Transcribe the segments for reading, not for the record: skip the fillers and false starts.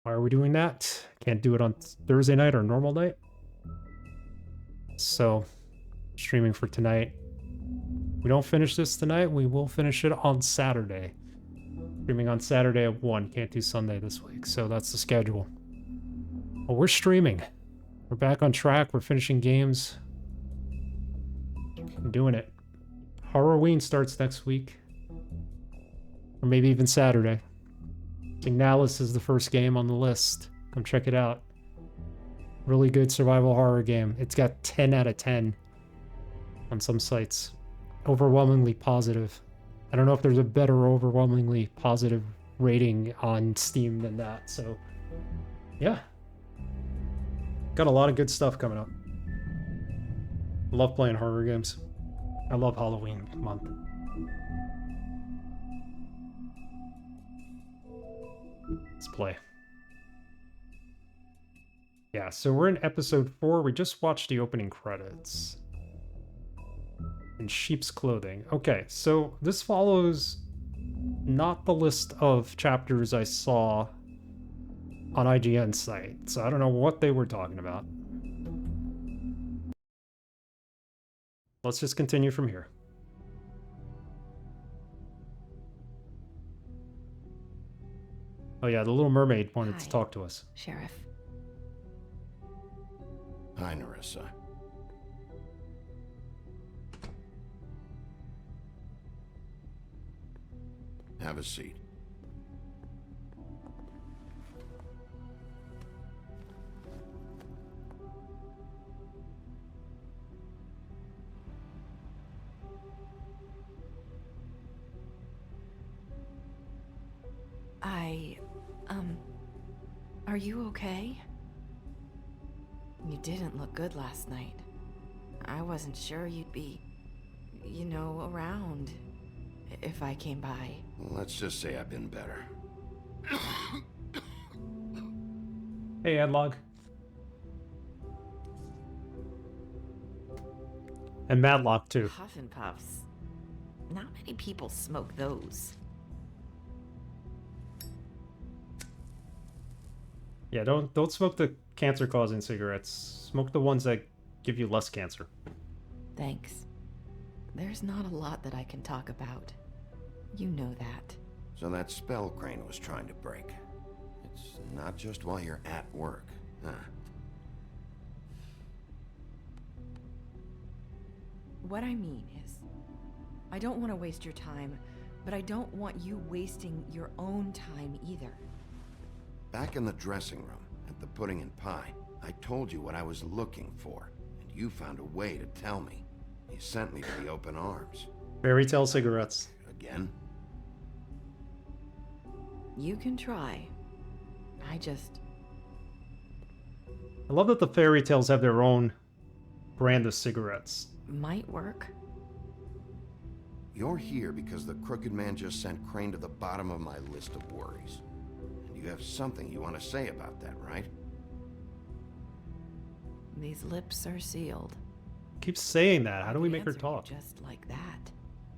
Why are we doing that? Can't do it on Thursday night or normal night. So, streaming for tonight. We don't finish this tonight, we will finish it on Saturday. Streaming on Saturday at 1. Can't do Sunday this week, so that's the schedule. Well, we're streaming. We're back on track. We're finishing games. I'm doing it. Halloween starts next week. Or maybe even Saturday. Signalis is the first game on the list. Come check it out. Really good survival horror game. It's got 10 out of 10 on some sites. Overwhelmingly positive. I don't know if there's a better overwhelmingly positive rating on Steam than that, so yeah. Got a lot of good stuff coming up. Love playing horror games. I love Halloween month. Let's play. Yeah, so we're in episode 4. We just watched the opening credits. In sheep's clothing. Okay, so this follows not the list of chapters I saw on IGN's site, so I don't know what they were talking about. Let's just continue from here. Oh yeah, the Little Mermaid wanted to talk to us. Sheriff. Hi, Nerissa. Have a seat. Are you okay? You didn't look good last night. I wasn't sure you'd be, you know, around if I came by. Let's just say I've been better. Hey, Adlog. And Madlock, too. Puff and Puffs. Not many people smoke those. Yeah, don't smoke the cancer-causing cigarettes. Smoke the ones that give you less cancer. Thanks. There's not a lot that I can talk about. You know that. So that spell Crane was trying to break. It's not just while you're at work, huh? What I mean is, I don't want to waste your time, but I don't want you wasting your own time either. Back in the dressing room, at the pudding and pie, I told you what I was looking for, and you found a way to tell me. You sent me to the open arms. Fairy tale cigarettes. Again? You can try. I love that the fairy tales have their own brand of cigarettes. might work. You're here because the crooked man just sent Crane to the bottom of my list of worries. And you have something you want to say about that, right? These lips are sealed. Keeps saying that. How do we I'd make her answer you talk? just like that.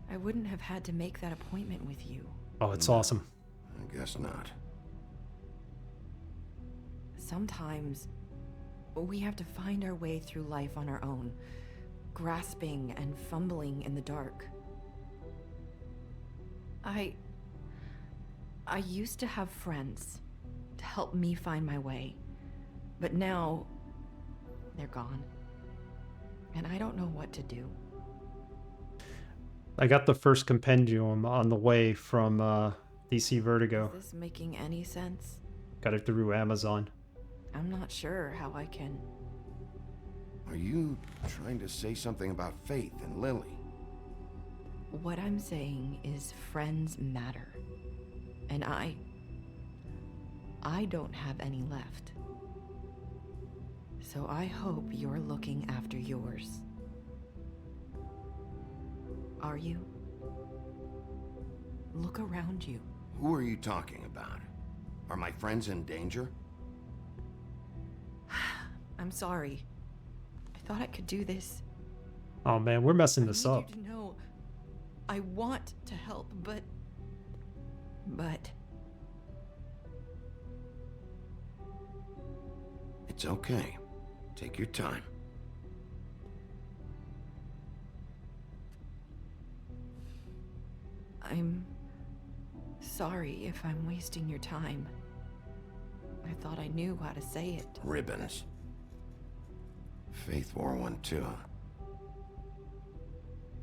I wouldn't have had to make that appointment with you. Oh, it's awesome. I guess not. Sometimes we have to find our way through life on our own, grasping and fumbling in the dark. I used to have friends to help me find my way, but now they're gone, and I don't know what to do. I got the first compendium on the way from DC Vertigo. Is this making any sense? Got it through Amazon. I'm not sure how I can. Are you trying to say something about Faith and Lily? What I'm saying is friends matter. And I don't have any left. So I hope you're looking after yours. Are you? Look around you. Who are you talking about? Are my friends in danger? I'm sorry. I thought I could do this. Oh man, we're messing this I need up. you to know, I want to help, but It's okay. Take your time. I'm sorry if I'm wasting your time. I thought I knew how to say it. Ribbons. Faith wore one too.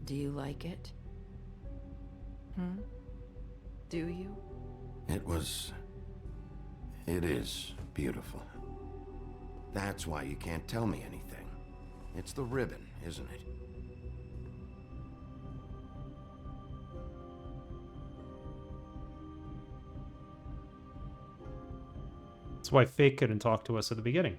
Do you like it? Do you? It is beautiful. That's why you can't tell me anything. It's the ribbon, isn't it? That's why Fake couldn't talk to us at the beginning.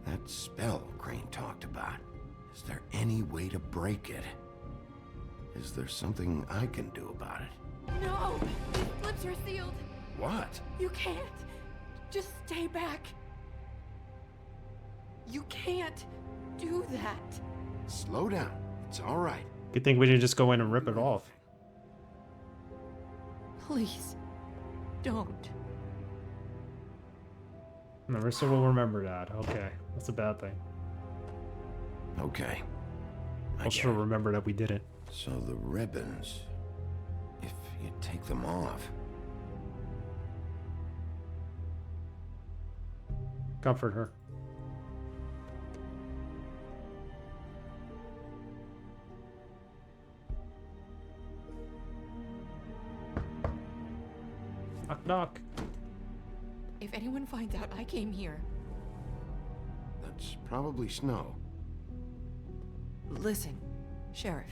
That spell Crane talked about. Is there any way to break it? Is there something I can do about it? No! These lips are sealed! What? You can't! Just stay back! You can't do that! Slow down. It's all right. Good thing we didn't just go in and rip it off. Please, don't. Marissa will remember that. Okay, that's a bad thing. Okay. I'll sure remember that we did it. So the ribbons, if you take them off. Comfort her. Knock, knock. If anyone finds out I came here... That's probably Snow. Listen, Sheriff.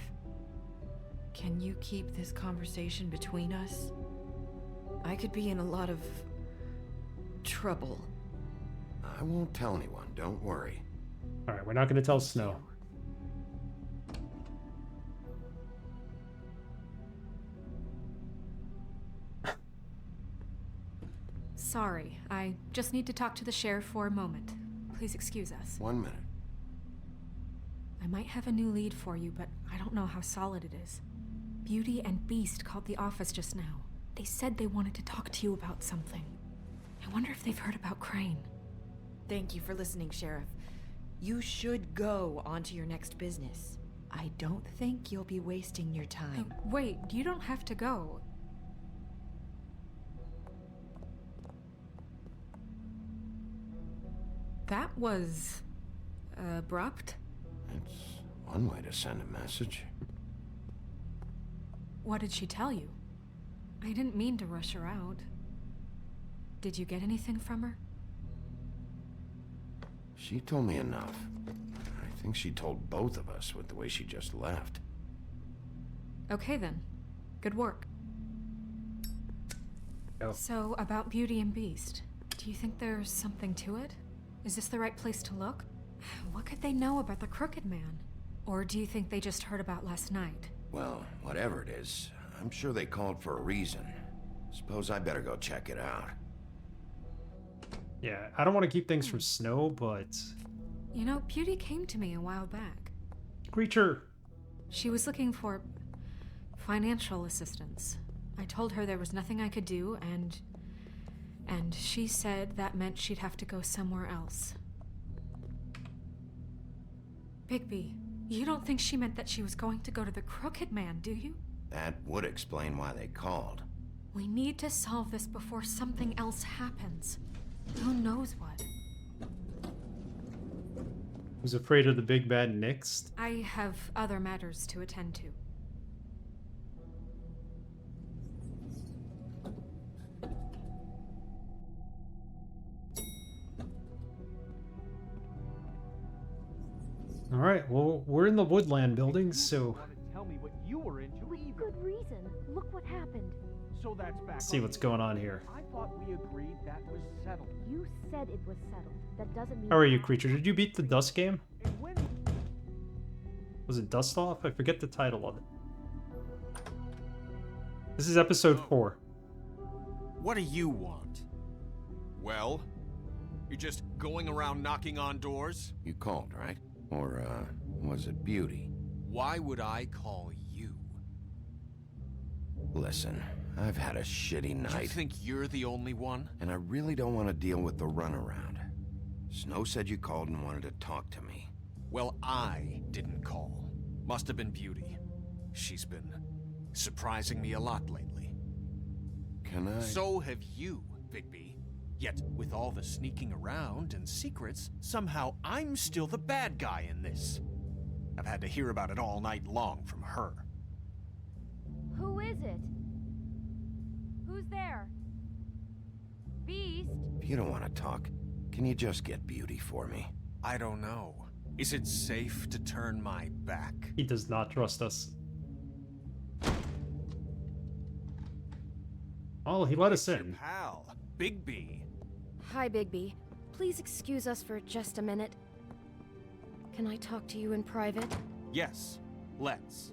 Can you keep this conversation between us? I could be in a lot of... trouble. I won't tell anyone, don't worry. Alright, we're not going to tell Snow. Sorry, I just need to talk to the sheriff for a moment. Please excuse us. 1 minute. I might have a new lead for you, but I don't know how solid it is. Beauty and Beast called the office just now. They said they wanted to talk to you about something. I wonder if they've heard about Crane. Thank you for listening, Sheriff. You should go on to your next business. I don't think you'll be wasting your time. Wait, you don't have to go. That was... abrupt? It's one way to send a message. What did she tell you? I didn't mean to rush her out. Did you get anything from her? She told me enough. I think she told both of us with the way she just left. Okay then. Good work. Oh. So, about Beauty and Beast, do you think there's something to it? Is this the right place to look? What could they know about the Crooked Man? Or do you think they just heard about last night? Well, whatever it is, I'm sure they called for a reason. Suppose I better go check it out. Yeah, I don't want to keep things from Snow, but... You know, Beauty came to me a while back. Creature! She was looking for financial assistance. I told her there was nothing I could do, and she said that meant she'd have to go somewhere else. Bigby, you don't think she meant that she was going to go to the Crooked Man, do you? That would explain why they called. We need to solve this before something else happens. Who knows what? Who's afraid of the big bad next? I have other matters to attend to. Alright, well, we're in the Woodland building, so... Tell me what you were into With either. good reason. Look what happened. So that's back. Let's see what's going on here. I thought we agreed that was settled. You said it was settled. That doesn't mean... How are you, Creature? Did you beat the Dust game? And when Was it Dust Off? I forget the title of it. This is episode 4. What do you want? Well, you're just going around knocking on doors? You called, right? Or, Was it Beauty? Why would I call you? Listen, I've had a shitty You night, think you're the only one? and I really don't want to deal with the runaround. Snow said you called and wanted to talk to me. Well, I didn't call. Must have been Beauty. She's been surprising me a lot lately. Can I? So have you, Bigby. Yet, with all the sneaking around and secrets, somehow I'm still the bad guy in this. I've had to hear about it all night long from her. Who is it? Who's there? Beast? If you don't want to talk, can you just get Beauty for me? I don't know. Is it safe to turn my back? He does not trust us. Oh, he let us Your in. pal, Bigby. Hi, Bigby. Please excuse us for just a minute. Can I talk to you in private? Yes, let's.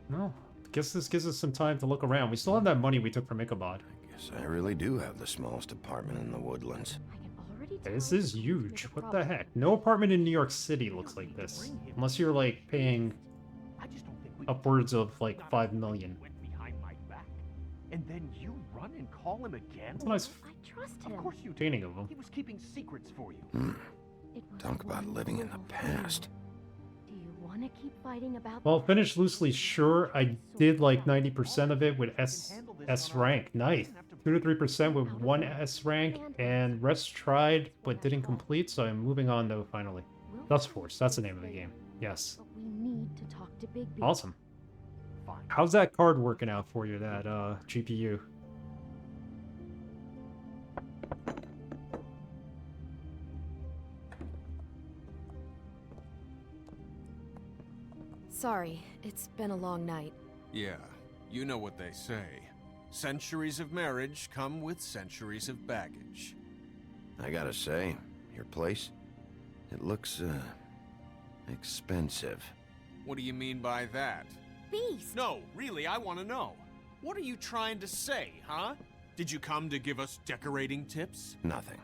No, guess this gives us some time to look around. We still have that money we took from Ichabod. Guess I really do have the smallest apartment in the woodlands. I can already tell This you is this huge. a What the problem. heck? No apartment in New York City looks like this. Unless you're like paying I just don't think we upwards of like 5 million. went behind my back. And then you run and call him again? That's a nice I trust Of him. course you did. painting of him. He was keeping secrets for you. It was Talk about one living in the little past. thing. Do you want to keep fighting about Well, that? finished loosely, sure. I did like 90% of it with S rank. Nice. 2 to 3% with 1 S rank, and rest tried but didn't complete, so I'm moving on though finally. We'll Dust talk Force, that's the name of the later, game. Yes. But we need to talk to Bigby. Awesome. Fine. How's that card working out for you, that GPU? Sorry, it's been a long night. Yeah, you know what they say. Centuries of marriage come with centuries of baggage. I gotta say, your place, it looks, expensive. What do you mean by that? Beast! No, really, I want to know. What are you trying to say, huh? Did you come to give us decorating tips? Nothing.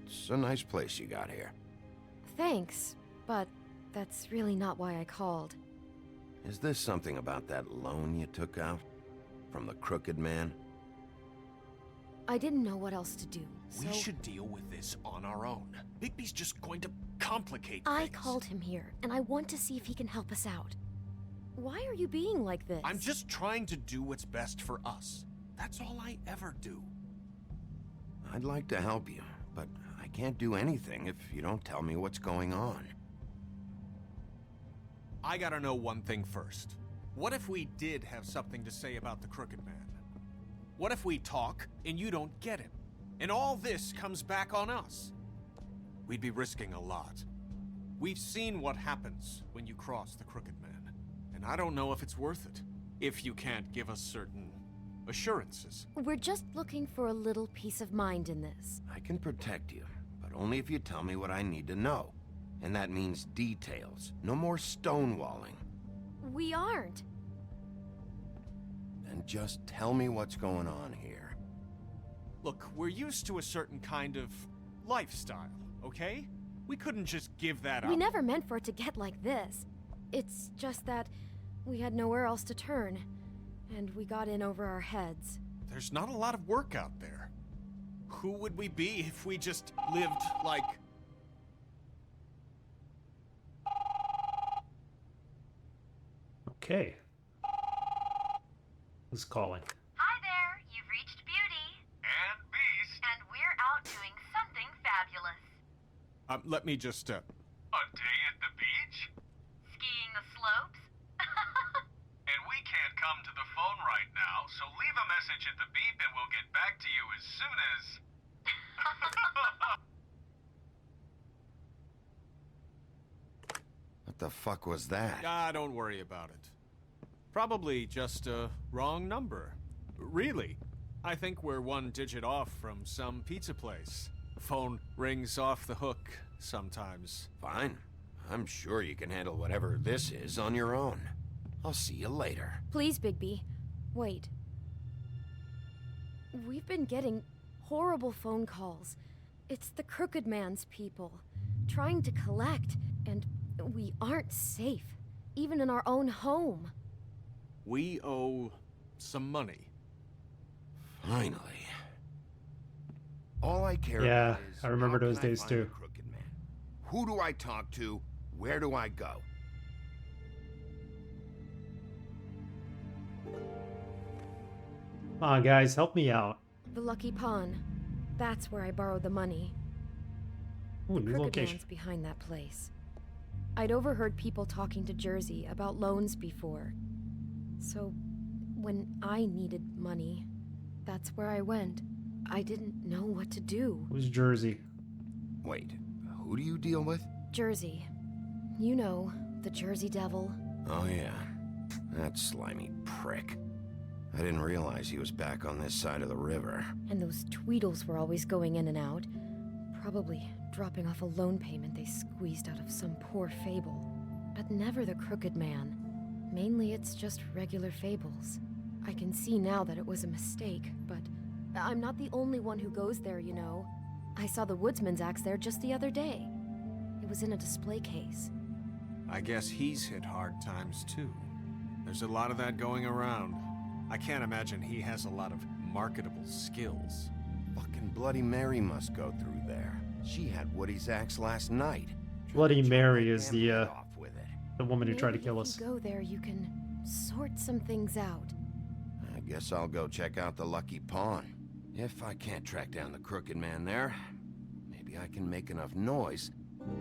It's a nice place you got here. Thanks, but that's really not why I called. Is this something about that loan you took out? From the crooked man? I didn't know what else to do, so We should deal with this on our own. Bigby's just going to complicate I things. called him here, and I want to see if he can help us out. Why are you being like this? I'm just trying to do what's best for us. That's all I ever do. I'd like to help you, but I can't do anything if you don't tell me what's going on. I gotta know one thing first. What if we did have something to say about the Crooked Man? What if we talk and you don't get him? And all this comes back on us? We'd be risking a lot. We've seen what happens when you cross the Crooked Man. And I don't know if it's worth it. If you can't give us certain assurances. We're just looking for a little peace of mind in this. I can protect you, but only if you tell me what I need to know. And that means details. No more stonewalling. We aren't. Then just tell me what's going on here. Look, we're used to a certain kind of lifestyle, okay? We couldn't just give that up. We never meant for it to get like this. It's just that we had nowhere else to turn, and we got in over our heads. There's not a lot of work out there. Who would we be if we just lived like... Okay. Who's calling? Hi there, you've reached Beauty. And Beast. And we're out doing something fabulous. Let me just, A day at the beach? Skiing the slopes? And we can't come to the phone right now, so leave a message at the beep and we'll get back to you as soon as... What the fuck was that? don't worry about it. Probably just a wrong number. Really, I think we're one digit off from some pizza place. The phone rings off the hook sometimes. Fine. I'm sure you can handle whatever this is on your own. I'll see you later. Please, Bigby, wait. We've been getting horrible phone calls. It's the Crooked Man's people, trying to collect, and we aren't safe, even in our own home. We owe some money. Finally. All I care Yeah, about is I remember how those can I days find too. the Crooked Man? Who do I talk to? Where do I go? Come on, guys, help me out. The Lucky Pawn. That's where I borrowed the money. Ooh, The new Crooked location. Man's behind that place. I'd overheard people talking to Jersey about loans before. So, when I needed money, that's where I went. I didn't know what to do. Who's Jersey? Wait, who do you deal with? Jersey. You know, the Jersey Devil. Oh yeah, that slimy prick. I didn't realize he was back on this side of the river. And those Tweedles were always going in and out. Probably dropping off a loan payment they squeezed out of some poor fable. But never the Crooked Man. Mainly it's just regular fables. I can see now that it was a mistake, but I'm not the only one who goes there, you know. I saw the Woodsman's axe there just the other day. It was in a display case. I guess he's hit hard times too. There's a lot of that going around. I can't imagine he has a lot of marketable skills. Fucking Bloody Mary must go through there. She had Woody's axe last night. Bloody Chop Mary my is damn the head off with it. the woman who tried to Maybe kill if us. you go there, you can sort some things out. I guess I'll go check out the Lucky Pawn. If I can't track down the Crooked Man there, maybe I can make enough noise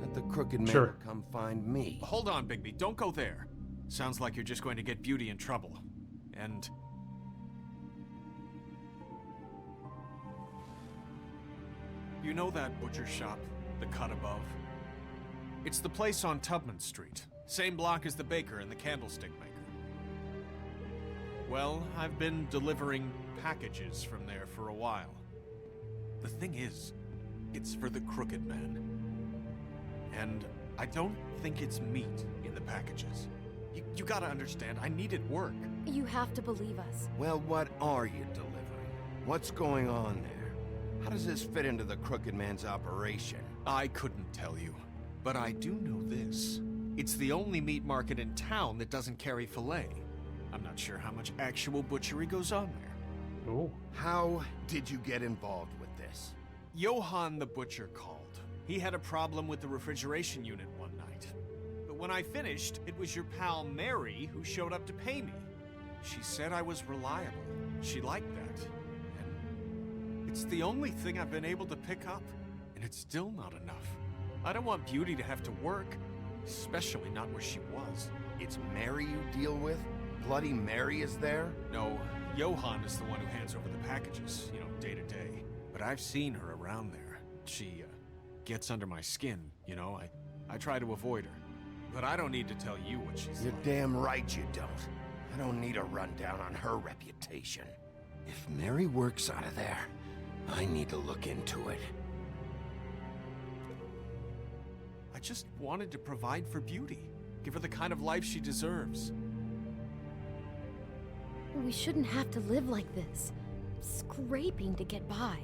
that the Crooked Man Sure. will come find me. Hold on, Bigby. Don't go there. Sounds like you're just going to get Beauty in trouble. And... you know that butcher shop, the cut above? It's the place on Tubman Street. Same block as the baker and the candlestick maker. Well, I've been delivering packages from there for a while. The thing is, it's for the Crooked Man. And I don't think it's meat in the packages. You gotta understand, I needed work. You have to believe us. Well, what are you delivering? What's going on there? How does this fit into the Crooked Man's operation? I couldn't tell you, but I do know this. It's the only meat market in town that doesn't carry filet. I'm not sure how much actual butchery goes on there. Oh, How did you get involved with this? Johann the butcher called. He had a problem with the refrigeration unit one night. But when I finished, it was your pal Mary who showed up to pay me. She said I was reliable. She liked that. And it's the only thing I've been able to pick up, and it's still not enough. I don't want Beauty to have to work, especially not where she was. It's Mary you deal with? Bloody Mary is there? No, Johann is the one who hands over the packages, day to day. But I've seen her around there. She, gets under my skin, I try to avoid her. But I don't need to tell you what she's You're like. damn right you don't. I don't need a rundown on her reputation. If Mary works out of there, I need to look into it. I just wanted to provide for Beauty. Give her the kind of life she deserves. We shouldn't have to live like this, scraping to get by.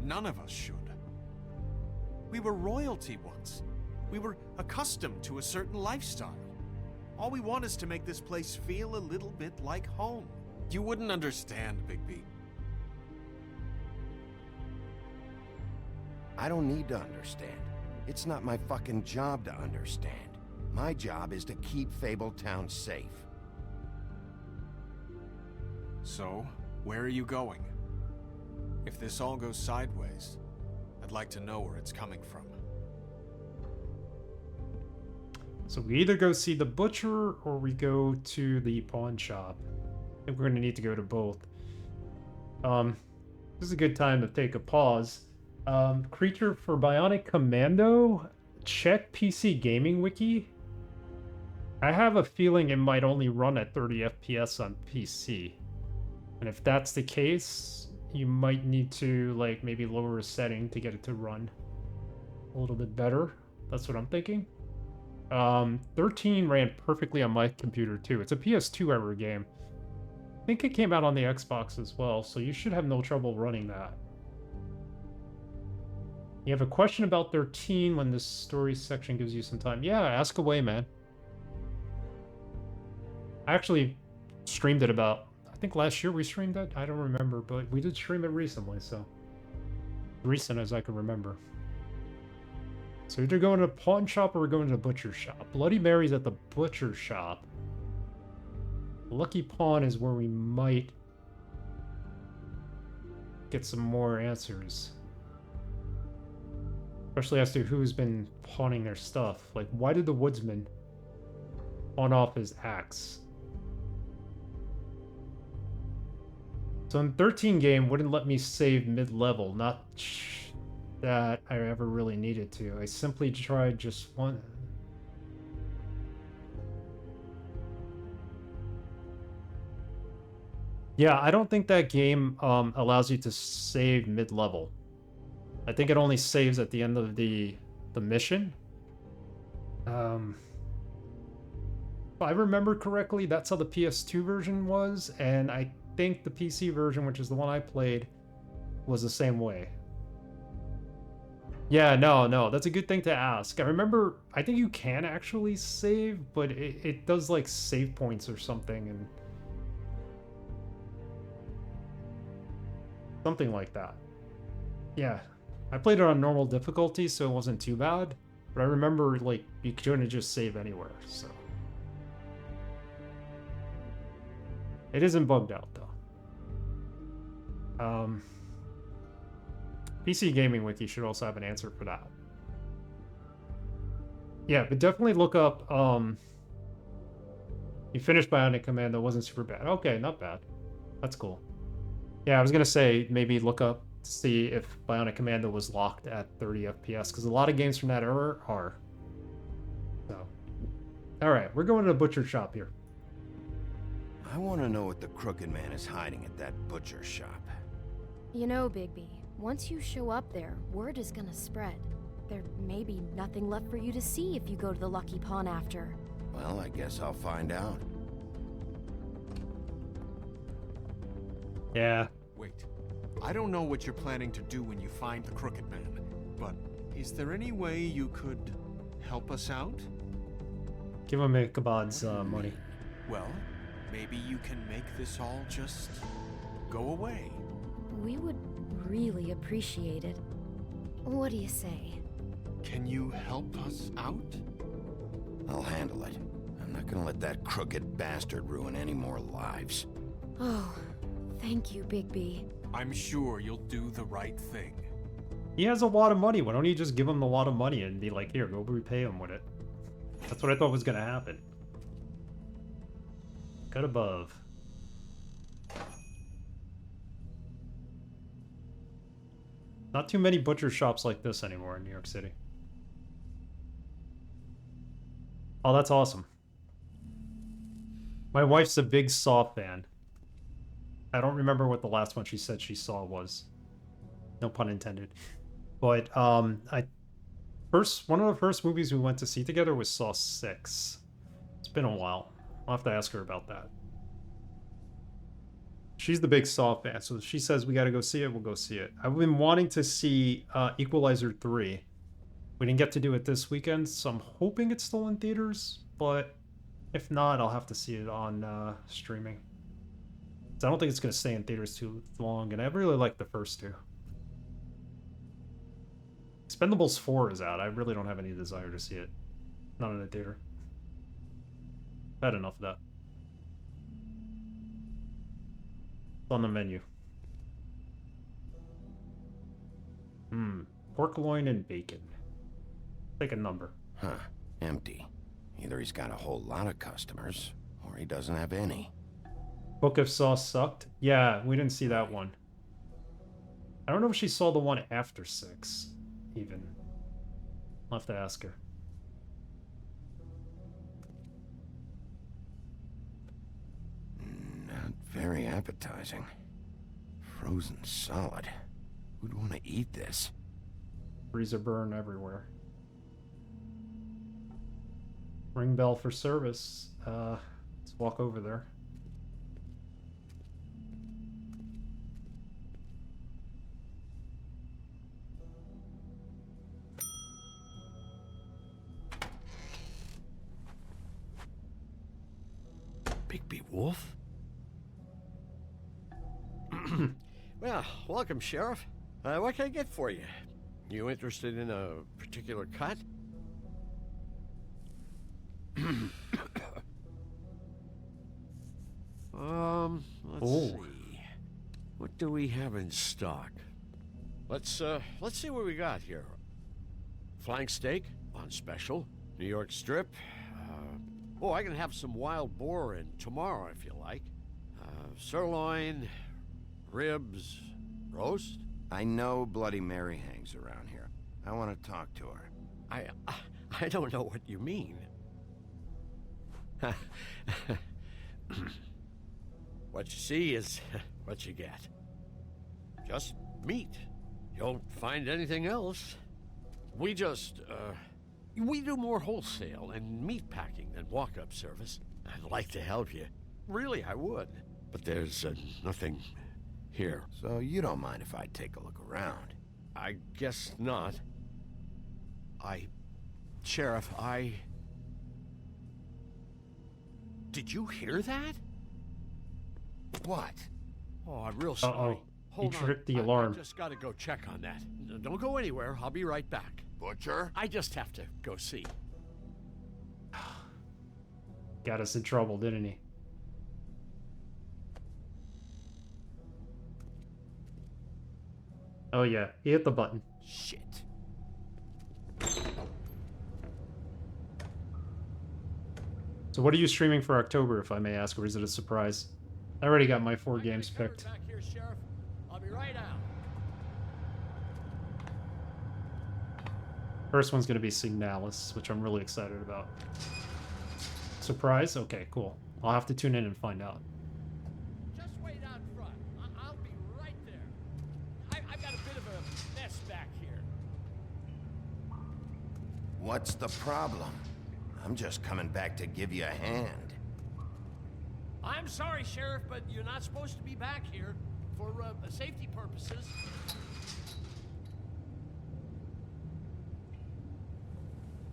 None of us should. We were royalty once. We were accustomed to a certain lifestyle. All we want is to make this place feel a little bit like home. You wouldn't understand, Bigby. I don't need to understand. It's not my fucking job to understand. My job is to keep Fabletown safe. So, where are you going? If this all goes sideways, I'd like to know where it's coming from. so we either go see the butcher or we go to the pawn shop. I think we're gonna need to go to both. This is a good time to take a pause. Creature for Bionic Commando. Check PC Gaming Wiki. I have a feeling it might only run at 30 FPS on PC. And if that's the case, you might need to maybe lower a setting to get it to run a little bit better. That's what I'm thinking. 13 ran perfectly on my computer too. It's a PS2 era game. I think it came out on the Xbox as well, so you should have no trouble running that. You have a question about 13 when this story section gives you some time. Yeah, ask away, man. I actually streamed it about, I think last year we streamed it. I don't remember, but we did stream it recently, so. Recent as I can remember. So either going to the pawn shop or we're going to the butcher shop. Bloody Mary's at the butcher shop. Lucky Pawn is where we might get some more answers. Especially as to who's been pawning their stuff. Like, why did the woodsman pawn off his axe? So in 13 game, wouldn't let me save mid-level. Not that I ever really needed to. I simply tried just one. Yeah, I don't think that game allows you to save mid-level. I think it only saves at the end of the mission. If I remember correctly, that's how the PS2 version was, and I think the PC version, which is the one I played, was the same way. Yeah, no, that's a good thing to ask. I remember, I think you can actually save, but it does like save points or something, and something like that. Yeah, I played it on normal difficulty, so it wasn't too bad, but I remember like you couldn't just save anywhere, so. It isn't bugged out though. PC Gaming Wiki should also have an answer for that. Yeah, but definitely look up, you finished Bionic Commando, wasn't super bad. Okay, not bad. That's cool. Yeah, I was gonna say, maybe look up to see if Bionic Commando was locked at 30 FPS, because a lot of games from that era are. So, alright, we're going to the butcher shop here. I want to know what the Crooked Man is hiding at that butcher shop. You know, Bigby, once you show up there, word is gonna spread. There may be nothing left for you to see if you go to the Lucky Pawn after. Well, I guess I'll find out. Yeah. Wait. I don't know what you're planning to do when you find the Crooked Man, but is there any way you could help us out? Give him Ichabod's money. Well, maybe you can make this all just go away. We would really appreciate it. What do you say? Can you help us out? I'll handle it. I'm not gonna let that crooked bastard ruin any more lives. Oh, thank you, Bigby. I'm sure you'll do the right thing. He has a lot of money. Why don't you just give him a lot of money and be like, here, go repay him with it? That's what I thought was gonna happen. Cut above. Not too many butcher shops like this anymore in New York City. Oh, that's awesome. My wife's a big Saw fan. I don't remember what the last one she said she saw was. No pun intended. But one of the first movies we went to see together was Saw 6. It's been a while. I'll have to ask her about that. She's the big Saw fan, so if she says we gotta go see it, we'll go see it. I've been wanting to see Equalizer 3. We didn't get to do it this weekend, so I'm hoping it's still in theaters, but if not, I'll have to see it on streaming. So I don't think it's gonna stay in theaters too long, and I really like the first two. Expendables 4 is out. I really don't have any desire to see it. Not in a theater. Bad enough of that. It's on the menu. Pork loin and bacon. Take a number. Huh. Empty. Either he's got a whole lot of customers, or he doesn't have any. Book of Saw sucked? Yeah, we didn't see that one. I don't know if she saw the one after 6, even. I'll have to ask her. Not very appetizing. Frozen solid. Who'd want to eat this? Freezer burn everywhere. Ring bell for service. Let's walk over there. Wolf? Well, welcome, Sheriff. What can I get for you? You interested in a particular cut? Let's see. What do we have in stock? Let's see what we got here. Flank steak on special. New York strip. I can have some wild boar in tomorrow if you like. Sirloin, ribs, roast. I know Bloody Mary hangs around here. I want to talk to her. I don't know what you mean. What you see is what you get. Just meat. You don't find anything else. We just, we do more wholesale and meat packing than walk-up service. I'd like to help you. Really, I would. But there's nothing here. So you don't mind if I take a look around? I guess not. Sheriff, Did you hear that? What? Oh, I'm real sorry. Uh-oh. Hold He on. tripped the alarm. I just gotta go check on that. Don't go anywhere. I'll be right back. Butcher? I just have to go see. Got us in trouble, didn't he? Oh yeah, he hit the button. Shit. So what are you streaming for October, if I may ask, or is it a surprise? I already got my 4 games picked. Back here, Sheriff. I'll be right out. First one's going to be Signalis, which I'm really excited about. Surprise? Okay, cool. I'll have to tune in and find out. Just wait out front. I'll be right there. I've got a bit of a mess back here. What's the problem? I'm just coming back to give you a hand. I'm sorry, Sheriff, but you're not supposed to be back here for safety purposes.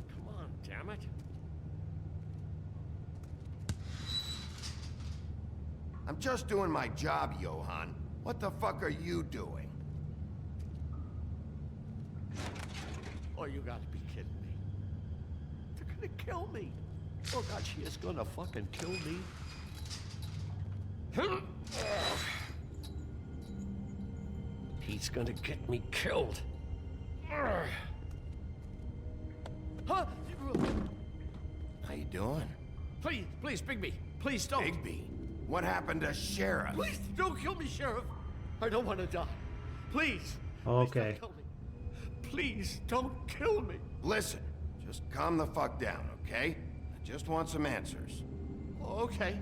Come on, damn it. I'm just doing my job, Johan. What the fuck are you doing? Oh, you gotta be kidding me. They're gonna kill me. Oh, God, she is gonna fucking kill me. He's gonna get me killed. Huh? How you doing? Please, Bigby. Please don't. Bigby? What happened to Sheriff? Please don't kill me, Sheriff. I don't want to die. Please. Okay. Please don't kill me. Please don't kill me. Listen, just calm the fuck down, okay? I just want some answers. Okay.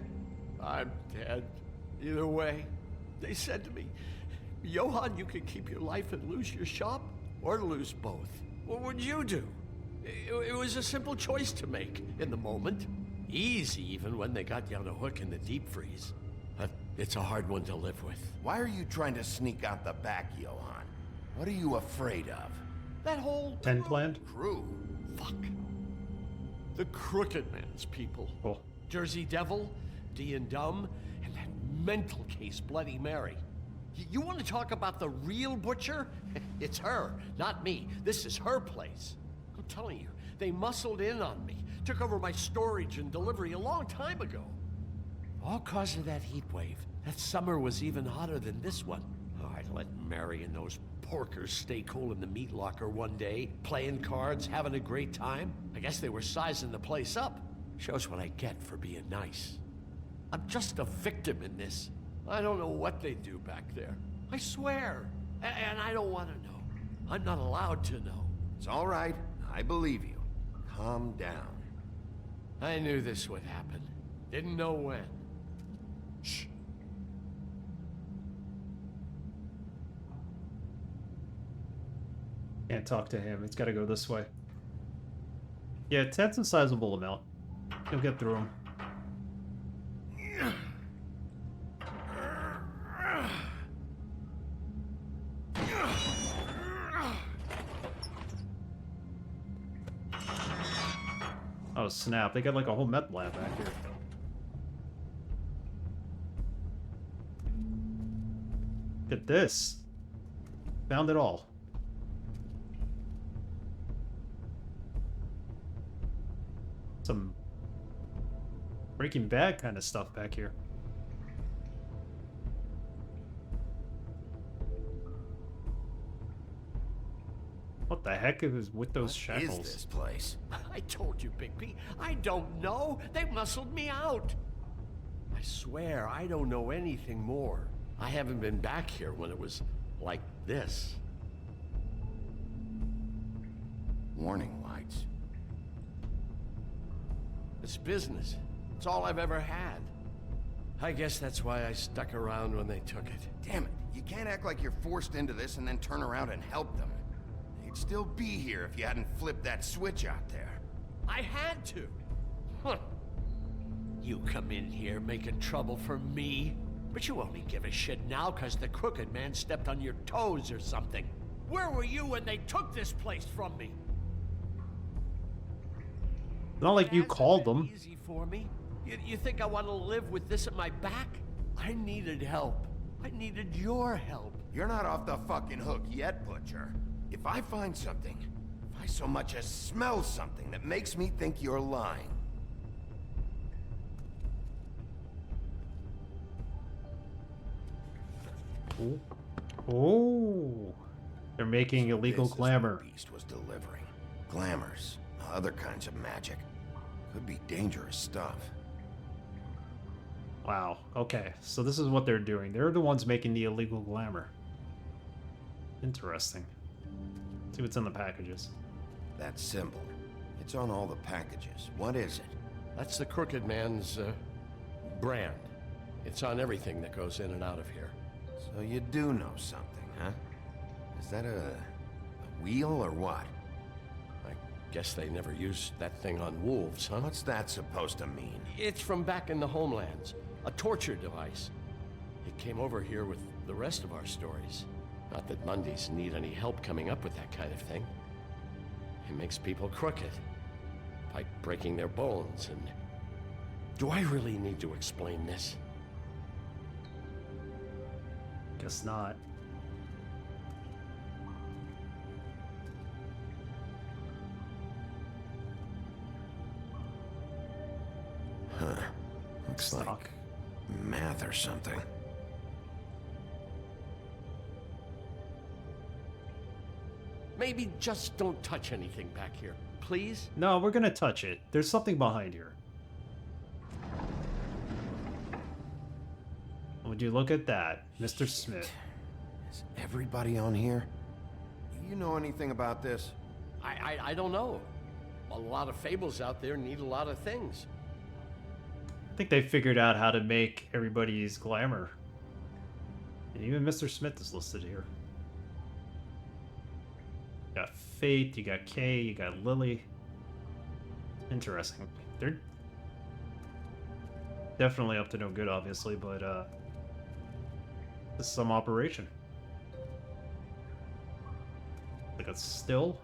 I'm dead. Either way, they said to me, Johan, you can keep your life and lose your shop, or lose both. What would you do? It was a simple choice to make in the moment. Easy, even when they got you on a hook in the deep freeze. But it's a hard one to live with. Why are you trying to sneak out the back, Johan? What are you afraid of? That whole 10 planned? Crew? Fuck. The Crooked Man's people. Cool. Jersey Devil, D and Dumb, and that mental case, Bloody Mary. You want to talk about the real butcher? It's her, not me. This is her place. I'm telling you, they muscled in on me, took over my storage and delivery a long time ago. All cause of that heat wave. That summer was even hotter than this one. Oh, I'd let Mary and those porkers stay cool in the meat locker one day, playing cards, having a great time. I guess they were sizing the place up. Shows what I get for being nice. I'm just a victim in this. I don't know what they do back there. I swear. And I don't want to know. I'm not allowed to know. It's all right. I believe you. Calm down. I knew this would happen. Didn't know when. Shh. Can't talk to him. It's got to go this way. Yeah, 10's a sizable amount. You'll get through them. Oh snap, they got like a whole meth lab back here. Look at this. Found it all. Some Breaking Bad kind of stuff back here. What the heck is with those shackles? What is this place? I told you, Bigby. I don't know. They muscled me out. I swear, I don't know anything more. I haven't been back here when it was like this. Warning lights. It's business. It's all I've ever had. I guess that's why I stuck around when they took it. Damn it. You can't act like you're forced into this and then turn around and help them. They'd still be here if you hadn't flipped that switch out there. I had to. Huh. You come in here making trouble for me, but you only give a shit now because the Crooked Man stepped on your toes or something. Where were you when they took this place from me? Not like you called them. Easy for me. You think I want to live with this at my back? I needed help. I needed your help. You're not off the fucking hook yet, Butcher. If I find something, if I so much as smell something that makes me think you're lying. Oh. Oh. They're making illegal This is glamour. what the Beast was delivering. Glamours, other kinds of magic. Could be dangerous stuff. Wow. Okay. So this is what they're doing. They're the ones making the illegal glamour. Interesting. See what's in the packages. That symbol. It's on all the packages. What is it? That's the Crooked Man's brand. It's on everything that goes in and out of here. So you do know something, huh? Is that a wheel or what? I guess they never used that thing on wolves, huh? What's that supposed to mean? It's from back in the homelands. A torture device. It came over here with the rest of our stories. Not that Mundies need any help coming up with that kind of thing. It makes people crooked. By breaking their bones and... Do I really need to explain this? Guess not. Huh. Looks like math or something. Maybe just don't touch anything back here, please? No, we're gonna touch it. There's something behind here. Would you look at that, Mr. Smith? Is everybody on here? You know anything about this? I don't know. A lot of fables out there need a lot of things. I think they figured out how to make everybody's glamour. And even Mr. Smith is listed here. You got Fate, you got Kay, you got Lily. Interesting. They're definitely up to no good, obviously, but this is some operation. Like a still.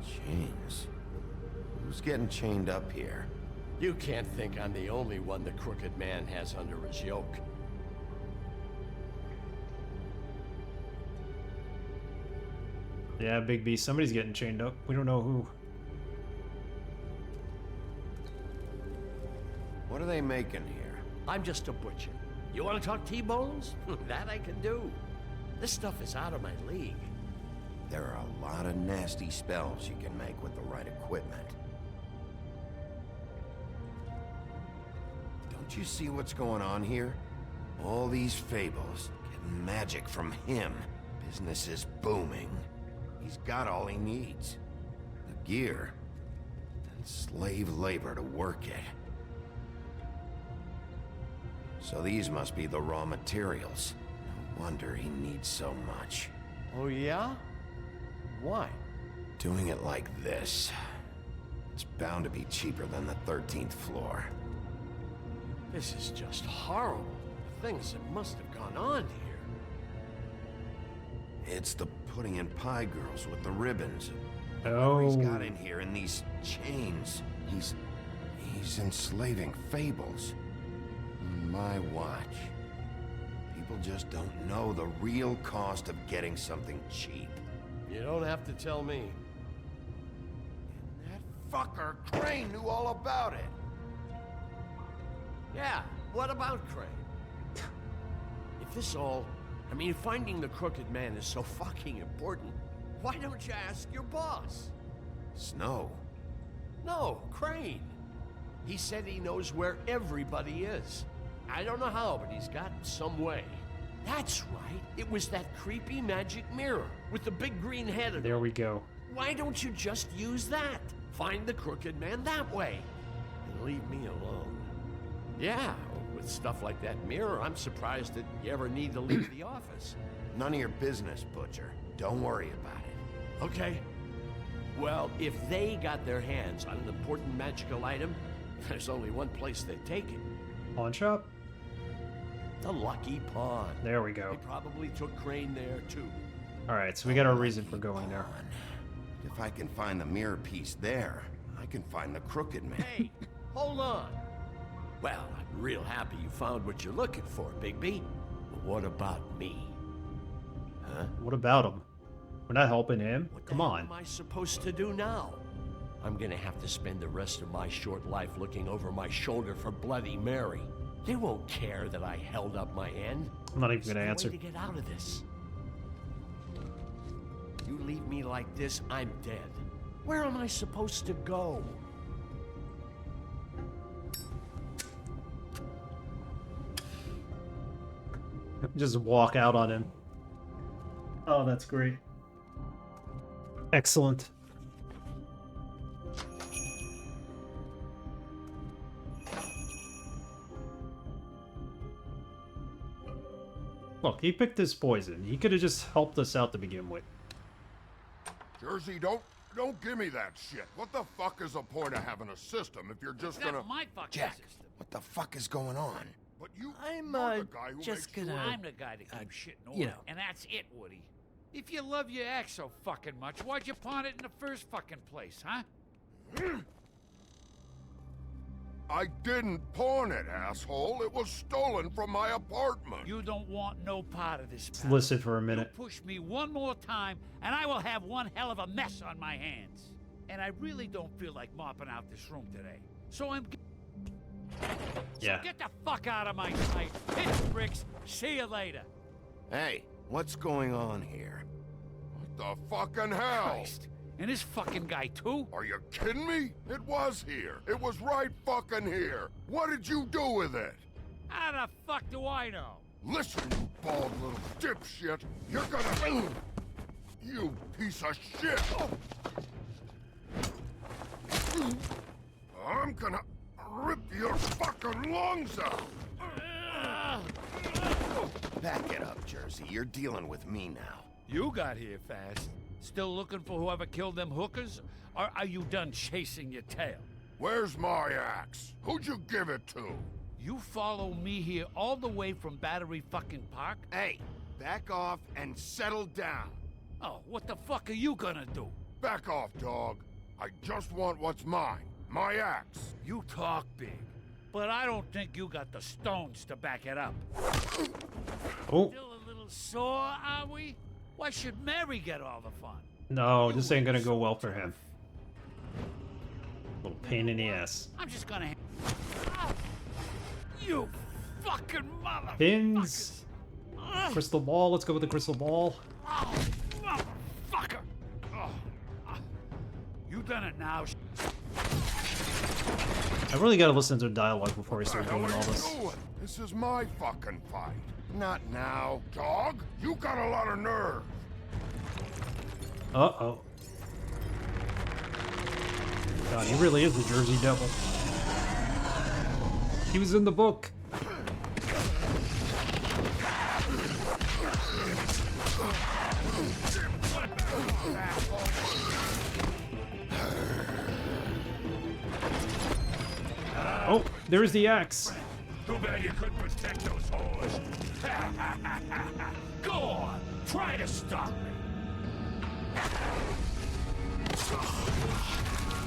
Chains. Who's getting chained up here? You can't think I'm the only one the Crooked Man has under his yoke. Yeah, Bigby, somebody's getting chained up. We don't know who. What are they making here? I'm just a butcher. You want to talk T-bones? That I can do. This stuff is out of my league. There are a lot of nasty spells you can make with the right equipment. Don't you see what's going on here? All these fables, getting magic from him. Business is booming. He's got all he needs. The gear, and slave labor to work it. So these must be the raw materials. No wonder he needs so much. Oh yeah? Why? Doing it like this, it's bound to be cheaper than the 13th floor. This is just horrible. Things that must have gone on here. It's the pudding and pie girls with the ribbons. Oh. He's got in here in these chains. He He's enslaving fables. On my watch. People just don't know the real cost of getting something cheap. You don't have to tell me. That fucker Crane knew all about it. Yeah, what about Crane? If this all... I mean, finding the Crooked Man is so fucking important, why don't you ask your boss? Snow? No, Crane. He said he knows where everybody is. I don't know how, but he's got some way. That's right. It was that creepy magic mirror with the big green head. There we go. Why don't you just use that? Find the Crooked Man that way. And leave me alone. Yeah, with stuff like that mirror, I'm surprised that you ever need to leave the office. None of your business, Butcher. Don't worry about it. Okay. Well, if they got their hands on an important magical item, there's only one place they'd take it. Pawn shop? The Lucky Pawn. There we go. They probably took Crane there, too. Alright, so we got our reason for going there. If I can find the mirror piece there, I can find the Crooked Man. Hey, hold on. Well, I'm real happy you found what you're looking for, Bigby. But what about me? Huh? What about him? We're not helping him. What Come the hell on. am I supposed to do now? I'm gonna have to spend the rest of my short life looking over my shoulder for Bloody Mary. They won't care that I held up my end. I'm not even It's gonna the answer. way to get out of this. You leave me like this, I'm dead. Where am I supposed to go? Just walk out on him. Oh, that's great. Excellent. Look, he picked his poison. He could have just helped us out to begin with. Jersey, don't give me that shit. What the fuck is the point of having a system if you're just gonna... That's my fucking Jack, system. what the fuck is going on? But you're the guy who just makes gonna... sure- I'm the guy that keeps shit in order, you know. and that's it, Woody. If you love your ex so fucking much, why'd you pawn it in the first fucking place, huh? I didn't pawn it, asshole. It was stolen from my apartment. You don't want no part of this, Let's pal. listen for a minute. You push me one more time, and I will have one hell of a mess on my hands. And I really don't feel like mopping out this room today. So I'm... Yeah. So get the fuck out of my sight. Hit bricks. See you later. Hey, what's going on here? What the fucking hell? Christ. And this fucking guy, too? Are you kidding me? It was here. It was right fucking here. What did you do with it? How the fuck do I know? Listen, you bald little dipshit. You're gonna... You piece of shit. I'm gonna rip your fucking lungs out. Back it up, Jersey. You're dealing with me now. You got here fast. Still looking for whoever killed them hookers? Or are you done chasing your tail? Where's my axe? Who'd you give it to? You follow me here all the way from Battery fucking Park? Hey, back off and settle down. Oh, what the fuck are you gonna do? Back off, dog. I just want what's mine. My axe. You talk big, but I don't think you got the stones to back it up. Oh. Still a little sore, are we? Why should Mary get all the fun? No, this ain't gonna go well for him. Little pain in the ass. I'm just gonna... You fucking mother... Pins. Crystal ball. Let's go with the crystal ball. Oh, motherfucker! Oh, you done it now. I really gotta listen to the dialogue before I start doing all this. This is my fucking fight. Not now, dog. You got a lot of nerve. Uh-oh. God, he really is the Jersey Devil. He was in the book. Oh, there's the axe. Too bad you couldn't protect those whores. Go on, try to stop me.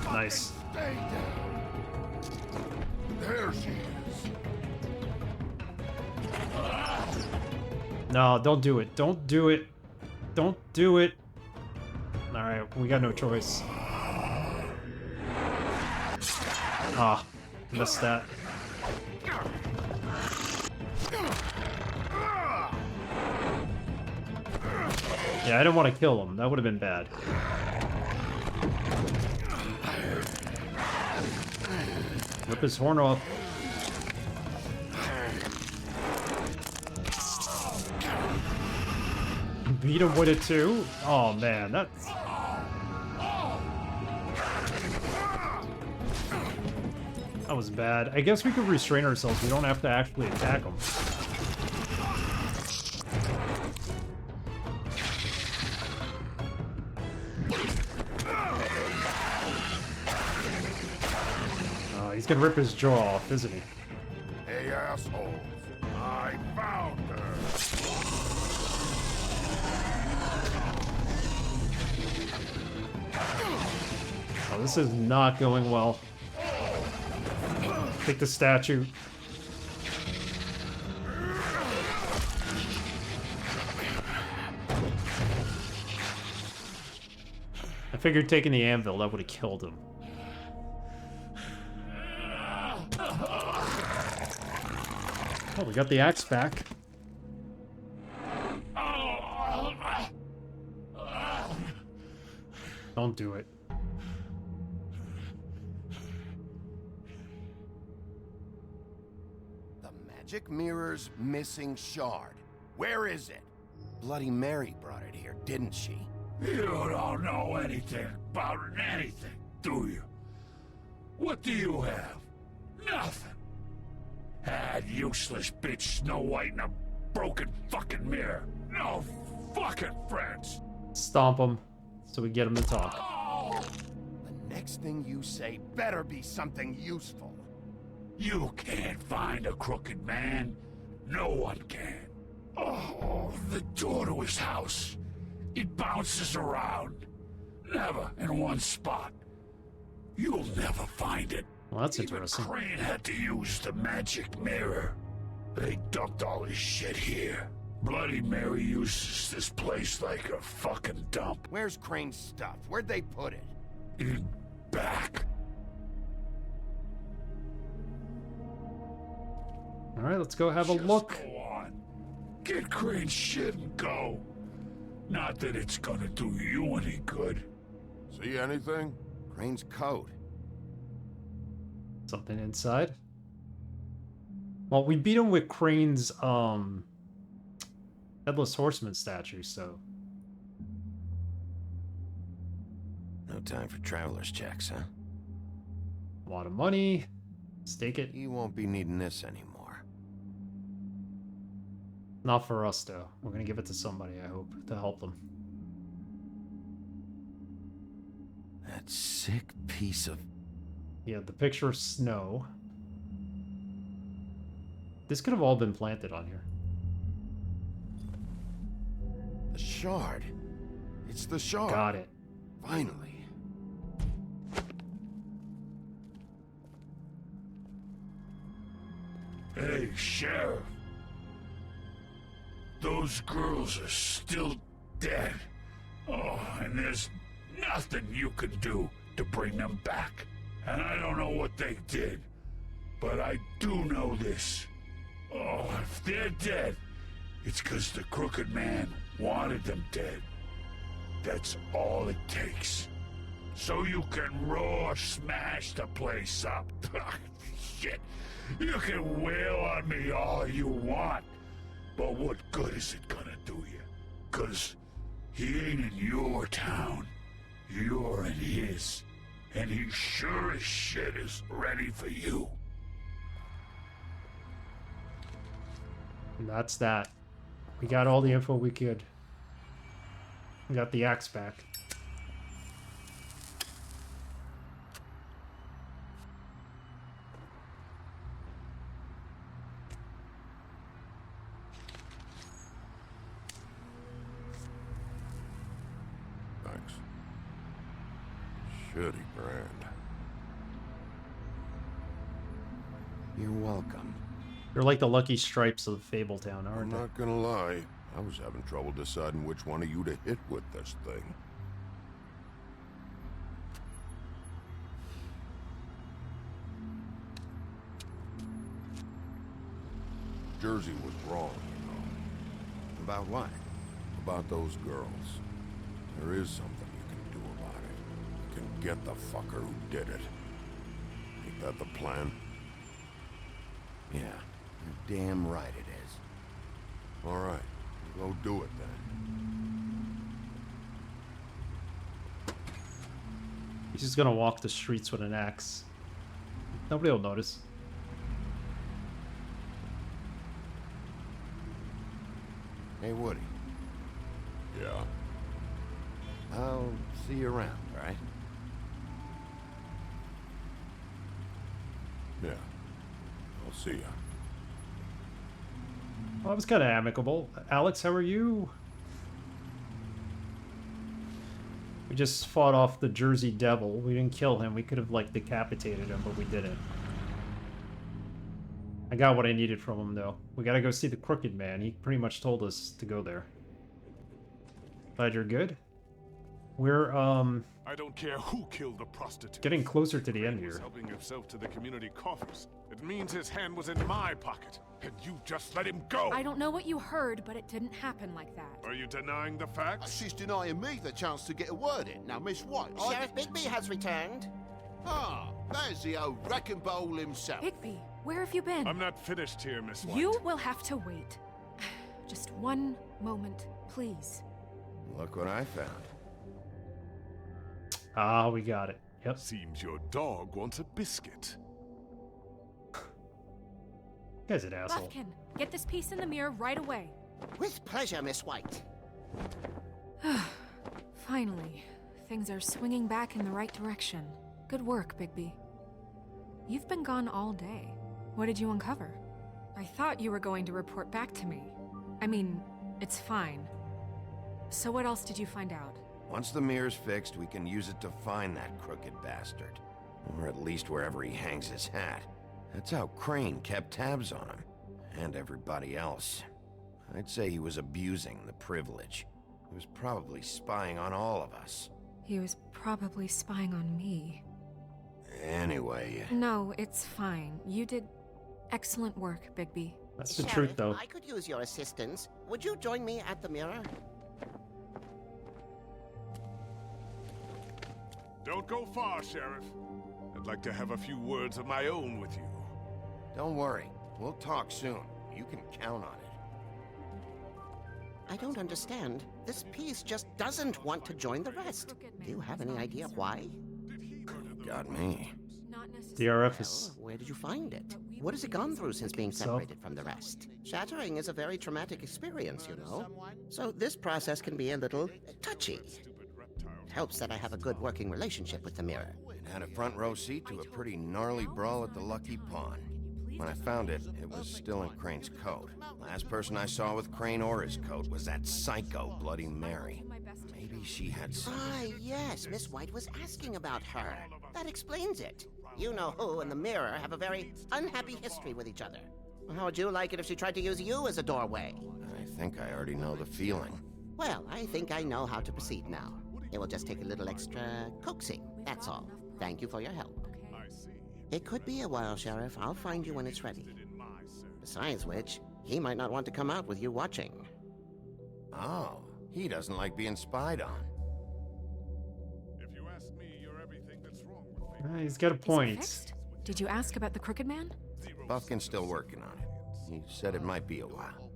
Nice. Stay down. There she is. No, don't do it. Don't do it. Don't do it. Alright, we got no choice. Ah, missed that. Yeah, I didn't want to kill him. That would have been bad. Rip his horn off. Beat him with it too? Oh man, that's... That was bad. I guess we could restrain ourselves. We don't have to actually attack him. Oh, he's gonna rip his jaw off, isn't he? Hey, assholes. I found her. Oh, this is not going well. Take the statue. I figured taking the anvil, that would have killed him. Oh, we got the axe back. Don't do it. The magic mirror's missing shard. Where is it? Bloody Mary brought it here, didn't she? You don't know anything about anything, do you? What do you have? Nothing. That useless bitch Snow White in a broken fucking mirror. No fucking friends. Stomp him so we get him to talk. The next thing you say better be something useful. You can't find a crooked man. No one can. Oh, the door to his house. It bounces around. Never in one spot. You'll never find it. Well, that's Even interesting. Crane had to use the magic mirror. They dumped all his shit here. Bloody Mary uses this place like a fucking dump. Where's Crane's stuff? Where'd they put it? In back. Alright, let's go have a Just look. Go on. Get Crane's shit and go. Not that it's gonna do you any good. See anything? Crane's coat. Something inside. Well, we beat him with Crane's, Headless Horseman statue, so... No time for traveler's checks, huh? A lot of money. Stake it. You won't be needing this anymore. Not for us, though. We're gonna give it to somebody, I hope, to help them. That sick piece of... Yeah, the picture of snow. This could have all been planted on here. The shard. It's the shard. Got it. Finally. Hey, Sheriff. Those girls are still dead. Oh, and there's nothing you can do to bring them back. And I don't know what they did, but I do know this. Oh, if they're dead, it's 'cause the Crooked Man wanted them dead. That's all it takes. So you can roar smash the place up. Shit. You can wail on me all you want, but what good is it gonna do you? 'Cause he ain't in your town. You're in his. And he sure as shit is ready for you. And that's that. We got all the info we could. We got the axe back. Thanks. Shitty brand. You're welcome. They're like the Lucky Stripes of Fabletown, I'm aren't they? not gonna lie. I was having trouble deciding which one of you to hit with this thing. Jersey was wrong, you know. About what? About those girls. There is something you can do about it. You can get the fucker who did it. Ain't that the plan? Yeah, you're damn right it is. All right, go do it then. He's just gonna walk the streets with an axe. Nobody will notice. Hey, Woody. Yeah. I'll see you around, all right? Yeah. I'll see ya. Well, that was kind of amicable. Alex, how are you? We just fought off the Jersey Devil. We didn't kill him. We could have, like, decapitated him, but we didn't. I got what I needed from him, though. We gotta go see the Crooked Man. He pretty much told us to go there. Glad you're good. We're, I don't care who killed the prostitute. getting closer to the end He was here. helping himself to the community coffers. It means his hand was in my pocket, and you just let him go. I don't know what you heard, but it didn't happen like that. Are you denying the facts? She's denying me the chance to get a word in. Now, Miss White, Sheriff Bigby has returned. Ah, there's the old wrecking ball himself. Bigby, where have you been? I'm not finished here, Miss White. You will have to wait. Just one moment, please. Look what I found. Ah, we got it. Yep. Seems your dog wants a biscuit. Guy's an asshole. Buffkin, get this piece in the mirror right away. With pleasure, Miss White. Finally, things are swinging back in the right direction. Good work, Bigby. You've been gone all day. What did you uncover? I thought you were going to report back to me. I mean, it's fine. So what else did you find out? Once the mirror's fixed, we can use it to find that crooked bastard. Or at least wherever he hangs his hat. That's how Crane kept tabs on him. And everybody else. I'd say he was abusing the privilege. He was probably spying on all of us. He was probably spying on me. Anyway... No, it's fine. You did excellent work, Bigby. That's the Sheriff, truth, though. I could use your assistance. Would you join me at the mirror? Don't go far, Sheriff. I'd like to have a few words of my own with you. Don't worry. We'll talk soon. You can count on it. I don't understand. This piece just doesn't want to join the rest. Do you have any idea why? Got me. DRF is... Well, where did you find it? What has it gone through since being separated from the rest? Shattering is a very traumatic experience, you know. So this process can be a little touchy. It helps that I have a good working relationship with the mirror. It had a front row seat to a pretty gnarly brawl at the Lucky Pawn. When I found it, it was still in Crane's coat. Last person I saw with Crane or his coat was that psycho Bloody Mary. Maybe she had some... Ah, yes, Miss White was asking about her. That explains it. You know who and the mirror have a very unhappy history with each other. How would you like it if she tried to use you as a doorway? I think I already know the feeling. Well, I think I know how to proceed now. It will just take a little extra coaxing, that's all. Thank you for your help. It could be a while, Sheriff. I'll find you when it's ready. Besides which, he might not want to come out with you watching. Oh, he doesn't like being spied on. If you ask me, you're everything that's wrong with me. He's got a Is it point. fixed? Did you ask about the Crooked Man? Buffkin's still working on it. He said it might be a while.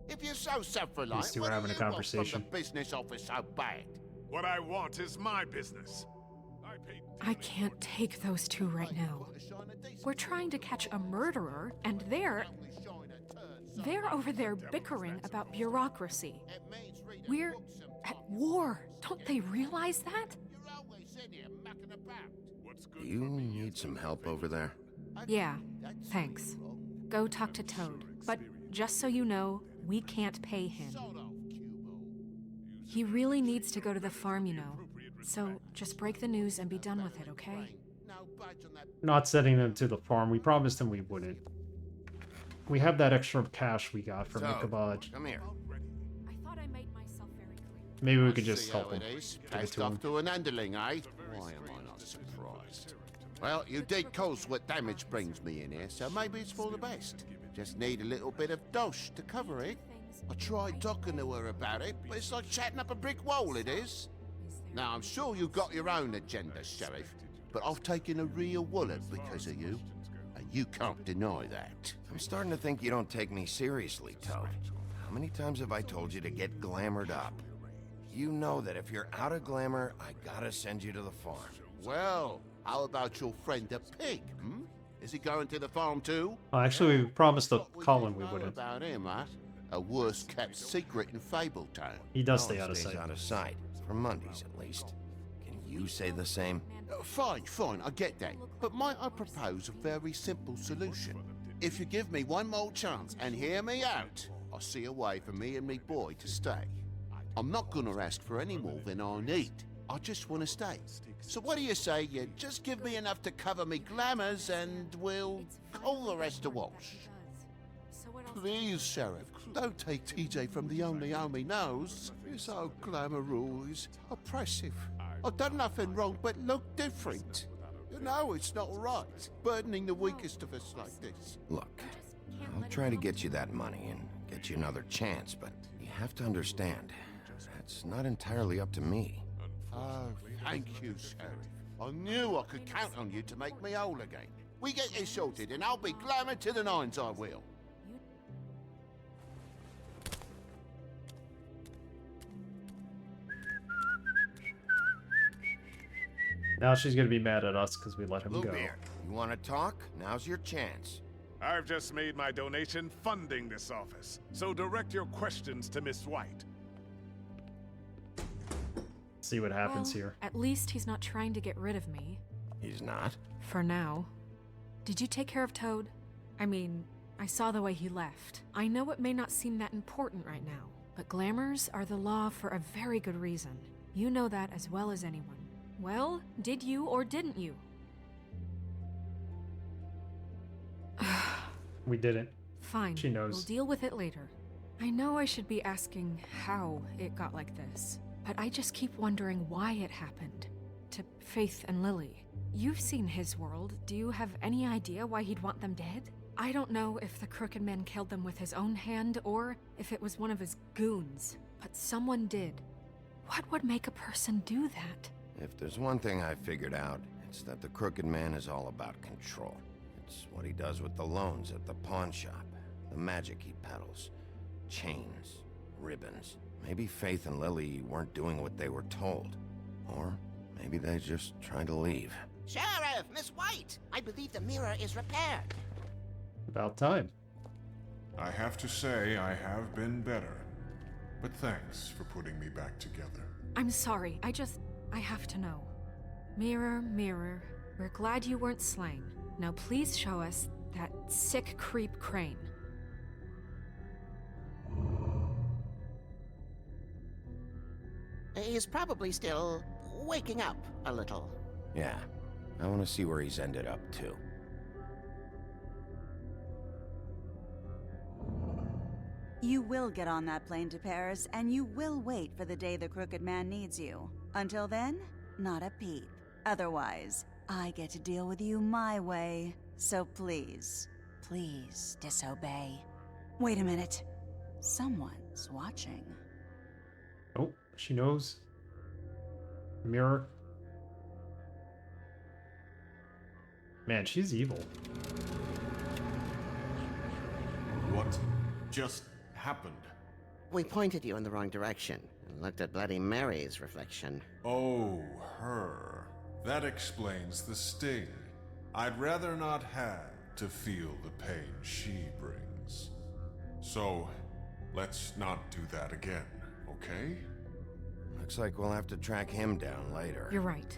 If you're so self-reliant, These two what are having do a you want conversation. from the business office so bad? What I want is my business. I can't take those two right now. We're trying to catch a murderer, and they're over there bickering about bureaucracy. We're at war. Don't they realize that? Do you need some help over there? Yeah, thanks. Go talk to Toad. But just so you know, we can't pay him. He really needs to go to the farm, you know. So just break the news and be done with it, okay? badge on that. Not sending them to the farm. We promised him we wouldn't. We have that extra cash we got from Ichabod. Come here. I thought I made myself very clear. Maybe we could I just see help how him. it is. Give it Passed to off him. to an underling, eh? Why am I not surprised? Well, you did cause what damage brings me in here, so maybe it's for the best. Just need a little bit of dosh to cover it. I tried talking to her about it, but it's like chatting up a brick wall, it is. Now, I'm sure you've got your own agenda, Sheriff, but I've taken a real wallet because of you, and you can't deny that. I'm starting to think you don't take me seriously, Toad. How many times have I told you to get glamored up? You know that if you're out of glamour, I gotta send you to the farm. Well, how about your friend the pig, hmm? Is he going to the farm too? Oh, actually, we promised to What call him do we you know wouldn't. about him, huh? A worst-kept secret in Fabletown. He does Oh, stay it out of stays sight. out of sight. For Mondays, at least. Can you say the same? Fine, I get that. But might I propose a very simple solution? If you give me one more chance and hear me out, I'll see a way for me and me boy to stay. I'm not gonna ask for any more than I need. I just want to stay. So what do you say you just give me enough to cover me glamours and we'll call the rest a wash? Please, Sheriff, don't take TJ from the only home he knows. His old glamour rule is oppressive. I've done nothing wrong but look different. You know it's not right, burdening the weakest of us like this. Look, I'll try to get you that money and get you another chance, but you have to understand, that's not entirely up to me. Oh, thank you, Sheriff. I knew I could count on you to make me whole again. We get this sorted and I'll be glamour to the nines, I will. Now she's gonna be mad at us because we let him go. Bluebeard, you want to talk? Now's your chance. I've just made my donation funding this office, so direct your questions to Miss White. See what happens Well, here. At least he's not trying to get rid of me. He's not? For now. Did you take care of Toad? I mean, I saw the way he left. I know it may not seem that important right now, but glamours are the law for a very good reason. You know that as well as anyone. Well, did you or didn't you? We didn't. Fine. She knows. We'll deal with it later. I know I should be asking how it got like this, but I just keep wondering why it happened. To Faith and Lily. You've seen his world. Do you have any idea why he'd want them dead? I don't know if the Crooked Man killed them with his own hand or if it was one of his goons, but someone did. What would make a person do that? If there's one thing I figured out, it's that the Crooked Man is all about control. It's what he does with the loans at the pawn shop, the magic he peddles, chains, ribbons. Maybe Faith and Lily weren't doing what they were told. Or maybe they just tried to leave. Sheriff, Miss White, I believe the mirror is repaired. About time. I have to say I have been better. But thanks for putting me back together. I'm sorry, I have to know. Mirror, mirror, we're glad you weren't slain. Now please show us that sick creep Crane. He's probably still waking up a little. Yeah, I want to see where he's ended up, too. You will get on that plane to Paris, and you will wait for the day the Crooked Man needs you. Until then, not a peep. Otherwise, I get to deal with you my way. So please, please disobey. Wait a minute. Someone's watching. Oh, she knows. Mirror. Man, she's evil. What just happened? We pointed you in the wrong direction and looked at Bloody Mary's reflection. Oh, her. That explains the sting. I'd rather not have to feel the pain she brings. So, let's not do that again, okay? Looks like we'll have to track him down later. You're right.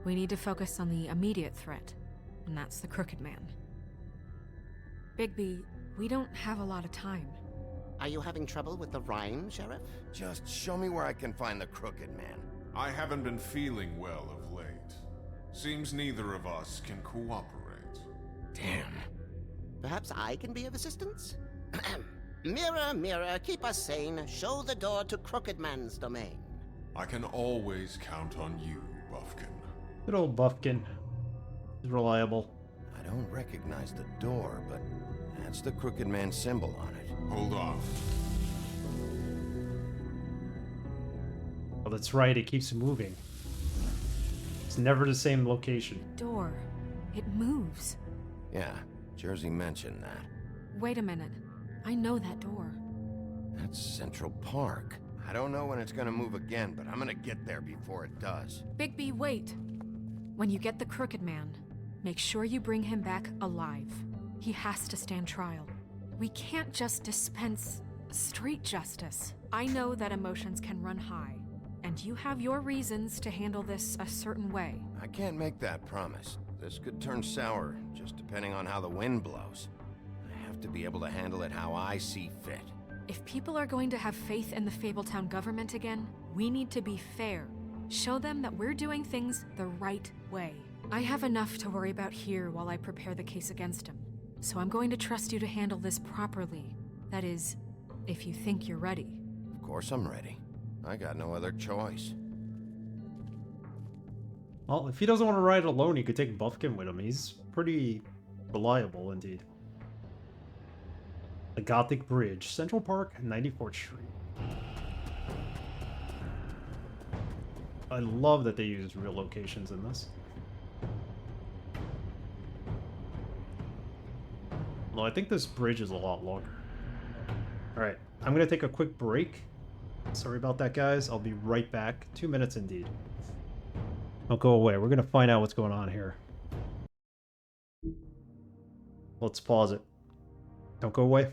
We need to focus on the immediate threat, and that's the Crooked Man. Bigby, we don't have a lot of time. Are you having trouble with the rhyme, Sheriff? Just show me where I can find the Crooked Man. I haven't been feeling well of late. Seems neither of us can cooperate. Damn. Perhaps I can be of assistance? Mirror, mirror, keep us sane. Show the door to Crooked Man's domain. I can always count on you, Buffkin. Good old Buffkin. He's reliable. I don't recognize the door, but that's the Crooked Man symbol on it. Hold on. Oh, that's right. It keeps moving. It's never the same location. Door. It moves. Yeah, Jersey mentioned that. Wait a minute. I know that door. That's Central Park. I don't know when it's gonna move again, but I'm gonna get there before it does. Bigby, wait. When you get the Crooked Man, make sure you bring him back alive. He has to stand trial. We can't just dispense street justice. I know that emotions can run high, and you have your reasons to handle this a certain way. I can't make that promise. This could turn sour, just depending on how the wind blows. I have to be able to handle it how I see fit. If people are going to have faith in the Fabletown government again, we need to be fair. Show them that we're doing things the right way. I have enough to worry about here while I prepare the case against him. So I'm going to trust you to handle this properly. That is, if you think you're ready. Of course I'm ready. I got no other choice. Well, if he doesn't want to ride alone, he could take Buffkin with him. He's pretty reliable indeed. The Gothic Bridge, Central Park, 94th Street. I love that they use real locations in this. Well, I think this bridge is a lot longer. Alright, I'm going to take a quick break. Sorry about that, guys. I'll be right back. 2 minutes indeed. Don't go away. We're going to find out what's going on here. Let's pause it. Don't go away.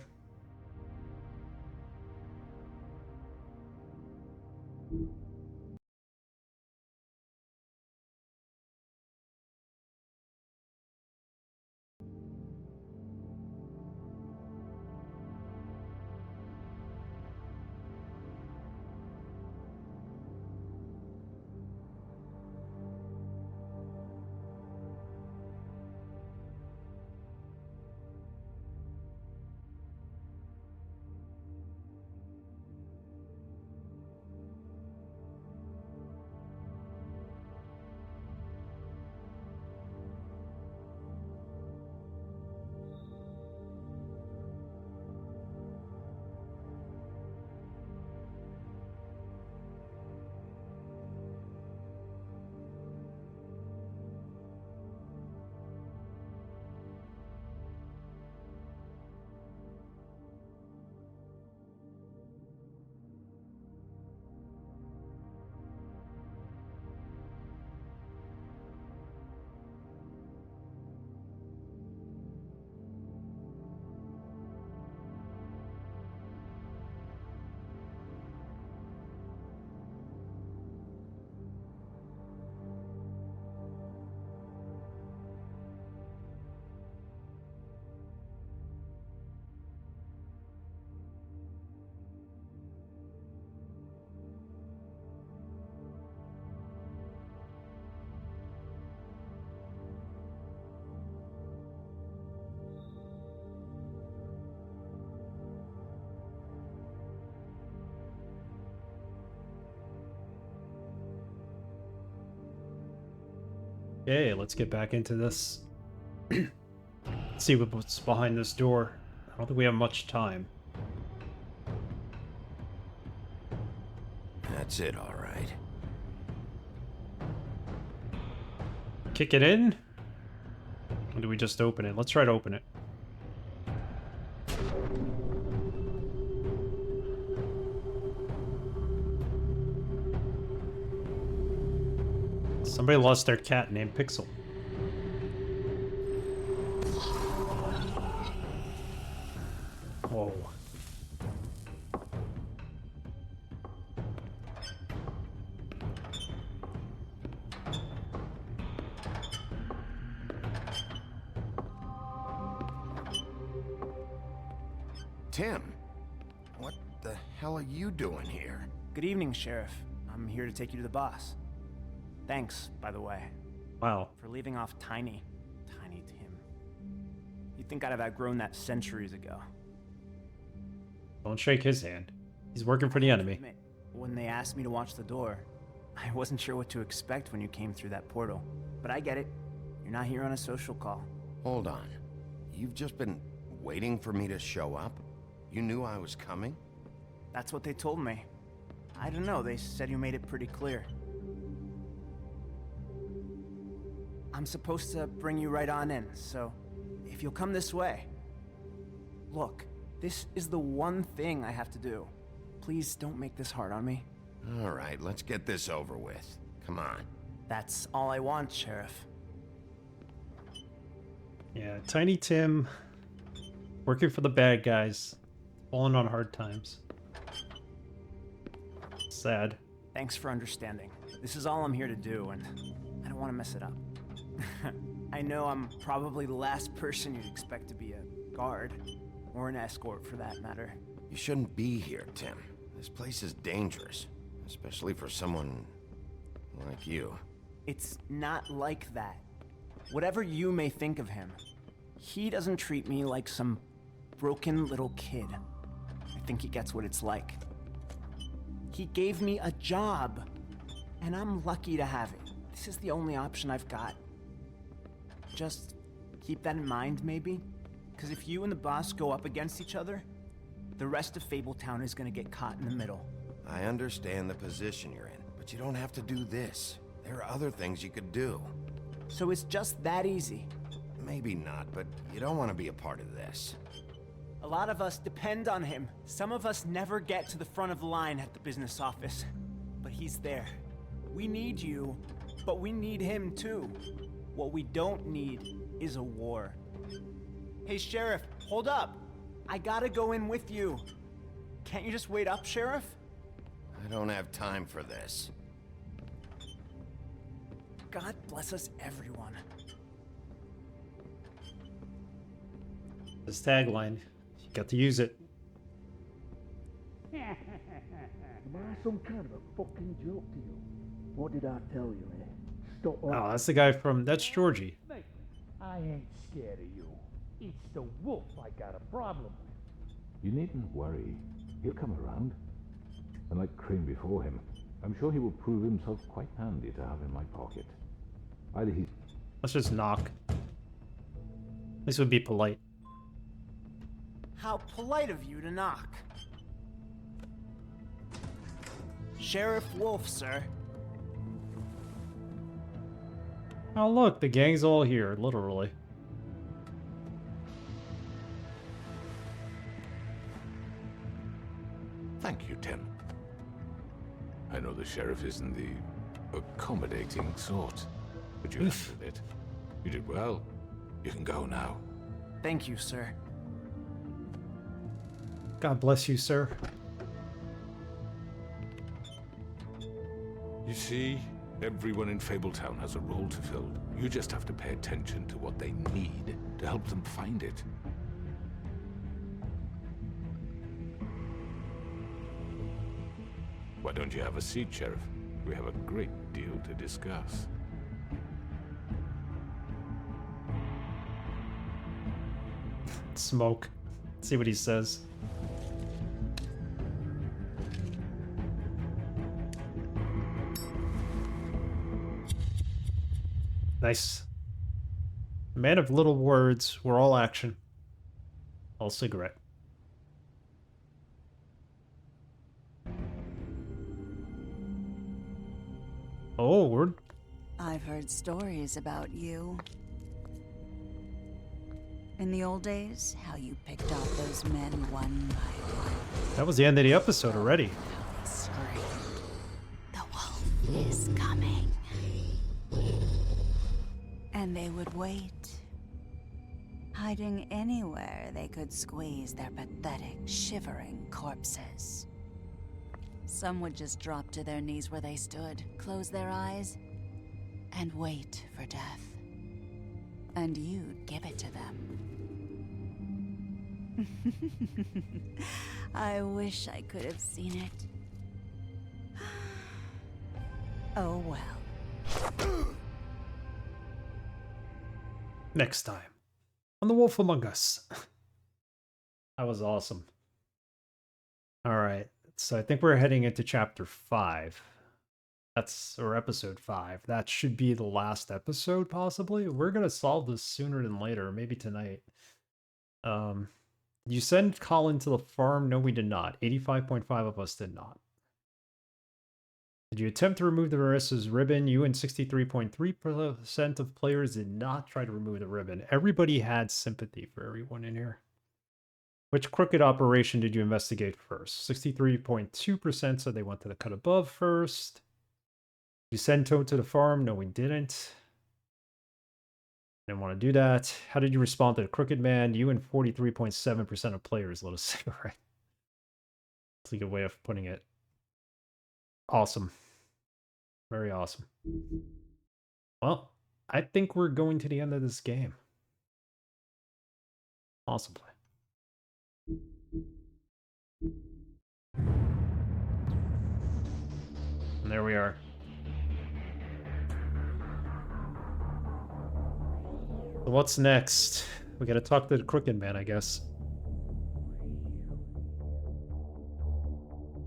Okay, let's get back into this. See what's behind this door. I don't think we have much time. That's it, all right. Kick it in? Or do we just open it? Let's try to open it. Somebody lost their cat named Pixel. Whoa. Tim, what the hell are you doing here? Good evening, Sheriff. I'm here to take you to the boss. Thanks, by the way. Wow. For leaving off Tiny Tim. You'd think I'd have outgrown that centuries ago. Don't shake his hand. He's working for the enemy. When they asked me to watch the door, I wasn't sure what to expect when you came through that portal. But I get it. You're not here on a social call. Hold on. You've just been waiting for me to show up? You knew I was coming? That's what they told me. I don't know, they said you made it pretty clear. I'm supposed to bring you right on in, so if you'll come this way. Look, this is the one thing I have to do. Please don't make this hard on me. All right, let's get this over with. Come on. That's all I want, Sheriff. Yeah, Tiny Tim, working for the bad guys, falling on hard times. Sad. Thanks for understanding. This is all I'm here to do, and I don't want to mess it up. I know I'm probably the last person you'd expect to be a guard, or an escort for that matter. You shouldn't be here, Tim. This place is dangerous, especially for someone like you. It's not like that. Whatever you may think of him, he doesn't treat me like some broken little kid. I think he gets what it's like. He gave me a job, and I'm lucky to have it. This is the only option I've got. Just keep that in mind, maybe? Because if you and the boss go up against each other, the rest of Fabletown is gonna get caught in the middle. I understand the position you're in, but you don't have to do this. There are other things you could do. So it's just that easy? Maybe not, but you don't want to be a part of this. A lot of us depend on him. Some of us never get to the front of the line at the business office. But he's there. We need you, but we need him too. What we don't need is a war. Hey, Sheriff, hold up. I gotta go in with you. Can't you just wait up, Sheriff? I don't have time for this. God bless us, everyone. This tagline. You got to use it. Am I some kind of a fucking joke to you? What did I tell you, eh? Stop. Oh, that's the guy from... That's Georgie. Mate, I ain't scared of you. It's the wolf I got a problem with. You needn't worry. He'll come around. And like Crane before him, I'm sure he will prove himself quite handy to have in my pocket. Either he's... Let's just knock. This would be polite. How polite of you to knock. Sheriff Wolf, sir. Oh look, the gang's all here, literally. Thank you, Tim. I know the sheriff isn't the accommodating sort, but you handled it. You did well. You can go now. Thank you, sir. God bless you, sir. You see, everyone in Fabletown has a role to fill. You just have to pay attention to what they need to help them find it. Why don't you have a seat, Sheriff? We have a great deal to discuss. Smoke. Let's see what he says. Nice. Man of little words, we're all action. All cigarette. Oh, word. I've heard stories about you. In the old days, how you picked off those men one by one. That was the end of the episode already. They screamed, "The wolf is coming." And they would wait, hiding anywhere they could squeeze their pathetic, shivering corpses. Some would just drop to their knees where they stood, close their eyes, and wait for death. And you'd give it to them. I wish I could have seen it. Oh well. next time on The Wolf Among Us. That was awesome. All right, so I think we're heading into chapter 5. Or episode 5. That should be the last episode, possibly. We're gonna solve this sooner than later, maybe tonight. You sent Colin to the farm? No, we did not. 85.5 of us did not. Did you attempt to remove the Marissa's ribbon? You and 63.3% of players did not try to remove the ribbon. Everybody had sympathy for everyone in here. Which crooked operation did you investigate first? 63.2% said they went to the cut above first. You sent Toad to the farm? No, we didn't. Didn't want to do that. How did you respond to the crooked man? You and 43.7% of players lit a cigarette. That's a good way of putting it. Awesome. Very awesome. Well, I think we're going to the end of this game. Possibly. And there we are. So what's next? We gotta talk to the crooked man, I guess.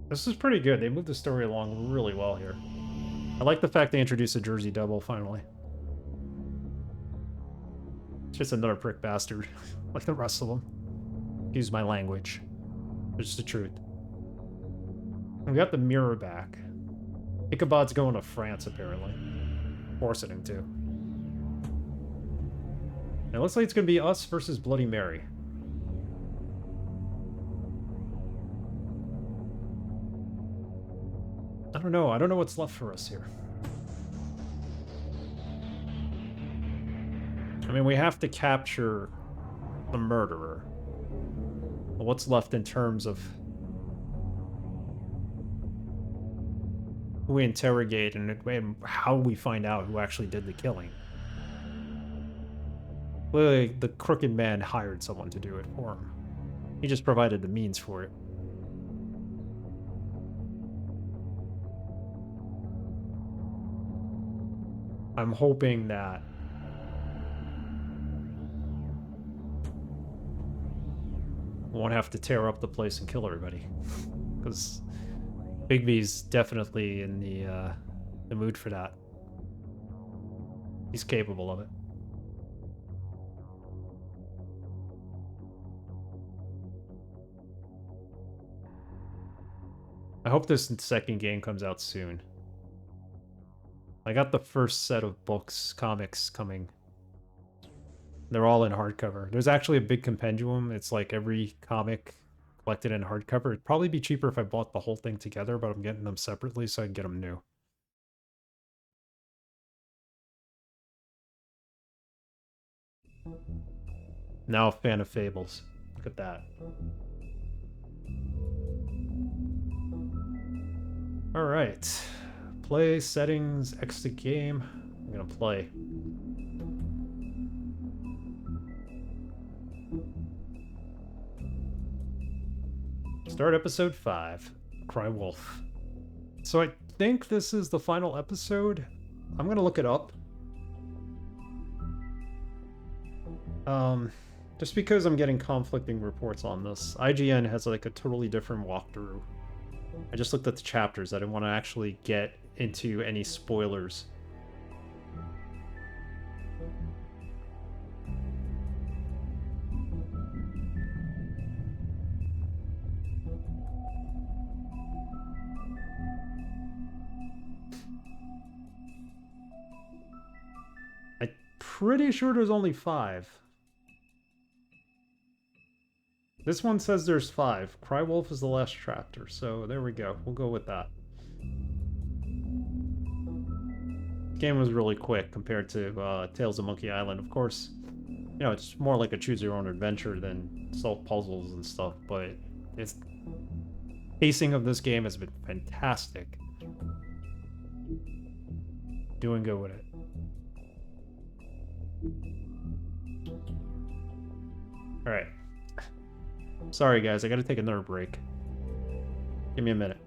This is pretty good. They moved the story along really well here. I like the fact they introduced a Jersey Devil, finally. It's just another prick bastard, like the rest of them. Excuse my language. It's the truth. We got the mirror back. Ichabod's going to France, apparently. Forcing him to. It looks like it's going to be us versus Bloody Mary. I don't know. I don't know what's left for us here. I mean, we have to capture the murderer. But what's left in terms of who we interrogate and how we find out who actually did the killing? Clearly, the crooked man hired someone to do it for him. He just provided the means for it. I'm hoping that we won't have to tear up the place and kill everybody. Because Bigby's definitely in the mood for that. He's capable of it. I hope this second game comes out soon. I got the first set of comics coming. They're all in hardcover. There's actually a big compendium. It's like every comic collected in hardcover. It'd probably be cheaper if I bought the whole thing together, but I'm getting them separately so I can get them new. Now a fan of Fables. Look at that. Alright. Play, settings, exit game. I'm gonna play. Start episode 5. Cry Wolf. So I think this is the final episode. I'm gonna look it up. Just because I'm getting conflicting reports on this. IGN has like a totally different walkthrough. I just looked at the chapters. I didn't want to actually get into any spoilers. I'm pretty sure there's only 5. This one says there's 5. Cry Wolf is the last chapter, so there we go. We'll go with that. The game was really quick compared to Tales of Monkey Island. Of course, you know, it's more like a choose-your-own-adventure than solve puzzles and stuff, but it's pacing of this game has been fantastic. Doing good with it. Alright. Sorry guys, I gotta take another break. Give me a minute.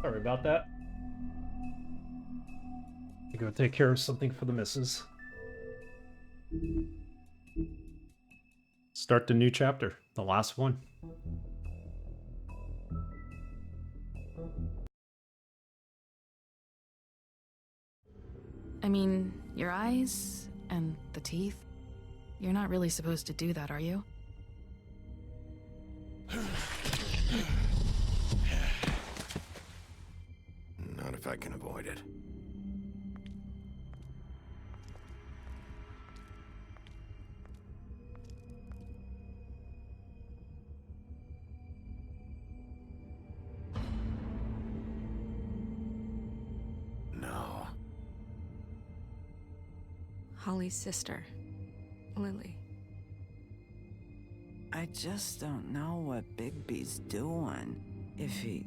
Sorry about that. I go take care of something for the missus. Start the new chapter, the last one. I mean, your eyes and the teeth. You're not really supposed to do that, are you? Not if I can avoid it. No. Holly's sister, Lily. I just don't know what Bigby's doing. If he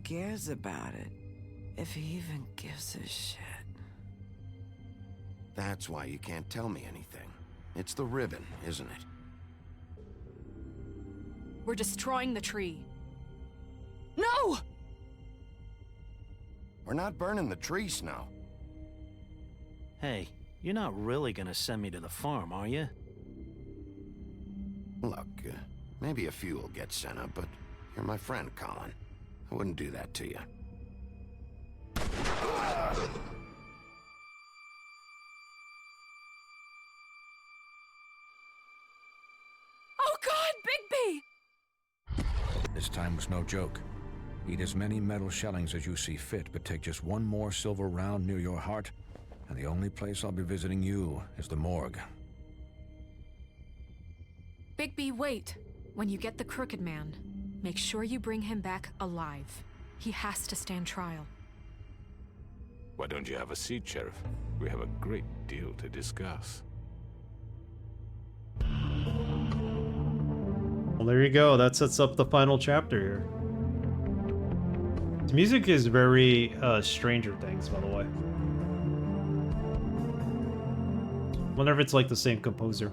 cares about it. If he even gives a shit. That's why you can't tell me anything. It's the ribbon, isn't it? We're destroying the tree. No! We're not burning the tree, Snow. Hey, you're not really gonna send me to the farm, are you? Look, maybe a few will get sent up, but you're my friend, Colin. I wouldn't do that to you. Oh God, Bigby! This time was no joke. Eat as many metal shellings as you see fit, but take just one more silver round near your heart, and the only place I'll be visiting you is the morgue. Bigby, wait. When you get the Crooked Man, make sure you bring him back alive. He has to stand trial. Why don't you have a seat, Sheriff? We have a great deal to discuss. Well, there you go. That sets up the final chapter here. The music is very Stranger Things, by the way. Wonder if it's like the same composer.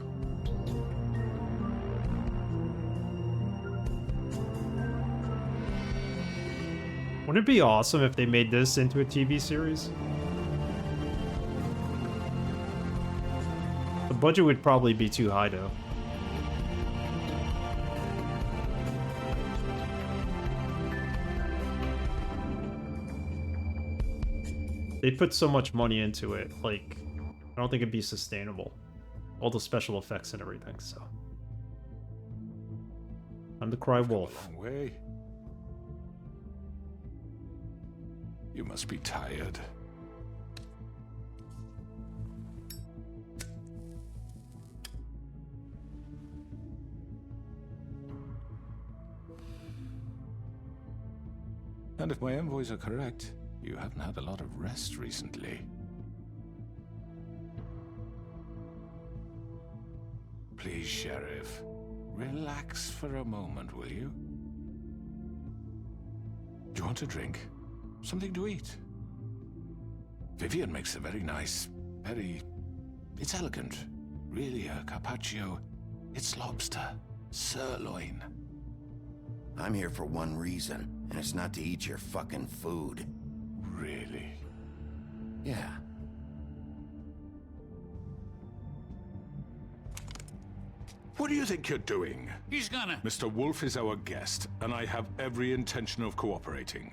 Wouldn't it be awesome if they made this into a TV series? The budget would probably be too high, though. They put so much money into it, like, I don't think it'd be sustainable. All the special effects and everything, so. I'm the Cry Wolf. Long way. You must be tired. And if my envoys are correct, you haven't had a lot of rest recently. Please, Sheriff, relax for a moment, will you? Do you want a drink? Something to eat? Vivian makes a very nice, it's elegant. Really a carpaccio. It's lobster, sirloin. I'm here for one reason, and it's not to eat your fucking food. Really? Yeah. What do you think you're doing? He's gonna... Mr. Wolf is our guest, and I have every intention of cooperating.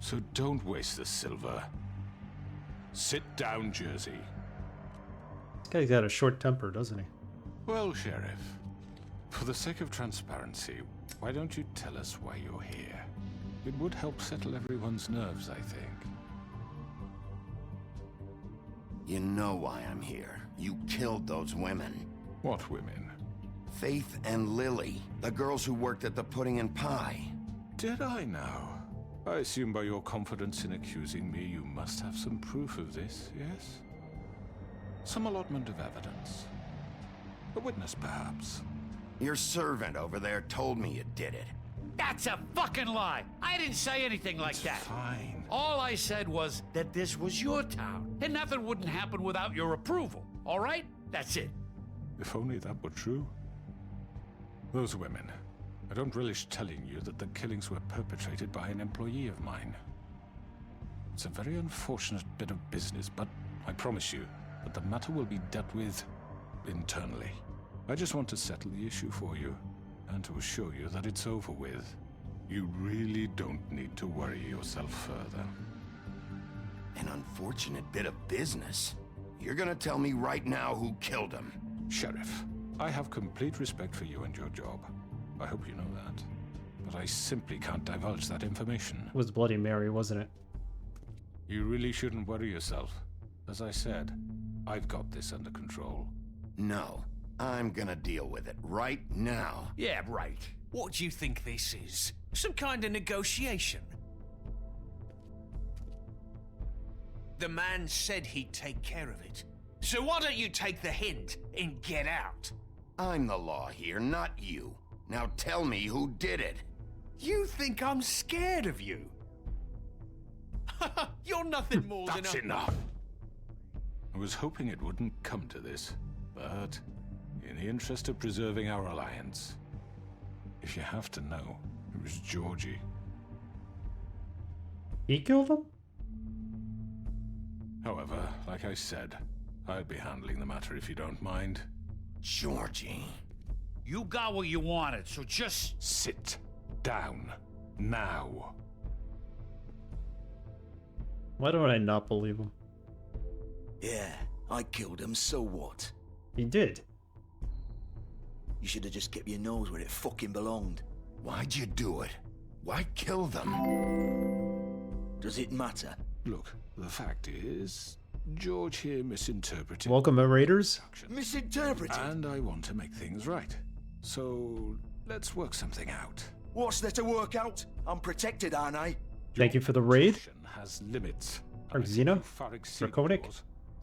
So don't waste the silver. Sit down, Jersey. This guy's got a short temper, doesn't he? Well, Sheriff, for the sake of transparency, why don't you tell us why you're here? It would help settle everyone's nerves, I think. You know why I'm here. You killed those women. What women? Faith and Lily, the girls who worked at the Pudding and Pie. Did I now? I assume by your confidence in accusing me, you must have some proof of this, yes? Some allotment of evidence. A witness, perhaps. Your servant over there told me you did it. That's a fucking lie. I didn't say anything like that. Fine. All I said was that this was your town, and nothing wouldn't happen without your approval. All right? That's it. If only that were true. Those women. I don't relish telling you that the killings were perpetrated by an employee of mine. It's a very unfortunate bit of business, but I promise you that the matter will be dealt with internally. I just want to settle the issue for you, and to assure you that it's over with. You really don't need to worry yourself further. An unfortunate bit of business? You're gonna tell me right now who killed him? Sheriff, I have complete respect for you and your job. I hope you know that. But I simply can't divulge that information. It was Bloody Mary, wasn't it? You really shouldn't worry yourself. As I said, I've got this under control. No, I'm gonna deal with it right now. Yeah, right. What do you think this is? Some kind of negotiation? The man said he'd take care of it. So why don't you take the hint and get out? I'm the law here, not you. Now tell me who did it. You think I'm scared of you? You're nothing more than That's enough. I was hoping it wouldn't come to this, but in the interest of preserving our alliance, if you have to know, it was Georgie. He killed him? However, like I said, I'll be handling the matter if you don't mind. Georgie. You got what you wanted, so just... Sit down. Now. Why don't I not believe him? Yeah, I killed him, so what? He did. You should have just kept your nose where it fucking belonged. Why'd you do it? Why kill them? Does it matter? Look, the fact is, George here misinterpreted. Welcome, Raiders. Misinterpreted? And I want to make things right. So, let's work something out. What's there to work out? I'm protected, aren't I? Thank you for the raid. Has limits. Arxena, Draconic,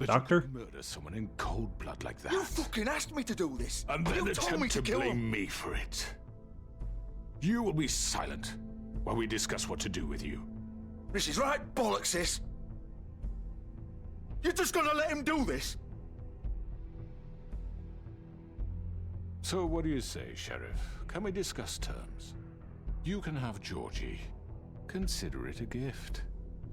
Doctor. Murder someone in cold blood like that. You fucking asked me to do this. And then you told me attempt to to kill blame him. me for it. You will be silent while we discuss what to do with you. This is right bollocks, this. You're just gonna let him do this? So what do you say, Sheriff? Can we discuss terms? You can have Georgie. Consider it a gift,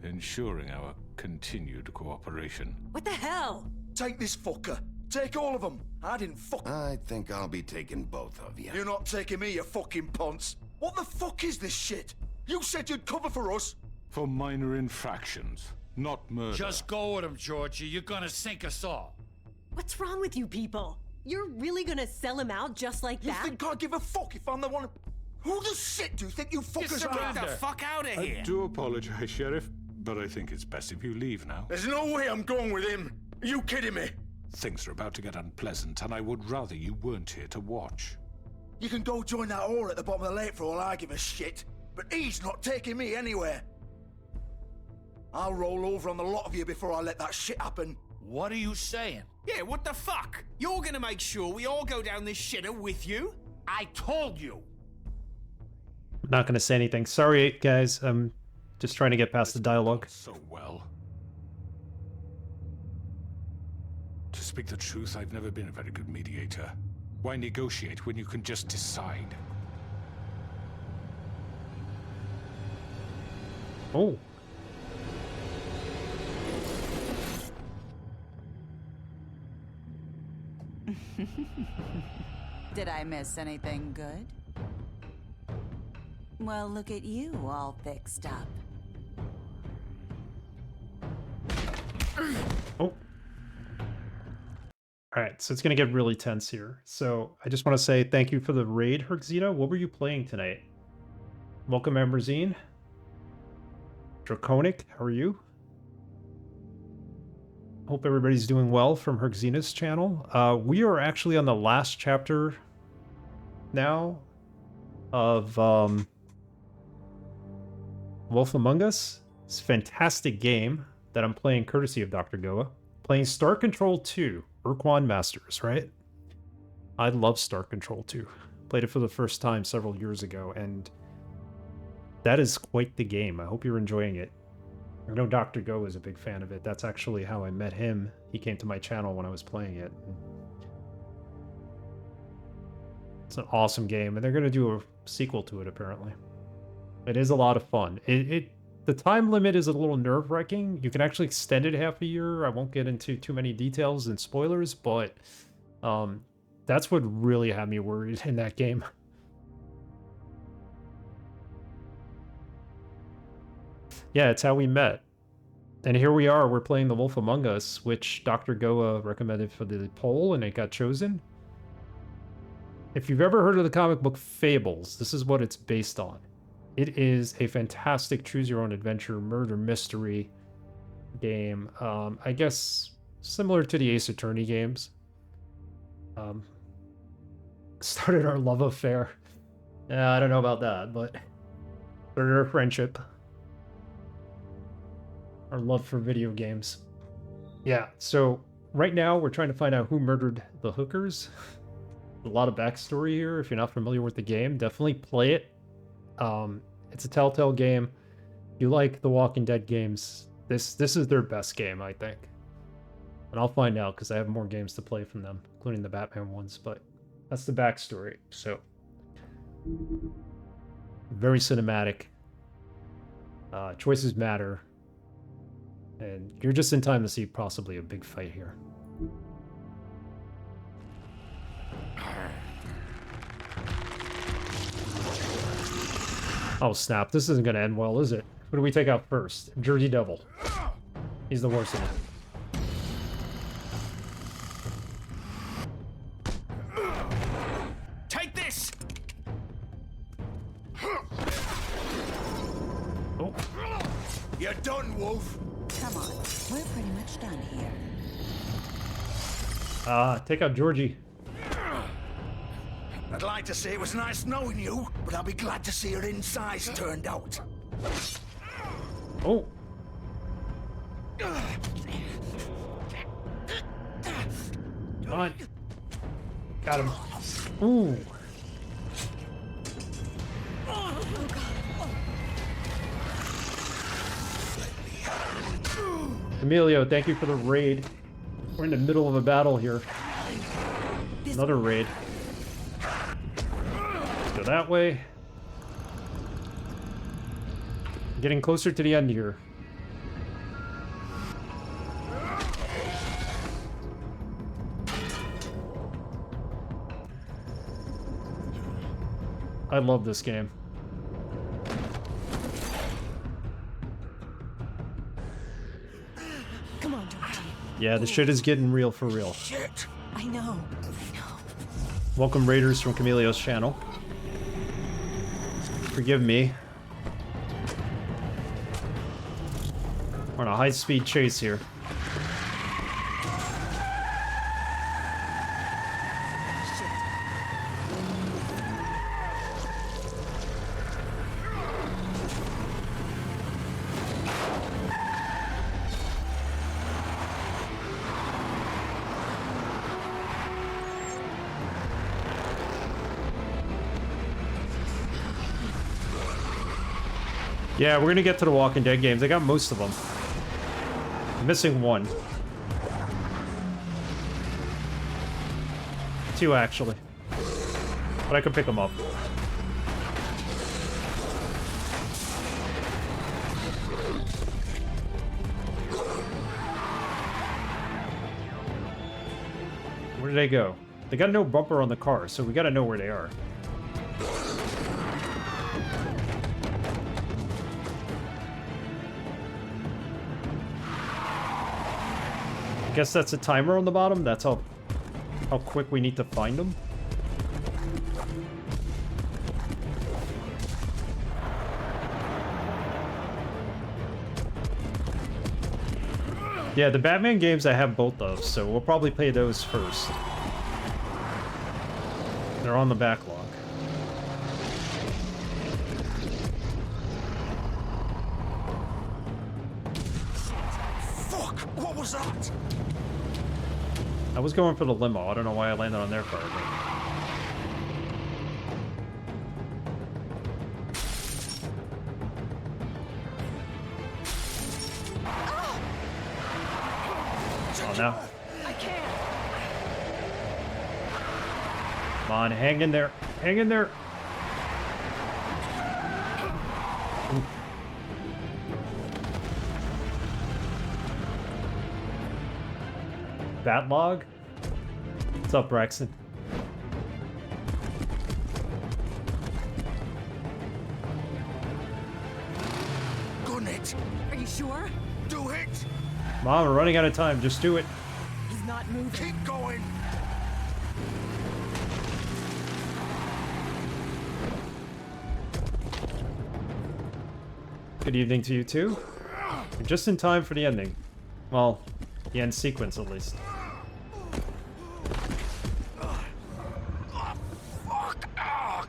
ensuring our continued cooperation. What the hell? Take this fucker. Take all of them. I didn't fuck... I think I'll be taking both of you. You're not taking me, you fucking ponce. What the fuck is this shit? You said you'd cover for us. For minor infractions, not murder. Just go with him, Georgie. You're gonna sink us all. What's wrong with you people? You're really gonna sell him out just like that? You think I give a fuck if I'm the one... Who the shit do you think you fuckers are? Get the fuck out of here! I do apologize, Sheriff, but I think it's best if you leave now. There's no way I'm going with him. Are you kidding me? Things are about to get unpleasant, and I would rather you weren't here to watch. You can go join that whore at the bottom of the lake for all I give a shit, but he's not taking me anywhere. I'll roll over on the lot of you before I let that shit happen. What are you saying? Yeah, what the fuck? You're gonna make sure we all go down this shitter with you? I told you. I'm not going to say anything. Sorry, guys. I'm just trying to get past the dialogue. So well. To speak the truth, I've never been a very good mediator. Why negotiate when you can just decide? Oh. Did I miss anything good? Well, look at you, all fixed up. Oh. Alright, so it's going to get really tense here. So I just want to say thank you for the raid, Herxena. What were you playing tonight? Welcome, Amberzine. Draconic, how are you? Hope everybody's doing well from Herxena's channel. We are actually on the last chapter now of Wolf Among Us. It's a fantastic game that I'm playing courtesy of Dr. Goa. Playing Star Control 2, Urquan Masters, right? I love Star Control 2. Played it for the first time several years ago, and that is quite the game. I hope you're enjoying it. I know Dr. Go is a big fan of it. That's actually how I met him. He came to my channel when I was playing it. It's an awesome game, and they're going to do a sequel to it, apparently. It is a lot of fun. The time limit is a little nerve-wracking. You can actually extend it half a year. I won't get into too many details and spoilers, but that's what really had me worried in that game. Yeah, it's how we met. And here we are, we're playing The Wolf Among Us, which Dr. Goa recommended for the poll, and it got chosen. If you've ever heard of the comic book Fables, this is what it's based on. It is a fantastic choose-your-own-adventure murder mystery game. I guess similar to the Ace Attorney games. Started our love affair. I don't know about that, but started our friendship. Our love for video games. Yeah, so right now we're trying to find out who murdered the hookers. A lot of backstory here. If you're not familiar with the game, definitely play it. It's a Telltale game. You like the Walking Dead games, this is their best game, I think. And I'll find out because I have more games to play from them, including the Batman ones, but that's the backstory. So very cinematic. Choices matter. And you're just in time to see possibly a big fight here. Oh snap, this isn't gonna end well, is it? Who do we take out first? Jersey Devil. He's the worst of them. Take this! Oh. You're done, Wolf. Come on, we're pretty much done here. Take out Georgie. I'd like to say it was nice knowing you, but I'll be glad to see your insides turned out. Oh. Come on. Got him. Ooh. Emilio, thank you for the raid. We're in the middle of a battle here. Another raid. Let's go that way. Getting closer to the end here. I love this game. Come on, Georgie. Yeah, the shit is getting real for real. Shit. I know. Welcome raiders from Camilleo's channel. Forgive me. We're on a high-speed chase here. Yeah, we're gonna get to the Walking Dead games. I got most of them. I'm missing one. Two, actually. But I could pick them up. Where did they go? They got no bumper on the car, so we gotta know where they are. I guess that's a timer on the bottom. That's how quick we need to find them. Yeah, the Batman games I have both of, so we'll probably play those first. They're on the backlog. Fuck! What was that? I was going for the limo. I don't know why I landed on their car. Oh, no. I can't. Come on, hang in there. Hang in there. Ooh. Batlog? What's up, Braxton? Gun it. Are you sure? Do it. Mom, we're running out of time. Just do it. He's not moving. Keep going. Good evening to you too. You're just in time for the ending. Well, the end sequence at least.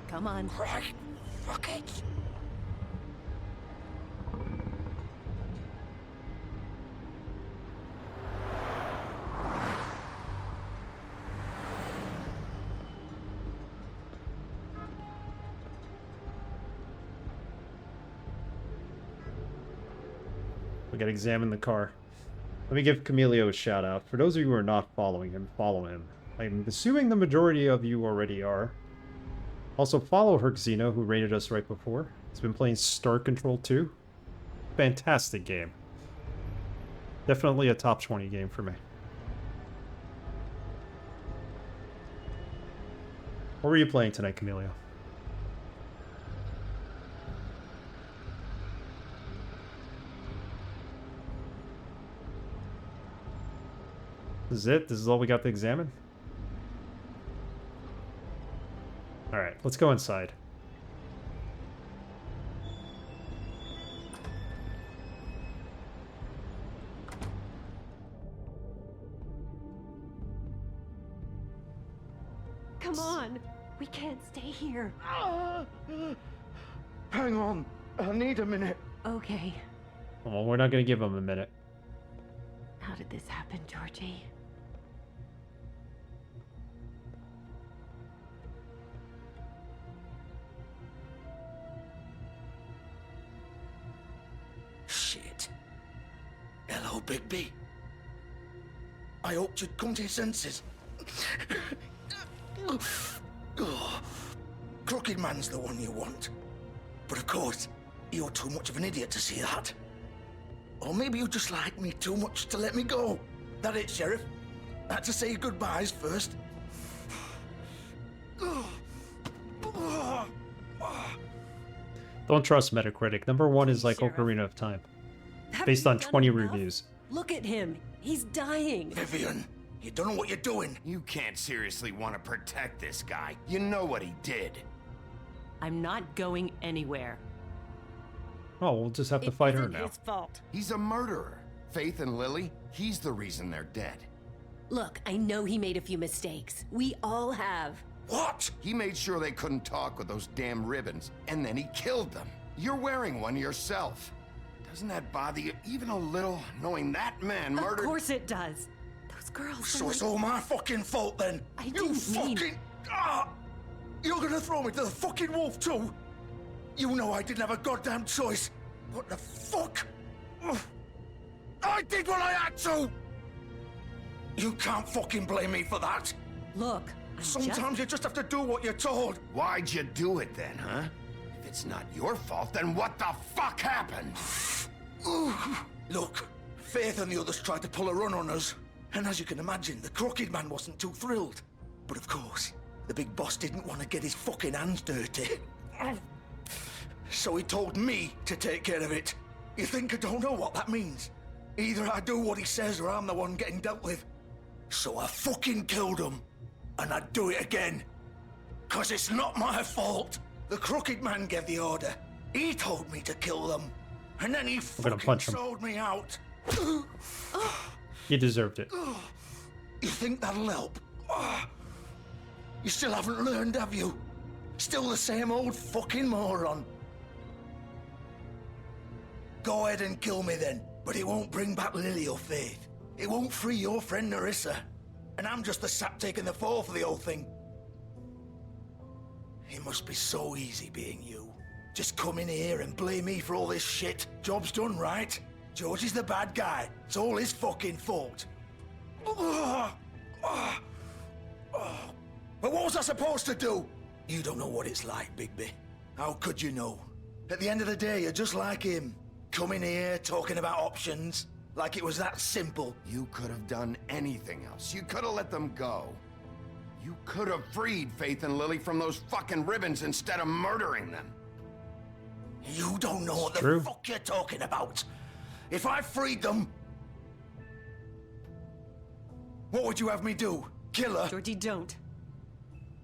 Come on. Fuck it. We gotta examine the car. Let me give Camilio a shout out. For those of you who are not following him, follow him. I'm assuming the majority of you already are. Also follow Herxino, who rated us right before. He's been playing Star Control 2. Fantastic game. Definitely a top 20 game for me. What were you playing tonight, Camilio? This is it? This is all we got to examine? Alright, let's go inside. Come on! We can't stay here. Hang on. I need a minute. Okay. Well, we're not going to give him a minute. How did this happen, Georgie? Shit. Hello, Bigby. I hoped you'd come to your senses. Oh, Crooked Man's the one you want. But of course, you're too much of an idiot to see that. Or maybe you just like me too much to let me go. That it, Sheriff? I had to say goodbyes first. Don't trust Metacritic. #1 is like Ocarina of Time. Based on 20 reviews. Look at him. He's dying. Vivian, you don't know what you're doing. You can't seriously want to protect this guy. You know what he did. I'm not going anywhere. Oh, we'll just have to fight her now. His fault. He's a murderer. Faith and Lily, he's the reason they're dead. Look, I know he made a few mistakes. We all have. What? He made sure they couldn't talk with those damn ribbons, and then he killed them. You're wearing one yourself. Doesn't that bother you even a little, knowing that man murdered... Of course it does. Those girls... So it's all my fucking fault then? I didn't mean... You're gonna throw me to the fucking wolf too? You know I didn't have a goddamn choice. What the fuck? I did what I had to! You can't fucking blame me for that. Look, sometimes you just have to do what you're told. Why'd you do it then, huh? If it's not your fault, then what the fuck happened? Look, Faith and the others tried to pull a run on us. And as you can imagine, the Crooked Man wasn't too thrilled. But of course, the big boss didn't want to get his fucking hands dirty. So he told me to take care of it. You think I don't know what that means? Either I do what he says or I'm the one getting dealt with. So I fucking killed him. And I'd do it again. 'Cause it's not my fault. The Crooked Man gave the order. He told me to kill them. And then he fucking sold me out. He deserved it. You think that'll help? You still haven't learned, have you? Still the same old fucking moron. Go ahead and kill me then, but it won't bring back Lily or Faith. It won't free your friend Nerissa. And I'm just the sap taking the fall for the whole thing. It must be so easy being you. Just come in here and blame me for all this shit. Job's done, right? George is the bad guy. It's all his fucking fault. But what was I supposed to do? You don't know what it's like, Bigby. How could you know? At the end of the day, you're just like him. Coming here, talking about options. Like it was that simple. You could have done anything else. You could have let them go. You could have freed Faith and Lily from those fucking ribbons instead of murdering them. You don't know what the fuck you're talking about. If I freed them... What would you have me do? Kill her? Georgie, don't.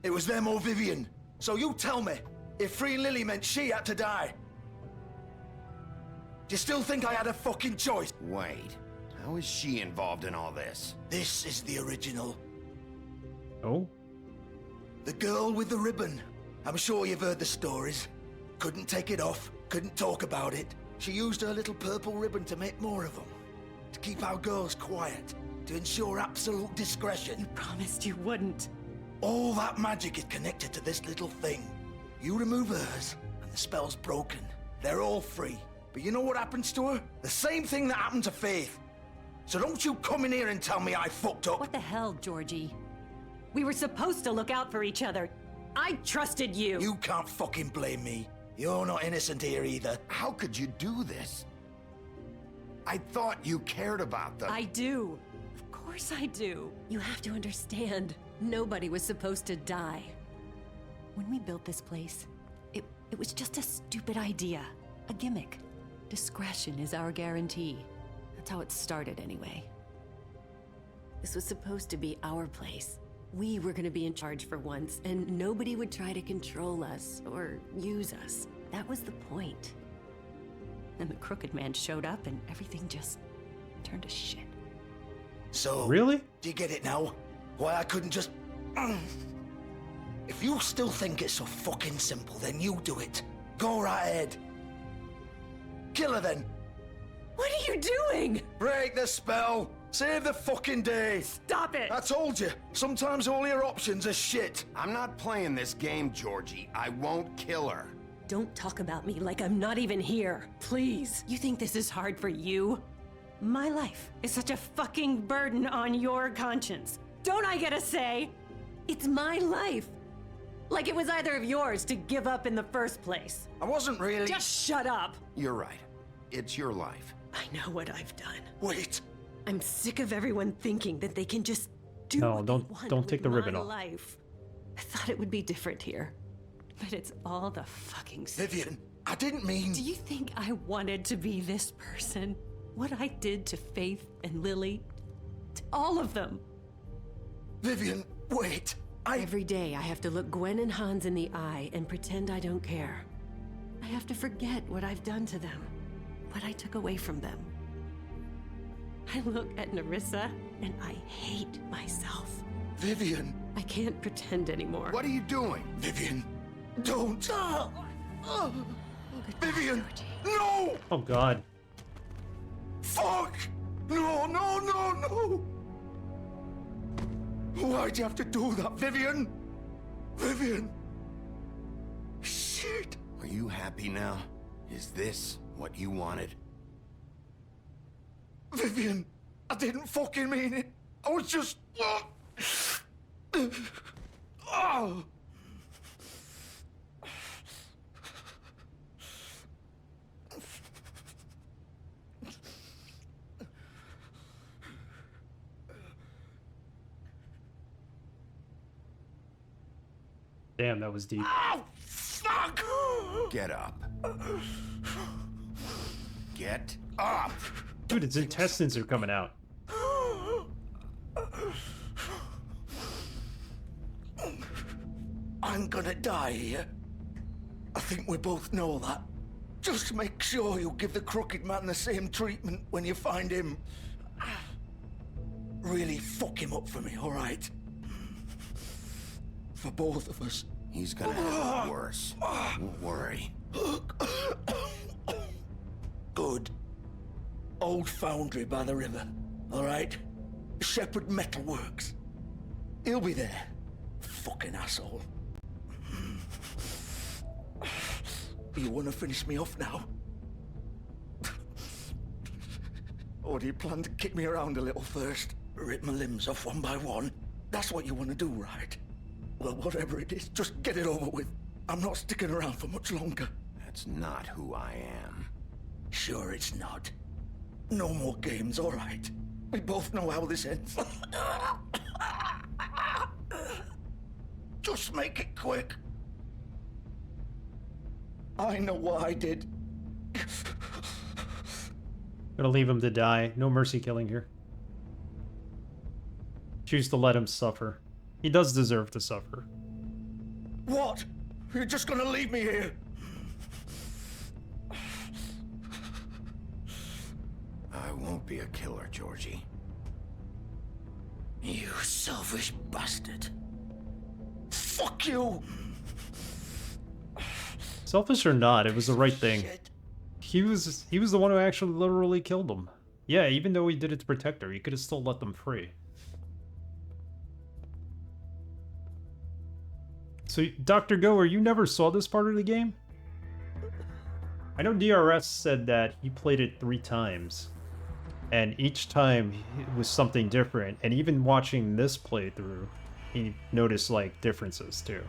It was them or Vivian. So you tell me, if freeing Lily meant she had to die, do you still think I had a fucking choice? Wait, how is she involved in all this? This is the original. Oh? The girl with the ribbon. I'm sure you've heard the stories. Couldn't take it off, couldn't talk about it. She used her little purple ribbon to make more of them. To keep our girls quiet. To ensure absolute discretion. You promised you wouldn't. All that magic is connected to this little thing. You remove hers, and the spell's broken. They're all free. But you know what happens to her? The same thing that happened to Faith. So don't you come in here and tell me I fucked up. What the hell, Georgie? We were supposed to look out for each other. I trusted you. You can't fucking blame me. You're not innocent here either. How could you do this? I thought you cared about them. I do. Of course I do. You have to understand. Nobody was supposed to die. When we built this place, it was just a stupid idea. A gimmick. Discretion is our guarantee. That's how it started anyway. This was supposed to be our place. We were gonna be in charge for once, and nobody would try to control us or use us. That was the point. And the Crooked Man showed up and everything just turned to shit. So, really? Do you get it now? Why I couldn't just... If you still think it's so fucking simple, then you do it. Go right ahead. Kill her then. What are you doing? Break the spell. Save the fucking day. Stop it. I told you. Sometimes all your options are shit. I'm not playing this game, Georgie. I won't kill her. Don't talk about me like I'm not even here. Please. You think this is hard for you? My life is such a fucking burden on your conscience. Don't I get a say? It's my life. Like it was either of yours to give up in the first place. I wasn't really... Just shut up. You're right. It's your life. I know what I've done. Wait. I'm sick of everyone thinking that they can just do No, what don't they want don't take the with ribbon my off. life. I thought it would be different here. But it's all the fucking same. Vivian, I didn't mean... Do you think I wanted to be this person? What I did to Faith and Lily? To all of them. Vivian, wait. Every day I have to look Gwen and Hans in the eye and pretend I don't care. I have to forget what I've done to them. What I took away from them. I look at Nerissa and I hate myself. Vivian. I can't pretend anymore. What are you doing? Vivian, don't. Vivian, no! Oh God. Fuck! No, no, no, no! Why'd you have to do that, Vivian? Vivian! Shit! Are you happy now? Is this what you wanted? Vivian, I didn't fucking mean it. I was just... Oh. Damn, that was deep. Oh, fuck! Get up. Get up! Dude, its intestines are coming out. I'm gonna die here. I think we both know that. Just make sure you give the Crooked Man the same treatment when you find him. Really fuck him up for me, alright? For both of us. He's gonna have it worse. Don't worry. Good. Old foundry by the river, alright? Shepherd Metalworks. He'll be there. Fucking asshole. You wanna finish me off now? Or do you plan to kick me around a little first? Rip my limbs off one by one? That's what you wanna do, right? Well, whatever it is, just get it over with. I'm not sticking around for much longer. That's not who I am. Sure it's not. No more games, all right? We both know how this ends. Just make it quick. I know what I did. Gonna leave him to die. No mercy killing here. Choose to let him suffer. He does deserve to suffer. What? You're just gonna leave me here? I won't be a killer, Georgie. You selfish bastard. Fuck you! Selfish or not, it was the right thing. He was the one who actually literally killed him. Yeah, even though he did it to protect her, he could have still let them free. So, Dr. Goer, you never saw this part of the game? I know DRS said that he played it 3 times, and each time it was something different, and even watching this playthrough, he noticed, like, differences, too.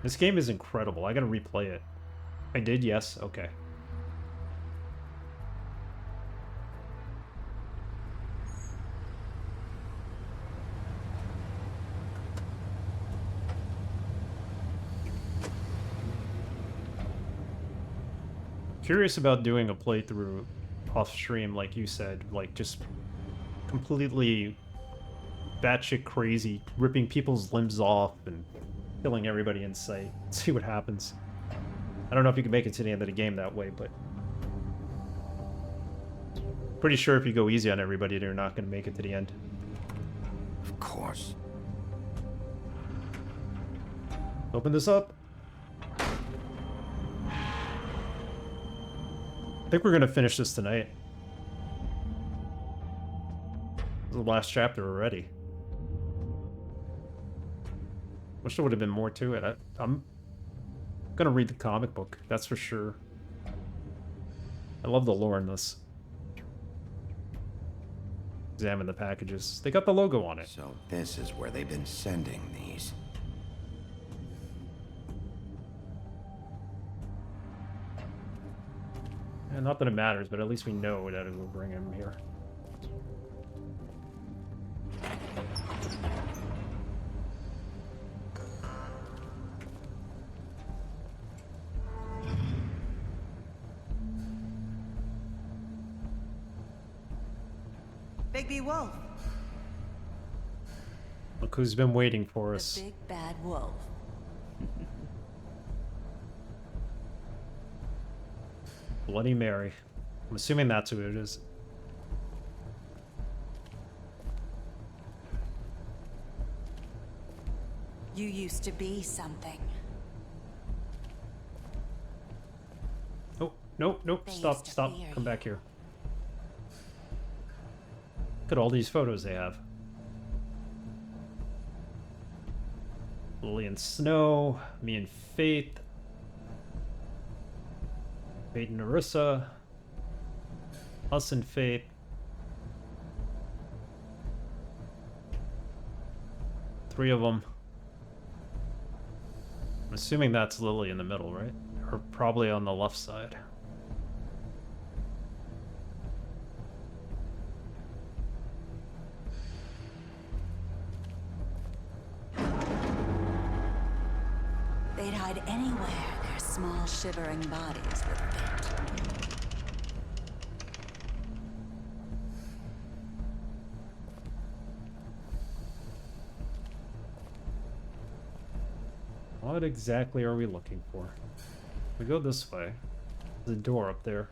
This game is incredible. I gotta replay it. I did, yes? Okay. Curious about doing a playthrough off stream, like you said, like just completely batshit crazy, ripping people's limbs off and killing everybody in sight. See what happens. I don't know if you can make it to the end of the game that way, but pretty sure if you go easy on everybody, they're not going to make it to the end. Of course. Open this up. I think we're gonna finish this tonight. This is the last chapter already. Wish there would have been more to it. I'm gonna read the comic book, that's for sure. I love the lore in this. Examine the packages. They got the logo on it. So this is where they've been sending these. And not that it matters, but at least we know that it will bring him here. Bigby Wolf. Look who's been waiting for us. The big bad wolf. Bloody Mary. I'm assuming that's who it is. You used to be something. Oh, nope, nope. Stop, stop. Come back here. Look at all these photos they have. Lily and Snow, me and Faith. Faith and Narissa. Us and Faith. Three of them. I'm assuming that's Lily in the middle, right? Or probably on the left side. They'd hide anywhere their small shivering bodies would fit. What exactly are we looking for? We go this way. There's a door up there.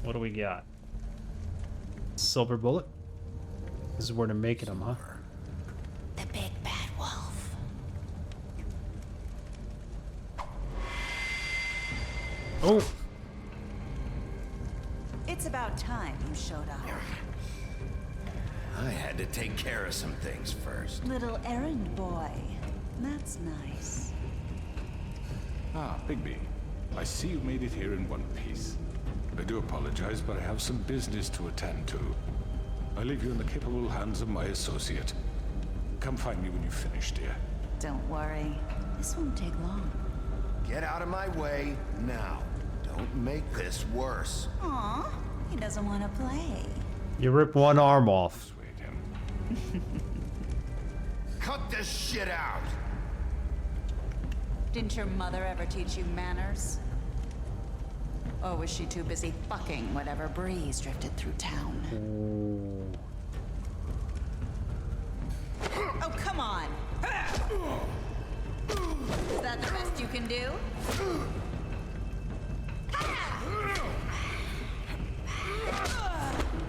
What do we got? Silver bullet? This is where they're making them, huh? The big bad wolf. Oh! It's about time you showed up. I had to take care of some things first. Little errand boy. That's nice. Ah, Bigby. I see you made it here in one piece. I do apologize, but I have some business to attend to. I leave you in the capable hands of my associate. Come find me when you've finished, dear. Don't worry. This won't take long. Get out of my way now. Don't make this worse. Aw, he doesn't want to play. You rip one arm off. Cut this shit out! Didn't your mother ever teach you manners? Or was she too busy fucking whatever breeze drifted through town? Oh, come on! Is that the best you can do?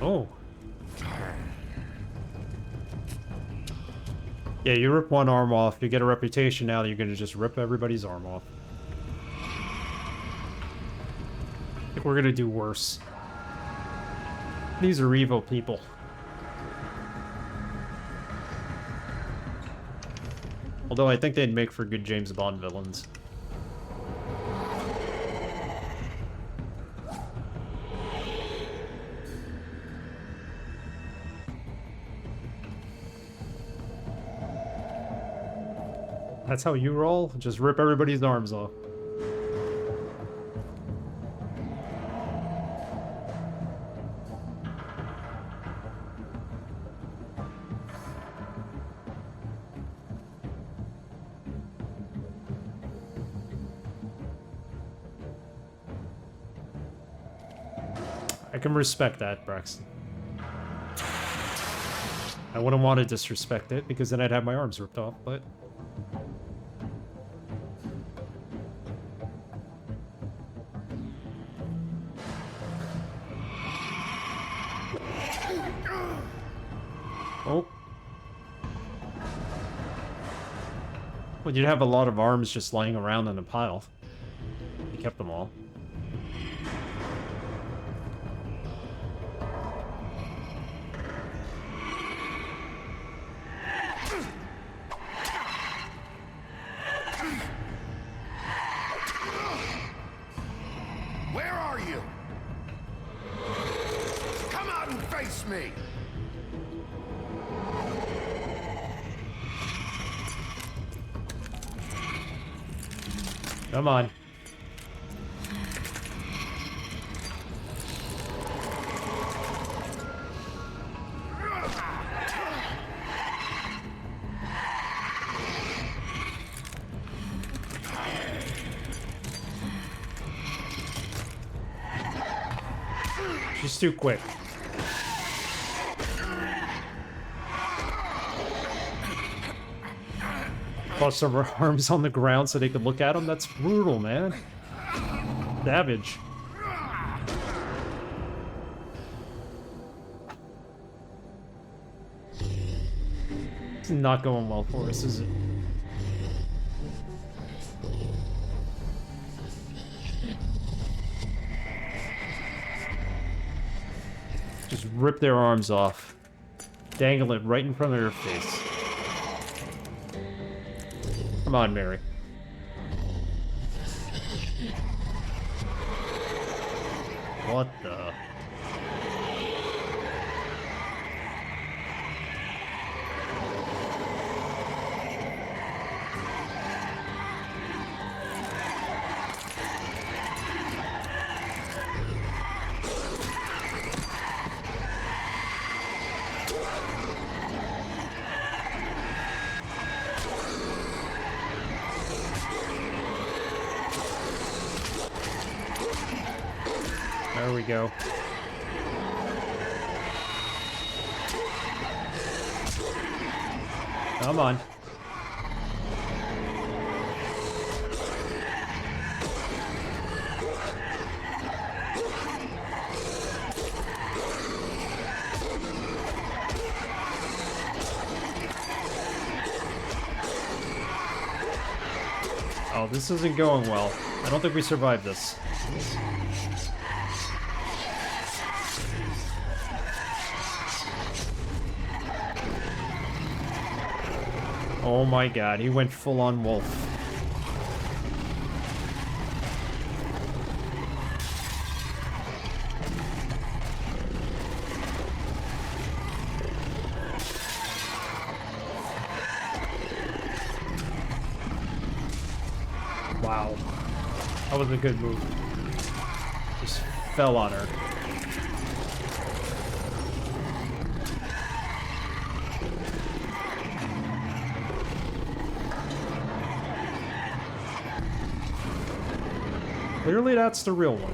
Oh. Yeah, you rip one arm off, you get a reputation now that you're gonna just rip everybody's arm off. I think we're gonna do worse. These are evil people. Although I think they'd make for good James Bond villains. That's how you roll? Just rip everybody's arms off. I can respect that, Braxton. I wouldn't want to disrespect it, because then I'd have my arms ripped off, but... Oh. Well, you'd have a lot of arms just laying around in a pile. You kept them all. Where are you? Come out and face me! Come on. She's too quick. Toss her arms on the ground so they could look at them? That's brutal, man. Savage. It's not going well for us, is it? Just rip their arms off. Dangle it right in front of their face. Come on, Mary. What the? There we go. Come on. Oh, this isn't going well. I don't think we survived this. Oh my god, he went full-on wolf. Wow. That was a good move. Just fell on her. Clearly that's the real one.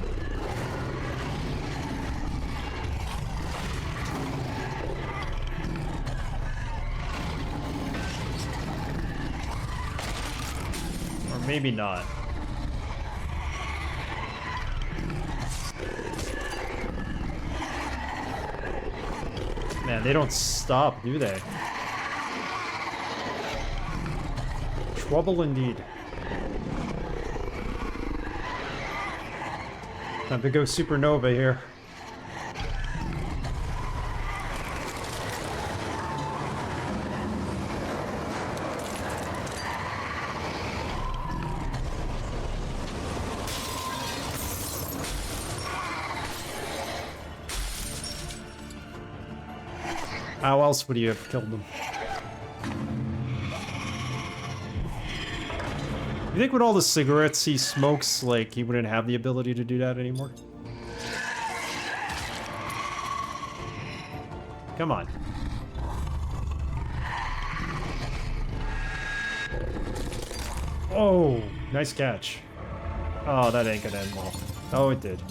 Or maybe not. Man, they don't stop, do they? Trouble indeed. Time to go supernova here. How else would you have killed them? You think with all the cigarettes he smokes, like, he wouldn't have the ability to do that anymore? Come on. Oh, nice catch. Oh, that ain't gonna end well. Oh, it did.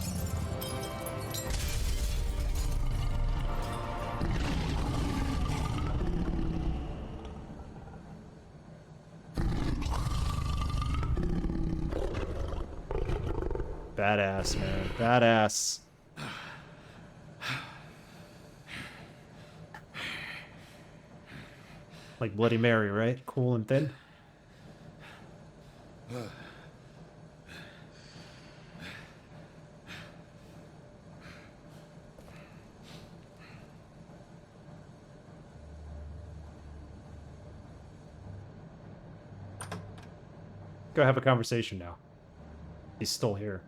Badass, man. Badass. Like Bloody Mary, right? Cool and thin. Go have a conversation now. He's still here.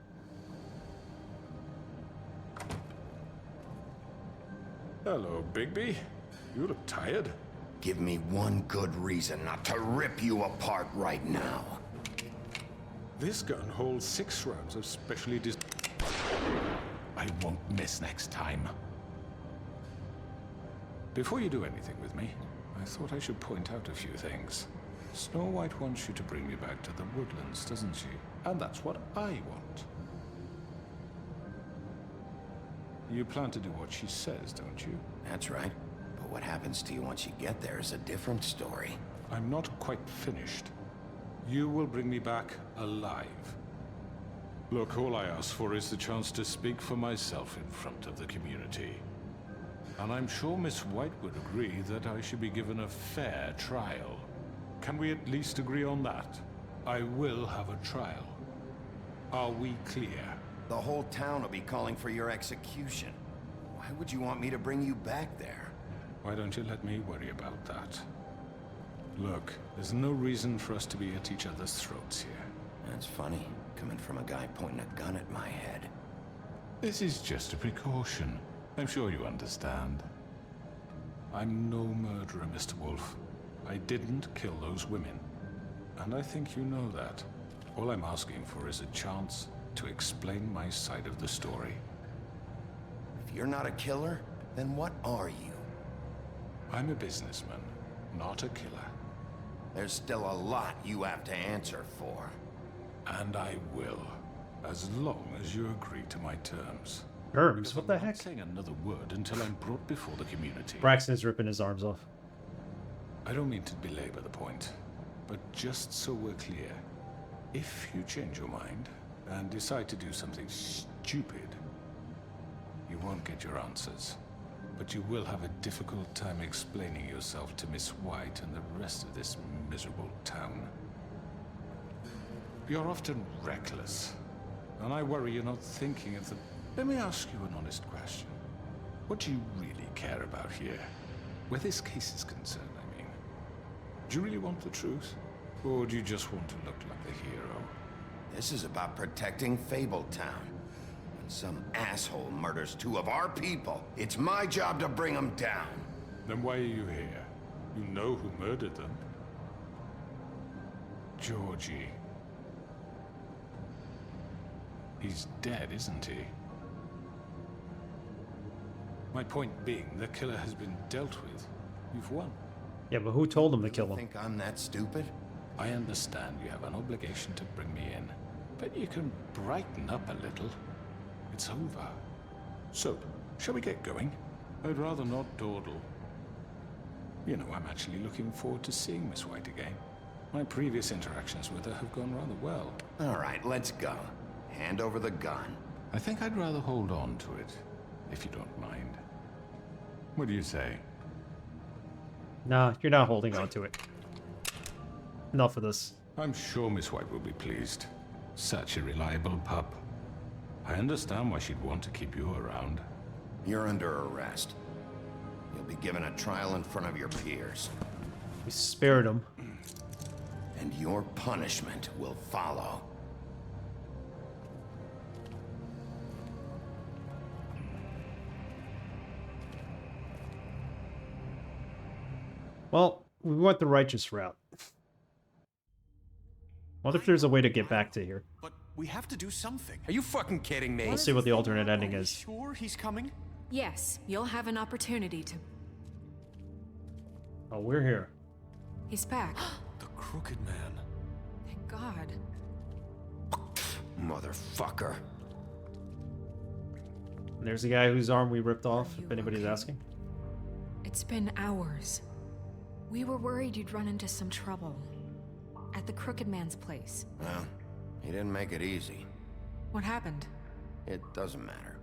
Hello, Bigby. You look tired. Give me one good reason not to rip you apart right now. This gun holds 6 rounds of specially I won't miss next time. Before you do anything with me, I thought I should point out a few things. Snow White wants you to bring me back to the woodlands, doesn't she? And that's what I want. You plan to do what she says, don't you? That's right. But what happens to you once you get there is a different story. I'm not quite finished. You will bring me back alive. Look, all I ask for is the chance to speak for myself in front of the community. And I'm sure Miss White would agree that I should be given a fair trial. Can we at least agree on that? I will have a trial. Are we clear? The whole town will be calling for your execution. Why would you want me to bring you back there? Why don't you let me worry about that? Look, there's no reason for us to be at each other's throats here. That's funny, coming from a guy pointing a gun at my head. This is just a precaution. I'm sure you understand. I'm no murderer, Mr. Wolf. I didn't kill those women. And I think you know that. All I'm asking for is a chance to explain my side of the story. If you're not a killer, then what are you? I'm a businessman, not a killer. There's still a lot you have to answer for. And I will, as long as you agree to my terms. Terms? What the I'm heck? not saying another word until I'm brought before the community. Braxton is ripping his arms off. I don't mean to belabor the point, but just so we're clear, if you change your mind and decide to do something stupid, you won't get your answers. But you will have a difficult time explaining yourself to Miss White and the rest of this miserable town. You're often reckless, and I worry you're not thinking of the... Let me ask you an honest question. What do you really care about here? Where this case is concerned, I mean. Do you really want the truth? Or do you just want to look like the hero? This is about protecting Fabletown. When some asshole murders 2 of our people, it's my job to bring them down. Then why are you here? You know who murdered them. Georgie. He's dead, isn't he? My point being, the killer has been dealt with. You've won. Yeah, but who told him to kill him? Think I'm that stupid? I understand you have an obligation to bring me in, but you can brighten up a little. It's over. So, shall we get going? I'd rather not dawdle. You know, I'm actually looking forward to seeing Miss White again. My previous interactions with her have gone rather well. All right, let's go. Hand over the gun. I think I'd rather hold on to it, if you don't mind. What do you say? Nah, you're not holding on to it. Enough of this. I'm sure Miss White will be pleased. Such a reliable pup. I understand why she'd want to keep you around. You're under arrest. You'll be given a trial in front of your peers. We spared him. And your punishment will follow. Well, we went the righteous route. Wonder if there's a way to get back to here. But we have to do something. Are you fucking kidding me? Let's see what the alternate ending is. Sure he's coming? Yes, you'll have an opportunity to... Oh, we're here. He's back. The Crooked Man. Thank God. Motherfucker. And there's the guy whose arm we ripped off, if anybody's asking. It's been hours. We were worried you'd run into some trouble. At the Crooked Man's place. Well, he didn't make it easy. What happened? It doesn't matter.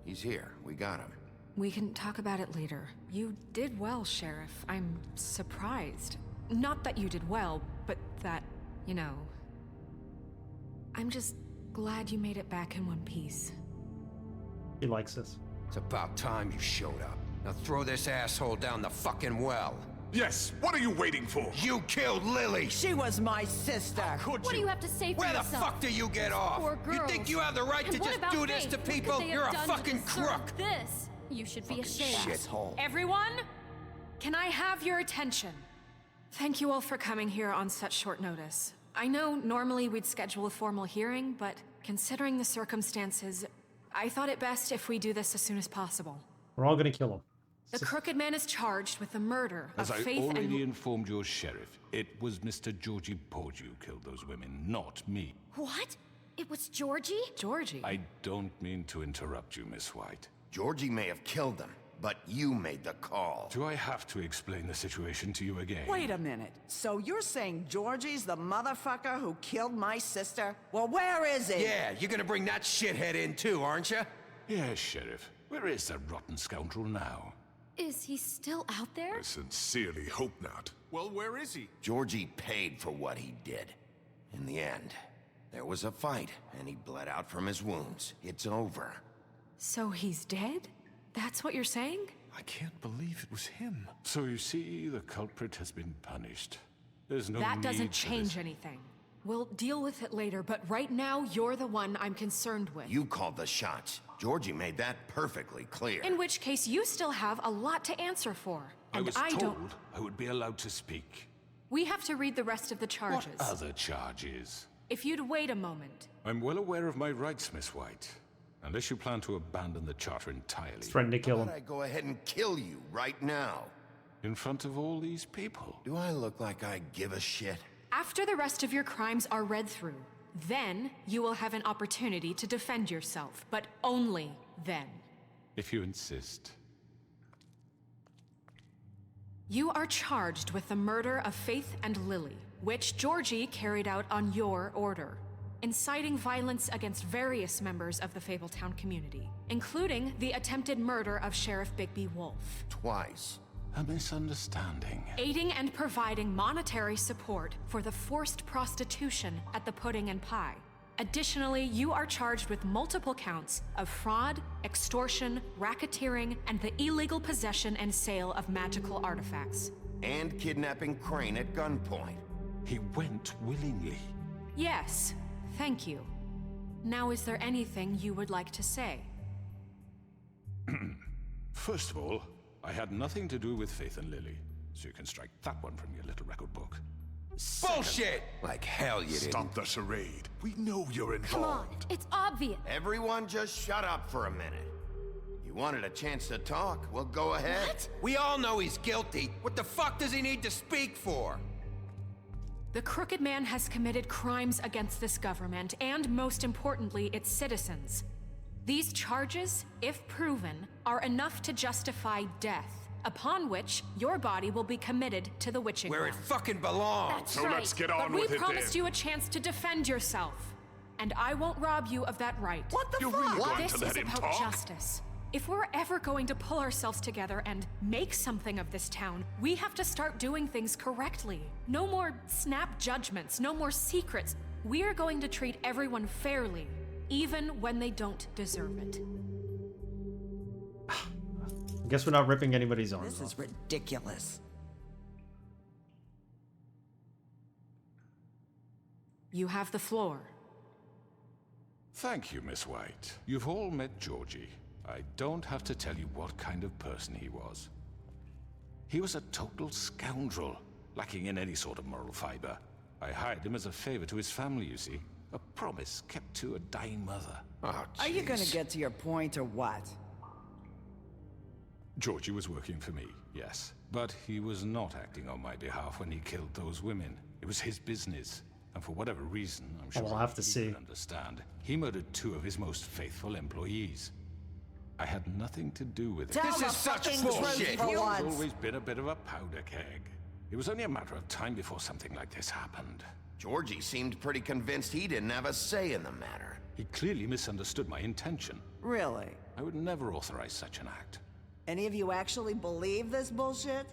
He's here. We got him. We can talk about it later. You did well, Sheriff. I'm surprised. Not that you did well, but that, you know... I'm just glad you made it back in one piece. He likes us. It's about time you showed up. Now throw this asshole down the fucking well. Yes, what are you waiting for? You killed Lily! She was my sister. What do you have to say for Where yourself? the fuck do you get off? Poor You girls. think you have the right And to what just about do this Faith? to What could people? they have You're a done to fucking deserve crook! This. You should be ashamed. Shithole. Everyone, can I have your attention? Thank you all for coming here on such short notice. I know normally we'd schedule a formal hearing, but considering the circumstances, I thought it best if we do this as soon as possible. We're all gonna kill him. The Crooked Man is charged with the murder As of I Faith already and... informed your sheriff, it was Mr. Georgie Porge who killed those women, not me. What? It was Georgie? Georgie? I don't mean to interrupt you, Miss White. Georgie may have killed them, but you made the call. Do I have to explain the situation to you again? Wait a minute. So you're saying Georgie's the motherfucker who killed my sister? Well, where is he? Yeah, you're gonna bring that shithead in too, aren't you? Yes, Sheriff. Where is that rotten scoundrel now? Is he still out there? I sincerely hope not. Well, where is he? Georgie paid for what he did. In the end, there was a fight, and he bled out from his wounds. It's over. So he's dead? That's what you're saying? I can't believe it was him. So you see, the culprit has been punished. There's no That need doesn't for change this. anything. We'll deal with it later, but right now, you're the one I'm concerned with. You called the shots. Georgie made that perfectly clear. In which case, you still have a lot to answer for. I And was I told don't... I would be allowed to speak. We have to read the rest of the charges. What other charges? If you'd wait a moment. I'm well aware of my rights, Miss White. Unless you plan to abandon the charter entirely. He's threatening to kill him. Why don't I go ahead and kill you right now? In front of all these people. Do I look like I give a shit? After the rest of your crimes are read through, then you will have an opportunity to defend yourself, but only then. If you insist. You are charged with the murder of Faith and Lily, which Georgie carried out on your order, inciting violence against various members of the Fabletown community, including the attempted murder of Sheriff Bigby Wolf. Twice. A misunderstanding. Aiding and providing monetary support for the forced prostitution at the Pudding and Pie. Additionally, you are charged with multiple counts of fraud, extortion, racketeering, and the illegal possession and sale of magical artifacts. And kidnapping Crane at gunpoint. He went willingly. Yes, thank you. Now, is there anything you would like to say? First of all, I had nothing to do with Faith and Lily, so you can strike that one from your little record book. Bullshit! Like hell you didn't. Stop the charade. We know you're involved. Come on, it's obvious. Everyone just shut up for a minute. You wanted a chance to talk? Well, go ahead. What? We all know he's guilty. What the fuck does he need to speak for? The Crooked Man has committed crimes against this government and, most importantly, its citizens. These charges, if proven, are enough to justify death, upon which your body will be committed to the witching Where it well. fucking belongs. That's So right. let's get on But with we it promised then. you a chance to defend yourself, and I won't rob you of that right. What the You're fuck? really going This to let is him about talk? justice. If we're ever going to pull ourselves together and make something of this town, we have to start doing things correctly. No more snap judgments, no more secrets. We are going to treat everyone fairly. even when they don't deserve it. I guess we're not ripping anybody's arms This off. is ridiculous. You have the floor. Thank you, Miss White. You've all met Georgie. I don't have to tell you what kind of person he was. He was a total scoundrel, lacking in any sort of moral fiber. I hired him as a favor to his family, you see. A promise kept to a dying mother. Oh, Are you gonna get to your point or what? Georgie was working for me, yes. But he was not acting on my behalf when he killed those women. It was his business. And for whatever reason, I'm sure we'll have to he see. would understand, he murdered 2 of his most faithful employees. I had nothing to do with it. Tell This the is such fucking bullshit. Truth for He's once. always been a bit of a powder keg. It was only a matter of time before something like this happened. Georgie seemed pretty convinced he didn't have a say in the matter. He clearly misunderstood my intention. Really? I would never authorize such an act. Any of you actually believe this bullshit?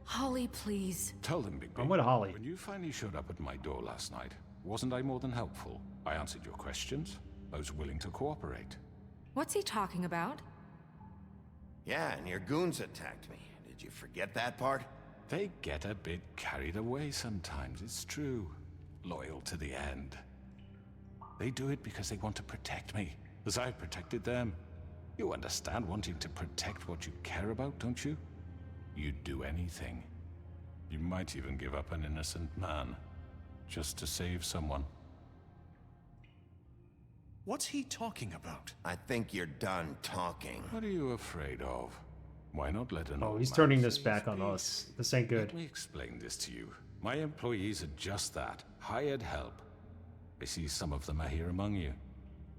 Holly, please. Tell them, Bigby. I'm with Holly. When you finally showed up at my door last night, wasn't I more than helpful? I answered your questions. I was willing to cooperate. What's he talking about? Yeah, and your goons attacked me. Did you forget that part? They get a bit carried away sometimes, it's true. Loyal to the end. They do it because they want to protect me, as I protected them. You understand wanting to protect what you care about, don't you? You'd do anything. You might even give up an innocent man, just to save someone. What's he talking about? I think you're done talking. What are you afraid of? Why not let an Oh, old he's man turning say this his back on piece? us. This ain't good. Let me explain this to you. My employees are just that, hired help. I see some of them are here among you.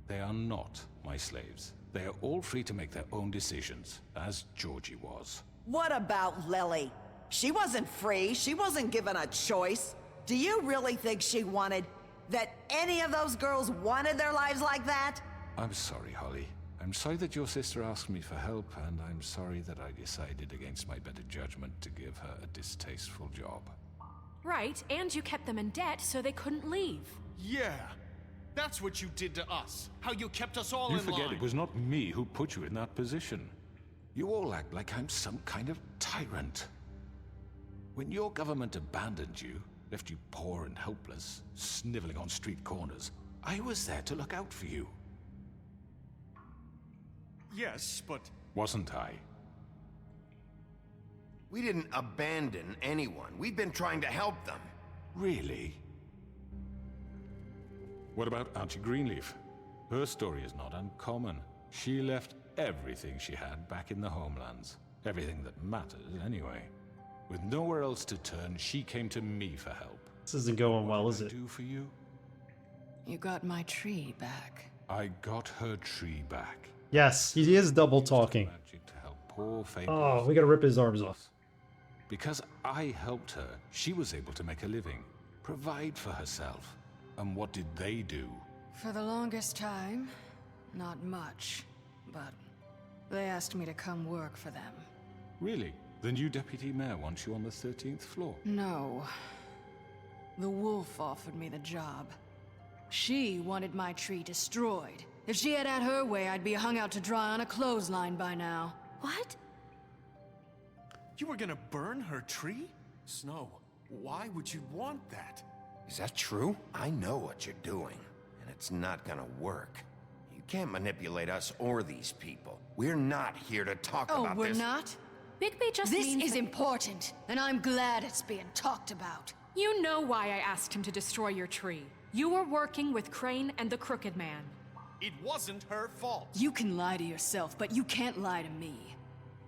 They are not my slaves. They are all free to make their own decisions, as Georgie was. What about Lily? She wasn't free. She wasn't given a choice. Do you really think she wanted... that any of those girls wanted their lives like that? I'm sorry, Holly. I'm sorry that your sister asked me for help, and I'm sorry that I decided against my better judgment to give her a distasteful job. Right, and you kept them in debt so they couldn't leave. Yeah, that's what you did to us. How you kept us all You in forget line. it was not me who put you in that position. You all act like I'm some kind of tyrant. When your government abandoned you, left you poor and helpless, sniveling on street corners, I was there to look out for you. Yes, but... Wasn't I? We didn't abandon anyone. We've been trying to help them. Really? What about Auntie Greenleaf? Her story is not uncommon. She left everything she had back in the homelands. Everything that matters, anyway. With nowhere else to turn, she came to me for help. This isn't going well, is What it? did I do for you? You got my tree back. I got her tree back. Yes, he is double talking. Magic to help poor fables. Oh, we gotta rip his arms off. Because I helped her, she was able to make a living, provide for herself. And what did they do? For the longest time, not much. But they asked me to come work for them. Really? The new deputy mayor wants you on the 13th floor? No. The wolf offered me the job. She wanted my tree destroyed. If she had her way, I'd be hung out to dry on a clothesline by now. What? You were gonna burn her tree? Snow, why would you want that? Is that true? I know what you're doing, and it's not gonna work. You can't manipulate us or these people. We're not here to talk Oh, about we're this. not? Bigby just This means is that- important, and I'm glad it's being talked about. You know why I asked him to destroy your tree. You were working with Crane and the Crooked Man. It wasn't her fault. You can lie to yourself, but you can't lie to me.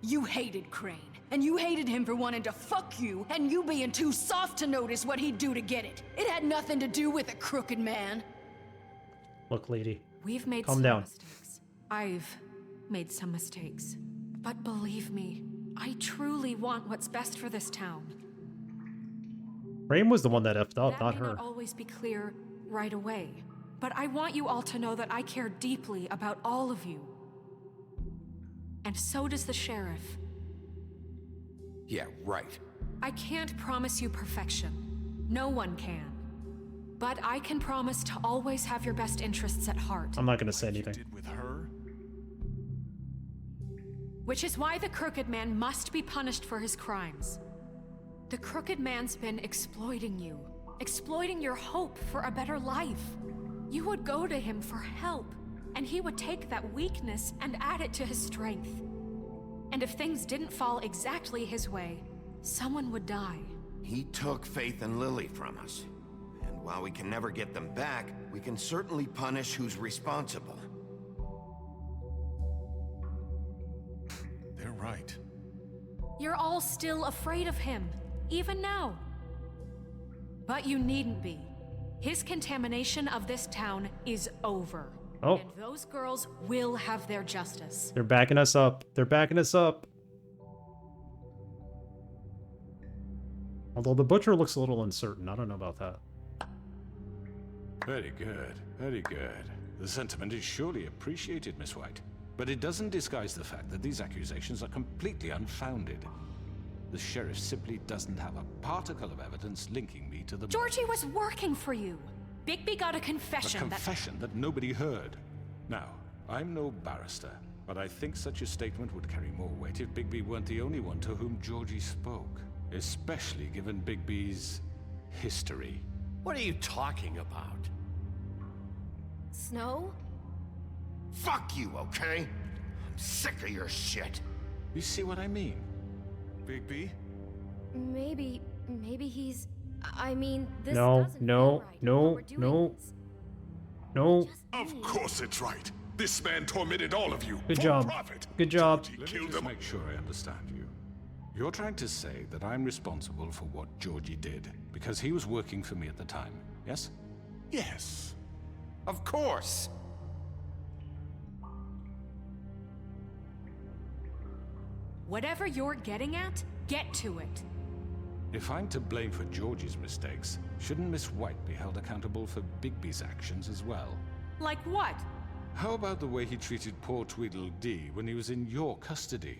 You hated Crane, and you hated him for wanting to fuck you, and you being too soft to notice what he'd do to get it. It had nothing to do with the Crooked Man. Look, lady. We've made Calm some down. mistakes. I've made some mistakes. But believe me, I truly want what's best for this town. Rain was the one that effed up, That not may her. not always be clear right away, but I want you all to know that I care deeply about all of you. And so does the sheriff. Yeah, right. I can't promise you perfection. No one can. But I can promise to always have your best interests at heart. I'm not gonna say anything. With her? Which is why the Crooked Man must be punished for his crimes. The Crooked Man's been exploiting you, exploiting your hope for a better life. You would go to him for help, and he would take that weakness and add it to his strength. And if things didn't fall exactly his way, someone would die. He took Faith and Lily from us. And while we can never get them back, we can certainly punish who's responsible. They're right. You're all still afraid of him, even now. But you needn't be. His contamination of this town is over. Oh. And those girls will have their justice. They're backing us up. They're backing us up. Although the butcher looks a little uncertain. I don't know about that. Very good, very good. The sentiment is surely appreciated, Miss White. But it doesn't disguise the fact that these accusations are completely unfounded. The sheriff simply doesn't have a particle of evidence linking me to the... Georgie was working for you. Bigby got a confession. A confession that nobody heard. Now, I'm no barrister, but I think such a statement would carry more weight if Bigby weren't the only one to whom Georgie spoke. Especially given Bigby's history. What are you talking about? Snow? Fuck you, okay? I'm sick of your shit. You see what I mean? Bigby? Maybe he's... I mean, this No, doesn't no, feel right. no, What we're doing no. is- No. Of course it's right. This man tormented all of you. Good for job. profit. Good job. Let me just make sure I understand you. You're trying to say that I'm responsible for what Georgie did because he was working for me at the time, yes? Yes. Of course. Whatever you're getting at, get to it. If I'm to blame for Georgie's mistakes, shouldn't Miss White be held accountable for Bigby's actions as well? Like what? How about the way he treated poor Tweedledee when he was in your custody?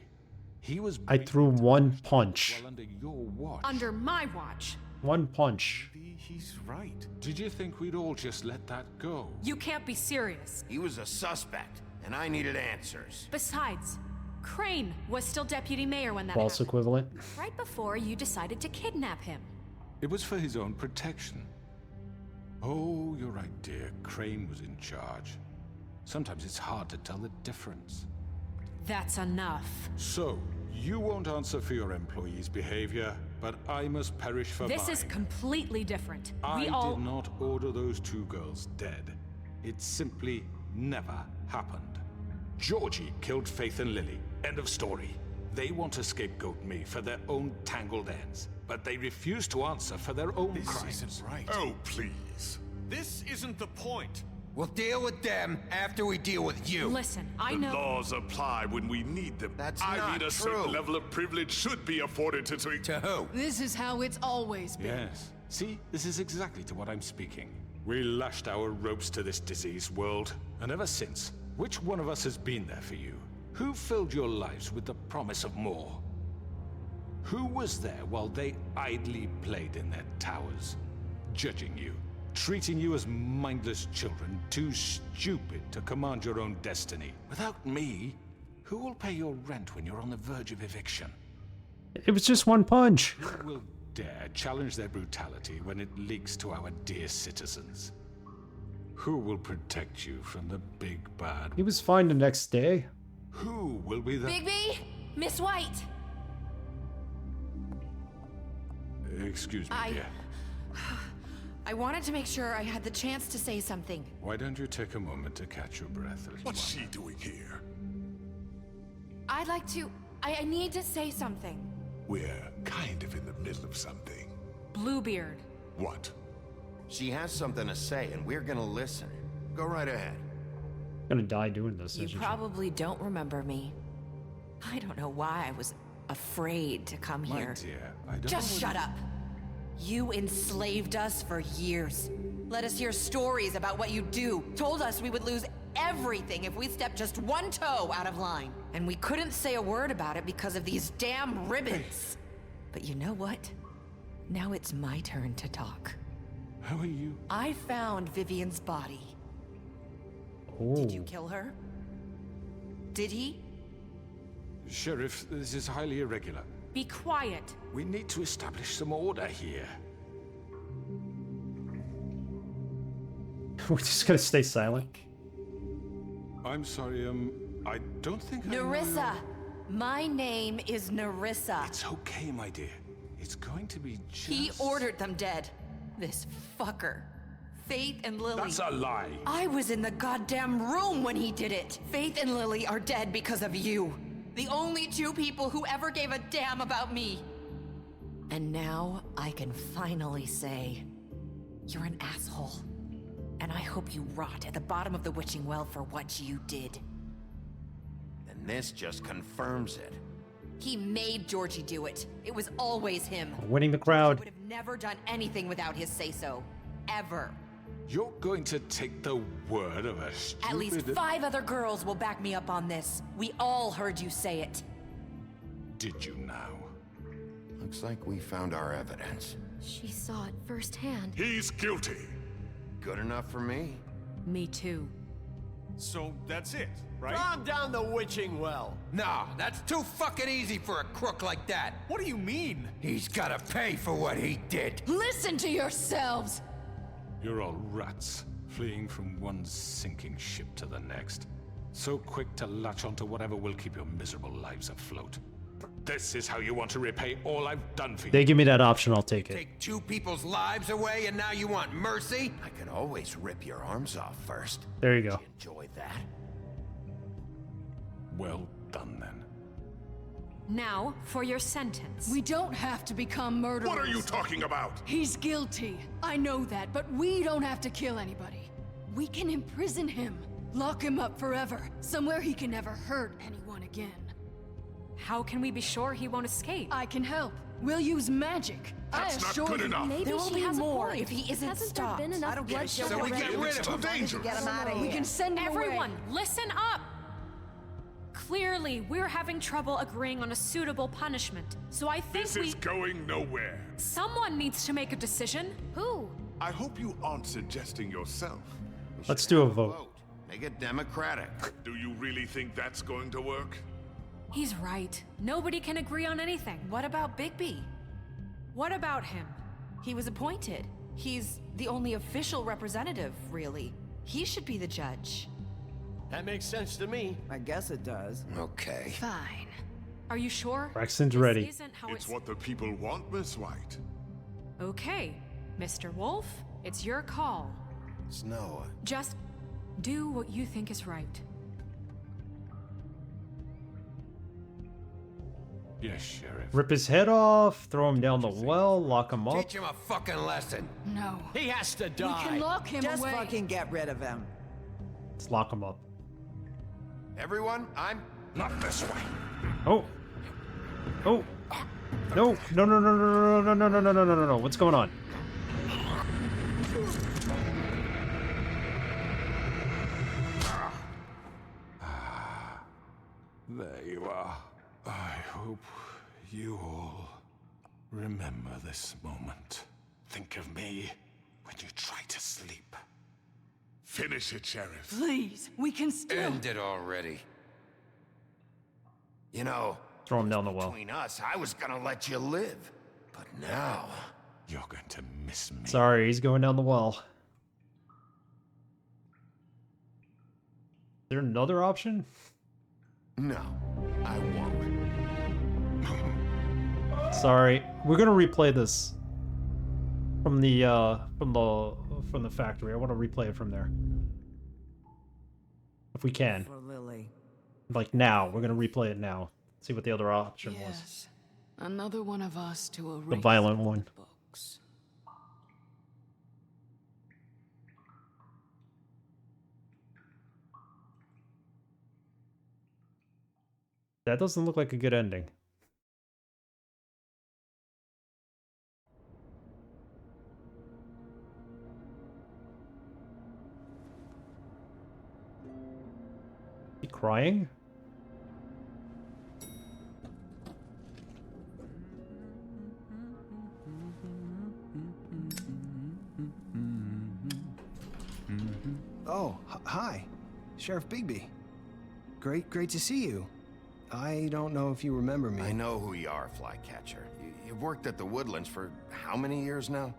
He was... I threw one punch. While under your watch. Under my watch. One punch. He's right. Did you think we'd all just let that go? You can't be serious. He was a suspect, and I needed answers. Besides, Crane was still deputy mayor when that False happened. equivalent. Right before you decided to kidnap him. It was for his own protection. Oh, you're right, dear. Crane was in charge. Sometimes it's hard to tell the difference. That's enough. So, you won't answer for your employees' behavior, but I must perish for mine. This is completely different. I We all... did not order those two girls dead. It simply never happened. Georgie killed Faith and Lily. End of story. They want to scapegoat me for their own tangled ends, but they refuse to answer for their own crimes. This isn't right. Oh, please. This isn't the point. We'll deal with them after we deal with you. Listen, I The know... laws apply when we need them. That's I not mean, a true. certain level of privilege should be afforded to... To who? This is how it's always been. Yes. See, this is exactly to what I'm speaking. We lashed our ropes to this diseased world, and ever since, which one of us has been there for you? Who filled your lives with the promise of more? Who was there while they idly played in their towers, judging you, treating you as mindless children, too stupid to command your own destiny? Without me, who will pay your rent when you're on the verge of eviction? It was just one punch. Who will dare challenge their brutality when it leaks to our dear citizens? Who will protect you from the big bad? He was fine the next day. Who will be the... Bigby? Miss White! Excuse me, dear. I wanted to make sure I had the chance to say something. Why don't you take a moment to catch your breath a little What's she doing here? I'd like to... I need to say something. We're kind of in the middle of something. Bluebeard. What? She has something to say, and we're gonna listen. Go right ahead. Gonna die doing this. You isn't probably don't remember me. I don't know why I was afraid to come My here. dear, I don't... Just shut up. You enslaved us for years. Let us hear stories about what you do. Told us we would lose everything if we stepped just one toe out of line. And we couldn't say a word about it because of these damn ribbons. But you know what? Now it's my turn to talk. How are you? I found Vivian's body. Oh. Did you kill her? Did he? Sheriff, this is highly irregular. Be quiet. We need to establish some order here. We're just gonna stay silent. I'm sorry, I don't think Nerissa! My name is Nerissa. It's okay, my dear. It's going to be just... He ordered them dead. This fucker. Faith and Lily. That's a lie. I was in the goddamn room when he did it. Faith and Lily are dead because of you. The only two people who ever gave a damn about me. And now I can finally say, you're an asshole. And I hope you rot at the bottom of the witching well for what you did. And this just confirms it. He made Georgie do it. It was always him. Winning the crowd. He would have never done anything without his say-so. Ever. You're going to take the word of a stupid... At least 5 other girls will back me up on this. We all heard you say it. Did you now? Looks like we found our evidence. She saw it firsthand. He's guilty. Good enough for me. Me too. So that's it, right? Calm down the witching well. No, that's too fucking easy for a crook like that. What do you mean? He's gotta pay for what he did. Listen to yourselves! You're all rats, fleeing from one sinking ship to the next. So quick to latch onto whatever will keep your miserable lives afloat. This is how you want to repay all I've done for you. They give me that option, I'll take it. Take 2 people's lives away and now you want mercy? I could always rip your arms off first. There you go. Enjoy that. Well done, then. Now, for your sentence. We don't have to become murderers. What are you talking about? He's guilty. I know that, but we don't have to kill anybody. We can imprison him. Lock him up forever. Somewhere he can never hurt anyone again. How can we be sure he won't escape? I can help. We'll use magic. That's I not assure good you. enough. Maybe There will she be has a more point. if he isn't Hasn't stopped. there been enough I don't give a bloodshed shit. So we already? get rid It's of too him. dangerous. Get him out of here. We can send him Everyone, away. listen up! Clearly, we're having trouble agreeing on a suitable punishment. So I think This is going nowhere. someone needs to make a decision. Who? I hope you aren't suggesting yourself. Let's do a vote. Make it democratic. Do you really think that's going to work? He's right. Nobody can agree on anything. What about Bigby? What about him? He was appointed. He's the only official representative, really. He should be the judge. That makes sense to me. I guess it does. Okay. Fine. Are you sure? Braxton's This ready. isn't how It's what the people want, Miss White. Okay, Mr. Wolf, it's your call. Snow. Just do what you think is right. Yes, Sheriff. Rip his head off, throw him down the well, lock him up. Teach him a fucking lesson. No. He has to We die. can lock him Just away. fucking get rid of him. Let's lock him up. Everyone, I'm... Not this way. Oh. Oh. No. No, no, no, no, no, no, no, no, no, no, no, no, no. What's going on? There you are. I hope you all remember this moment. Think of me when you try to sleep. Finish it, Sheriff. Please, we can still. End it already. You know, Throw him down the well. between us, I was gonna let you live. But now... You're going to miss me. Sorry, he's going down the well. Is there another option? No, I won't. Sorry, we're gonna replay this from the factory. I want to replay it from there, if we can. For Lily. Like now, we're gonna replay it now. See what the other option was. Yes. Another one of us to erase The violent one. books. That doesn't look like a good ending. He crying? Sheriff Bigby. Great to see you. I don't know if you remember me. I know who you are, Flycatcher. You've worked at the Woodlands for how many years now?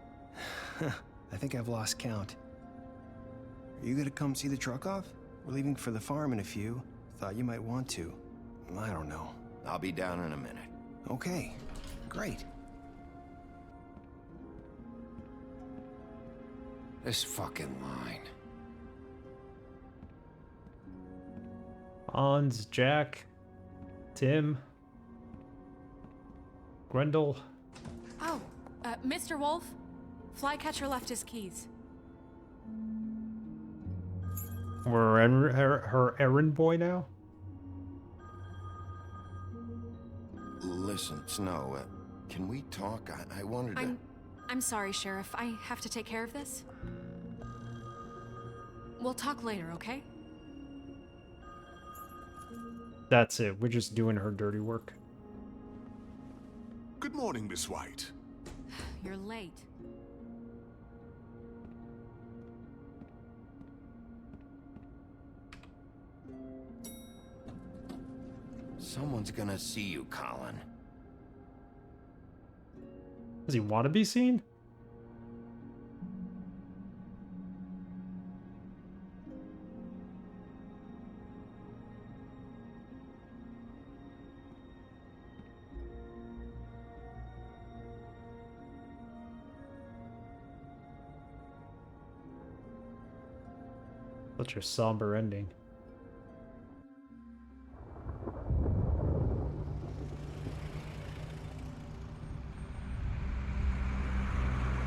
I think I've lost count. Are you gonna come see the truck off? We're leaving for the farm in a few. Thought you might want to. I don't know. I'll be down in a minute. Okay, great. This fucking line. Hans, Jack, Tim, Grendel. Oh, Mr. Wolf? Flycatcher left his keys. We're her errand boy now? Listen, Snow, can we talk? I wanted to... I'm sorry, Sheriff. I have to take care of this. We'll talk later, okay? That's it. We're just doing her dirty work. Good morning, Miss White. You're late. Someone's gonna see you, Colin. Does he want to be seen? Such a somber ending.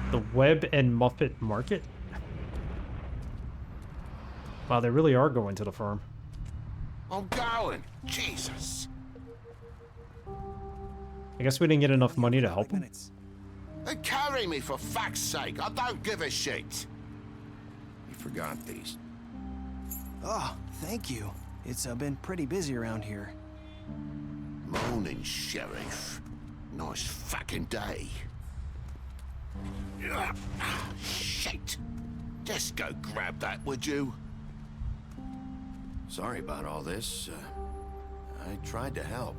The Webb and Muffet Market? Wow, they really are going to the farm. I'm going! Jesus! I guess we didn't get enough money to help him. They carry me, for fuck's sake! I don't give a shit! You forgot these. Oh, thank you. It's been pretty busy around here. Morning, Sheriff. Nice fucking day. Shit! Just go grab that, would you? Sorry about all this. I tried to help.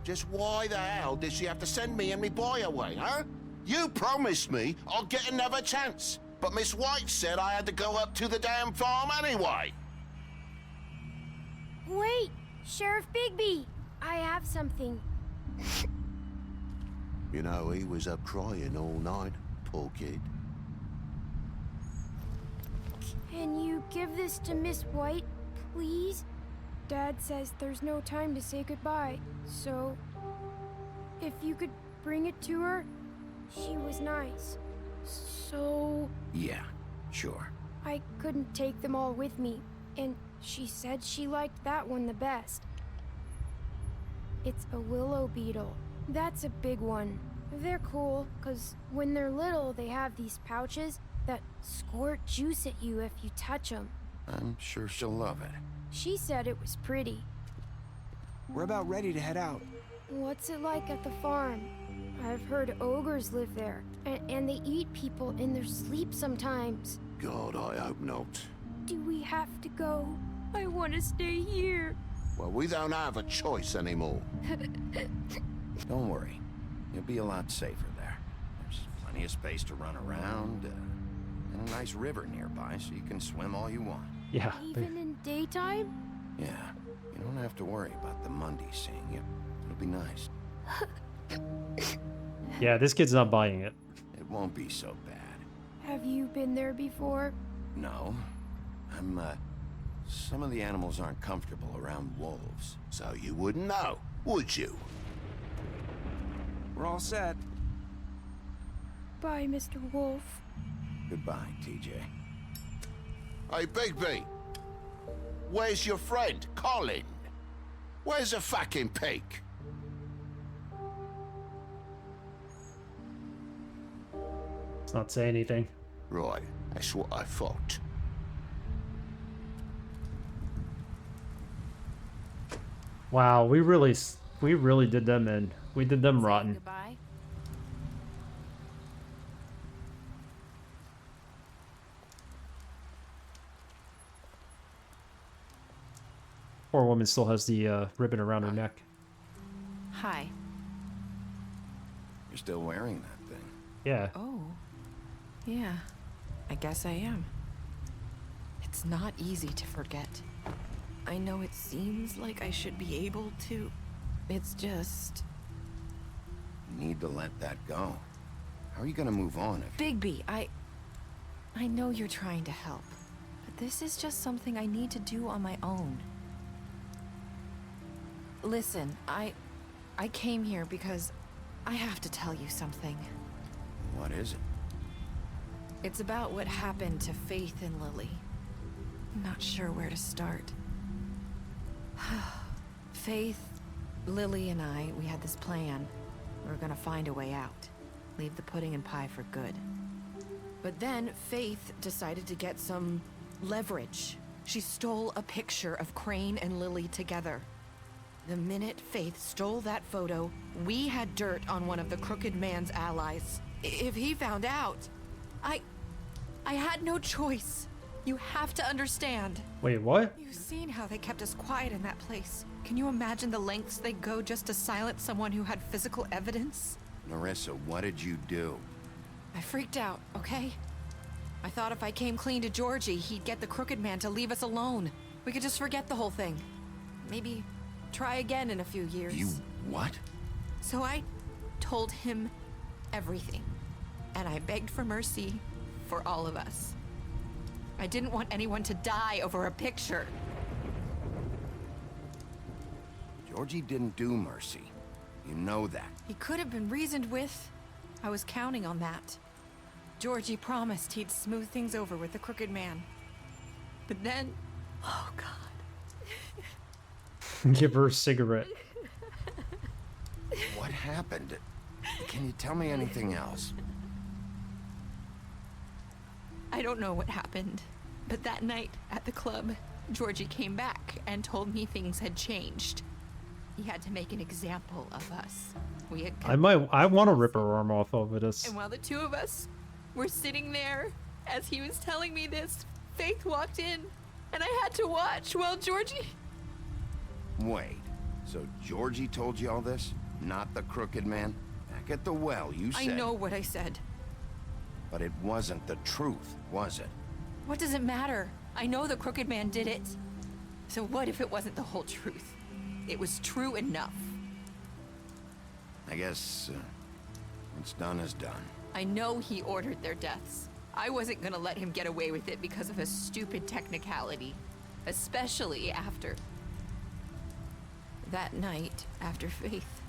Just why the hell did she have to send me and me boy away, huh? You promised me I'll get another chance, but Miss White said I had to go up to the damn farm anyway. Wait, Sheriff Bigby, I have something. You know, he was up crying all night, poor kid. Can you give this to Miss White, please? Dad says there's no time to say goodbye, so if you could bring it to her, she was nice. So... Yeah, sure. I couldn't take them all with me, and she said she liked that one the best. It's a willow beetle. That's a big one. They're cool, because when they're little, they have these pouches that squirt juice at you if you touch them. I'm sure she'll love it. She said it was pretty. We're about ready to head out. What's it like at the farm? I've heard ogres live there, and they eat people in their sleep sometimes. God, I hope not. Do we have to go? I want to stay here. Well, we don't have a choice anymore. Don't worry. You'll be a lot safer there. There's plenty of space to run around, and a nice river nearby, so you can swim all you want. Yeah. Even in daytime? Yeah. You don't have to worry about the Monday seeing you. It'll be nice. Yeah, this kid's not buying it. It won't be so bad. Have you been there before? No. Some of the animals aren't comfortable around wolves. So you wouldn't know, would you? We're all set. Bye, Mr. Wolf. Goodbye, TJ. Hey, Bigby! Where's your friend, Colin? Where's the fucking pig? Let's not say anything. Right, that's what I thought. Wow, we really did them in. We did them rotten. Goodbye. Poor woman still has the ribbon around her neck. Hi. You're still wearing that thing. Yeah. Oh. Yeah. I guess I am. It's not easy to forget. I know it seems like I should be able to. It's just... You need to let that go. How are you gonna move on if... Bigby, I know you're trying to help, but this is just something I need to do on my own. Listen, I came here because I have to tell you something. What is it? It's about what happened to Faith and Lily. I'm not sure where to start. Faith, Lily, and we had this plan. We were gonna find a way out. Leave the pudding and pie for good. But then Faith decided to get some leverage. She stole a picture of Crane and Lily together. The minute Faith stole that photo, we had dirt on one of the Crooked Man's allies. If he found out, I had no choice. You have to understand. Wait, what? You've seen how they kept us quiet in that place. Can you imagine the lengths they go just to silence someone who had physical evidence? Nerissa, what did you do? I freaked out, okay? I thought if I came clean to Georgie, he'd get the Crooked Man to leave us alone. We could just forget the whole thing. Maybe try again in a few years. You what? So I told him everything. And I begged for mercy for all of us. I didn't want anyone to die over a picture. Georgie didn't do mercy. You know that. He could have been reasoned with. I was counting on that. Georgie promised he'd smooth things over with the Crooked Man. But then... Oh, God. Give her a cigarette. What happened? Can you tell me anything else? I don't know what happened, but that night at the club, Georgie came back and told me things had changed. He had to make an example of us. We had... I want to rip her arm off over this. And while the two of us were sitting there, as he was telling me this, Faith walked in, and I had to watch while Georgie... Wait, so Georgie told you all this? Not the Crooked Man? Back at the well, you said... I know what I said. But it wasn't the truth, was it? What does it matter? I know the Crooked Man did it. So what if it wasn't the whole truth? It was true enough. I guess what's done is done. I know he ordered their deaths. I wasn't gonna let him get away with it because of a stupid technicality. Especially after... that night, after Faith.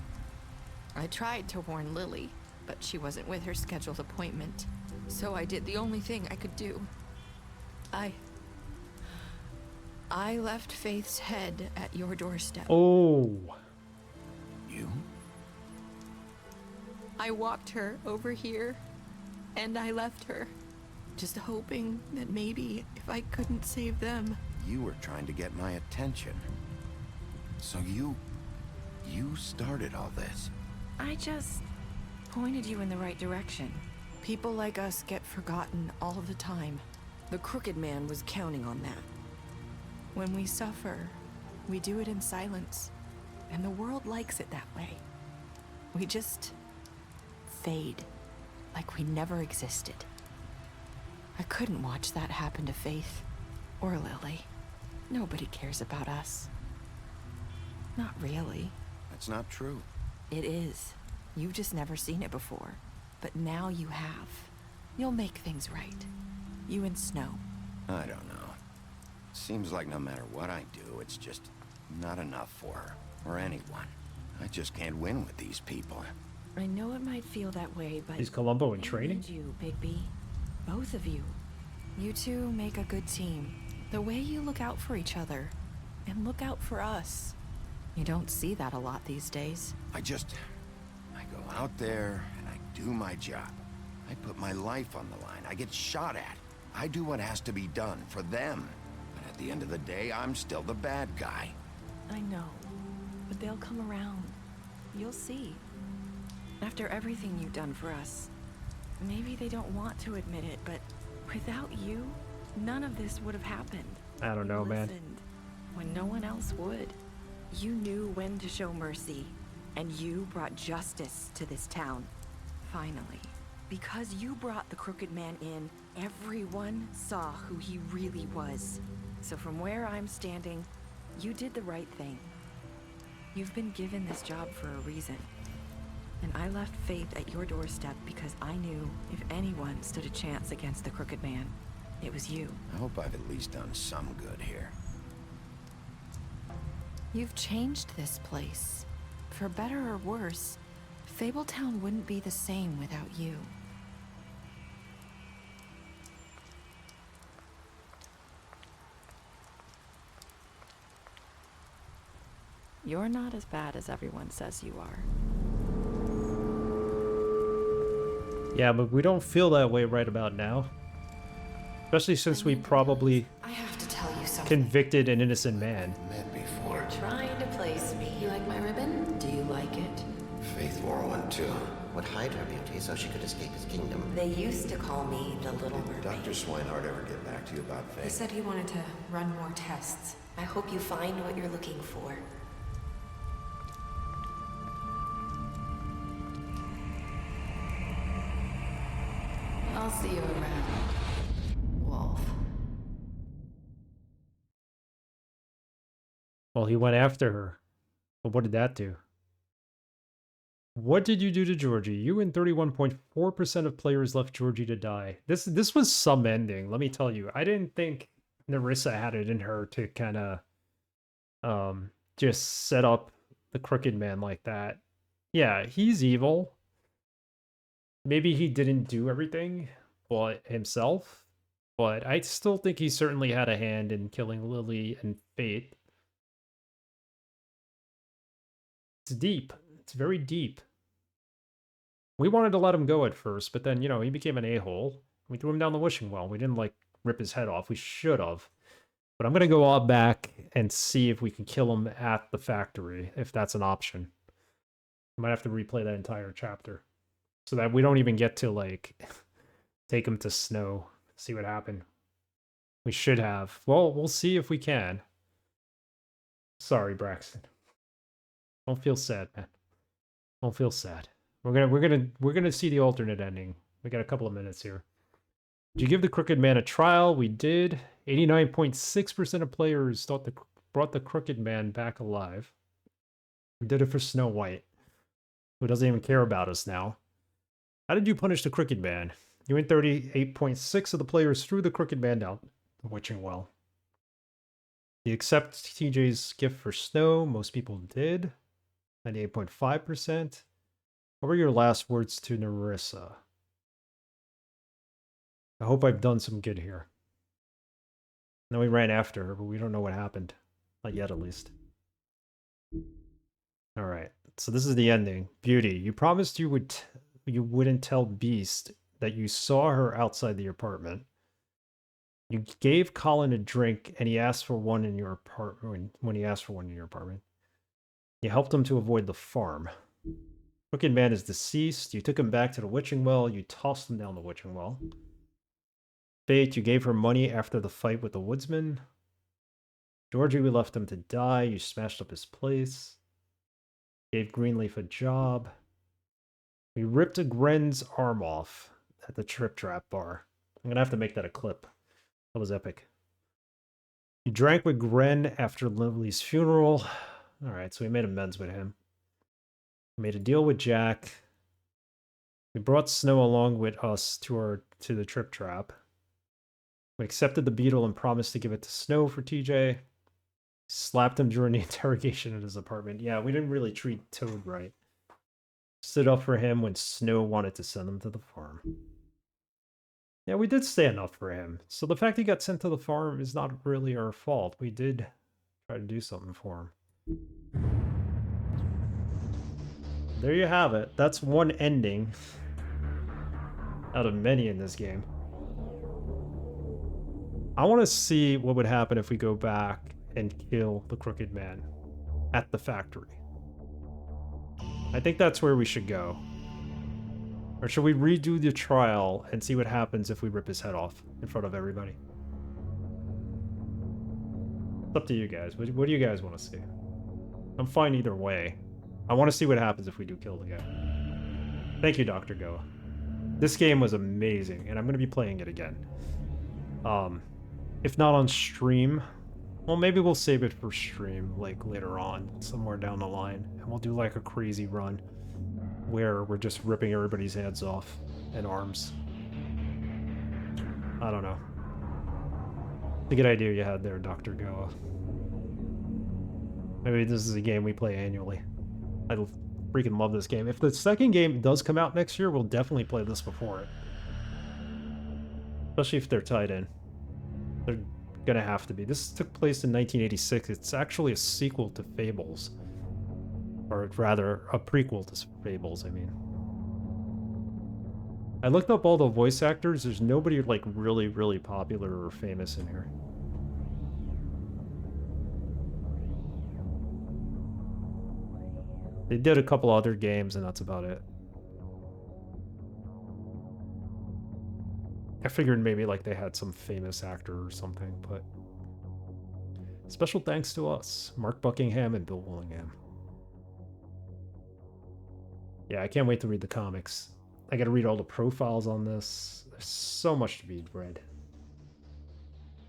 I tried to warn Lily, but she wasn't with her scheduled appointment. So I did the only thing I could do. I left Faith's head at your doorstep. Oh. You? I walked her over here, and I left her. Just hoping that maybe if I couldn't save them... You were trying to get my attention. So you started all this. I just pointed you in the right direction. People like us get forgotten all the time. The Crooked Man was counting on that. When we suffer, we do it in silence. And the world likes it that way. We just fade, like we never existed. I couldn't watch that happen to Faith or Lily. Nobody cares about us. Not really. That's not true. It is. You've just never seen it before. But now you have. You'll make things right. You and Snow. I don't know. Seems like no matter what I do, it's just not enough for her, or anyone. I just can't win with these people. I know it might feel that way, but... Is Columbo in training? I need you, Bigby. Both of you. You two make a good team. The way you look out for each other, and look out for us. You don't see that a lot these days. I go out there, and I do my job. I put my life on the line. I get shot at. I do what has to be done for them. But at the end of the day, I'm still the bad guy. I know. But they'll come around. You'll see. After everything you've done for us. Maybe they don't want to admit it, but without you, none of this would have happened. I don't know, man. Listened. when no one else would. You knew when to show mercy, and you brought justice to this town. Finally. Because you brought the Crooked Man in, everyone saw who he really was. So from where I'm standing, you did the right thing. You've been given this job for a reason. And I left Faith at your doorstep because I knew if anyone stood a chance against the Crooked Man, it was you. I hope I've at least done some good here. You've changed this place. For better or worse, Fabletown wouldn't be the same without you. You're not as bad as everyone says you are. Yeah, but we don't feel that way right about now. Especially since we probably I have to tell you something. convicted an innocent man. You're trying to place me. You like my ribbon? Do you like it? Faith wore one too. Would hide her beauty so she could escape his kingdom. They used to call me the Little Did Mermaid. Dr. Swinehart ever get back to you about He Faith? said he wanted to run more tests. I hope you find what you're looking for. I'll see you around, Wolf. Well, he went after her. But what did that do? What did you do to Georgie? You and 31.4% of players left Georgie to die. This was some ending, let me tell you. I didn't think Nerissa had it in her to kind of just set up the Crooked Man like that. Yeah, he's evil. Maybe he didn't do everything himself, but I still think he certainly had a hand in killing Lily and Fate. It's deep. It's very deep. We wanted to let him go at first, but then, you know, he became an a-hole. We threw him down the wishing well. We didn't, like, rip his head off. We should have. But I'm going to go out back and see if we can kill him at the factory, if that's an option. I might have to replay that entire chapter. So that we don't even get to, like, take him to Snow, see what happened. We should have. Well, we'll see if we can. Sorry, Braxton. Don't feel sad, man. Don't feel sad. We're gonna see the alternate ending. We got a couple of minutes here. Did you give the Crooked Man a trial? We did. 89.6% of players brought the Crooked Man back alive. We did it for Snow White, who doesn't even care about us now. How did you punish the Crooked Man? You and 38.6% of the players threw the Crooked Man down the witching well. You accept TJ's gift for Snow. Most people did. 98.5%. What were your last words to Nerissa? I hope I've done some good here. No, we ran after her, but we don't know what happened. Not yet, at least. Alright, so this is the ending. Beauty, you promised you wouldn't tell Beast that you saw her outside the apartment. You gave Colin a drink, and he asked for one in your apartment when he asked for one in your apartment. You helped him to avoid the farm. Crooked Man is deceased. You took him back to the witching well. You tossed him down the witching well. Fate, you gave her money after the fight with the woodsman. Georgie, we left him to die. You smashed up his place. Gave Greenleaf a job. We ripped a Gren's arm off at the Trip Trap bar. I'm going to have to make that a clip. That was epic. You drank with Gren after Lily's funeral. Alright, so we made amends with him. We made a deal with Jack. We brought Snow along with us to the Trip Trap. We accepted the beetle and promised to give it to Snow for TJ. Slapped him during the interrogation at his apartment. Yeah, we didn't really treat Toad right. Stood up for him when Snow wanted to send him to the farm. Yeah, we did stand up for him. So the fact he got sent to the farm is not really our fault. We did try to do something for him. There you have it. That's one ending out of many in this game. I want to see what would happen if we go back and kill the Crooked Man at the factory. I think that's where we should go. Or should we redo the trial and see what happens if we rip his head off in front of everybody? It's up to you guys. What do you guys want to see? I'm fine either way. I want to see what happens if we do kill the guy. Thank you, Dr. Goa. This game was amazing, and I'm going to be playing it again. If not on stream, well, maybe we'll save it for stream, like, later on, somewhere down the line. And we'll do, like, a crazy run where we're just ripping everybody's heads off and arms. I don't know. It's a good idea you had there, Dr. Goa. Maybe this is a game we play annually. I freaking love this game. If the second game does come out next year, we'll definitely play this before it. Especially if they're tied in. They're gonna have to be. This took place in 1986. It's actually a sequel to Fables. Or rather, a prequel to Fables, I mean. I looked up all the voice actors. There's nobody, like, really, really popular or famous in here. They did a couple other games, and that's about it. I figured maybe, like, they had some famous actor or something, but... Special thanks to us, Mark Buckingham and Bill Willingham. Yeah, I can't wait to read the comics. I gotta read all the profiles on this. There's so much to be read.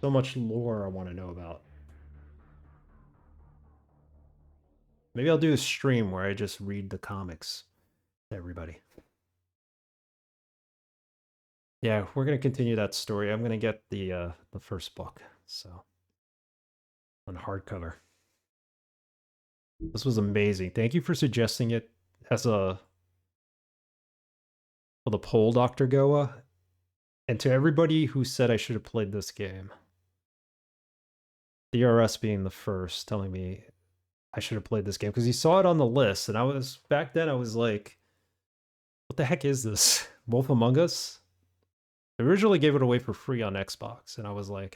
So much lore I want to know about. Maybe I'll do a stream where I just read the comics to everybody. Yeah, we're gonna continue that story. I'm gonna get the first book, so on hardcover. This was amazing. Thank you for suggesting it as a the poll, Dr. Goa, and to everybody who said I should have played this game. DRS being the first, telling me I should have played this game because he saw it on the list, and I was back then. I was like, "What the heck is this? Wolf Among Us?" They originally gave it away for free on Xbox, and I was like,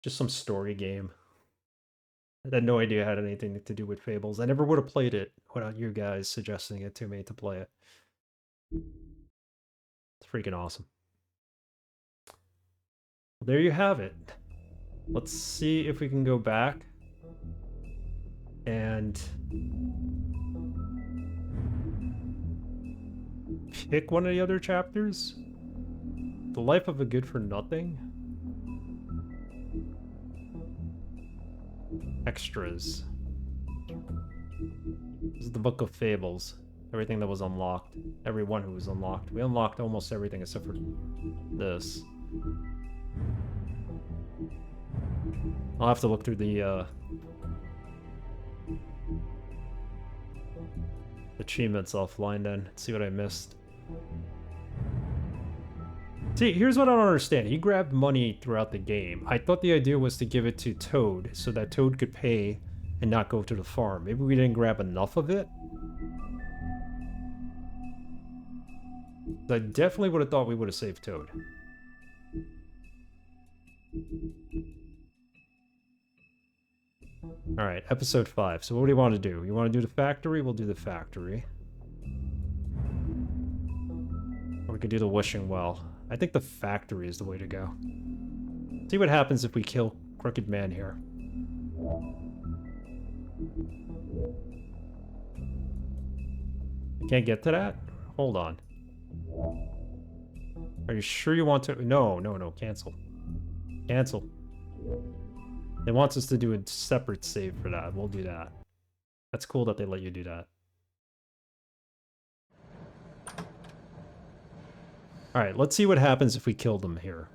just some story game. I had no idea it had anything to do with Fables. I never would have played it without you guys suggesting it to me to play it. It's freaking awesome. Well, there you have it. Let's see if we can go back and pick one of the other chapters. The Life of a Good for Nothing. Extras. This is the Book of Fables. Everything that was unlocked. Everyone who was unlocked. We unlocked almost everything except for this. I'll have to look through the achievements offline then. See what I missed. See, here's what I don't understand. He grabbed money throughout the game. I thought the idea was to give it to Toad so that Toad could pay and not go to the farm. Maybe we didn't grab enough of it? I definitely would have thought we would have saved Toad. Alright, episode 5. So what do you want to do? You want to do the factory? We'll do the factory. Or we could do the wishing well. I think the factory is the way to go. See what happens if we kill Crooked Man here. I can't get to that? Hold on. Are you sure you want to? No, cancel. Cancel. It wants us to do a separate save for that. We'll do that. That's cool that they let you do that. Alright, let's see what happens if we kill them here.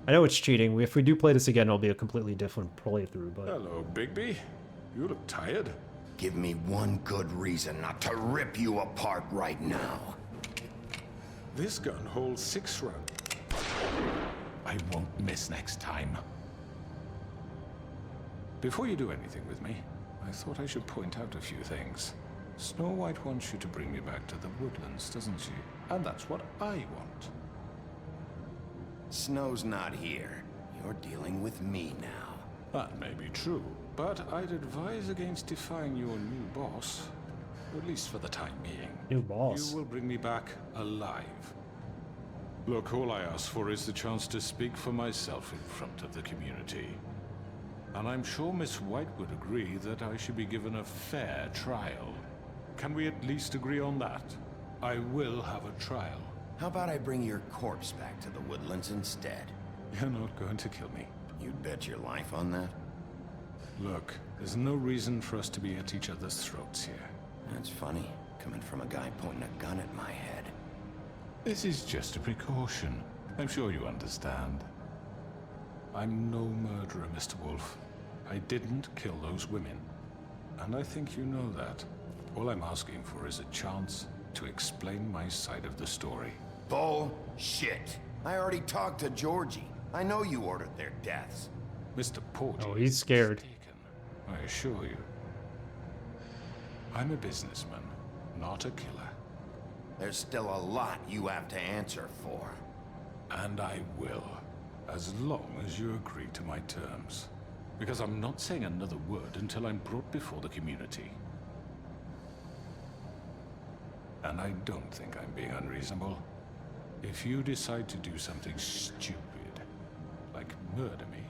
I know it's cheating. If we do play this again, it'll be a completely different playthrough, but... Hello, Bigby. You look tired. Give me one good reason not to rip you apart right now. This gun holds 6 rounds. I won't miss next time. Before you do anything with me, I thought I should point out a few things. Snow White wants you to bring me back to the woodlands, doesn't she? And that's what I want. Snow's not here. You're dealing with me now. That may be true, but I'd advise against defying your new boss. At least for the time being. New boss. You will bring me back alive. Look, all I ask for is the chance to speak for myself in front of the community. And I'm sure Miss White would agree that I should be given a fair trial. Can we at least agree on that? I will have a trial. How about I bring your corpse back to the woodlands instead? You're not going to kill me. You'd bet your life on that? Look, there's no reason for us to be at each other's throats here. That's funny, coming from a guy pointing a gun at my head. This is just a precaution. I'm sure you understand. I'm no murderer, Mr. Wolf. I didn't kill those women. And I think you know that. All I'm asking for is a chance to explain my side of the story. Bullshit. I already talked to Georgie. I know you ordered their deaths. Mr. Porgy. Oh, he's scared. I assure you. I'm a businessman, not a killer. There's still a lot you have to answer for. And I will, as long as you agree to my terms. Because I'm not saying another word until I'm brought before the community. And I don't think I'm being unreasonable. If you decide to do something stupid, like murder me,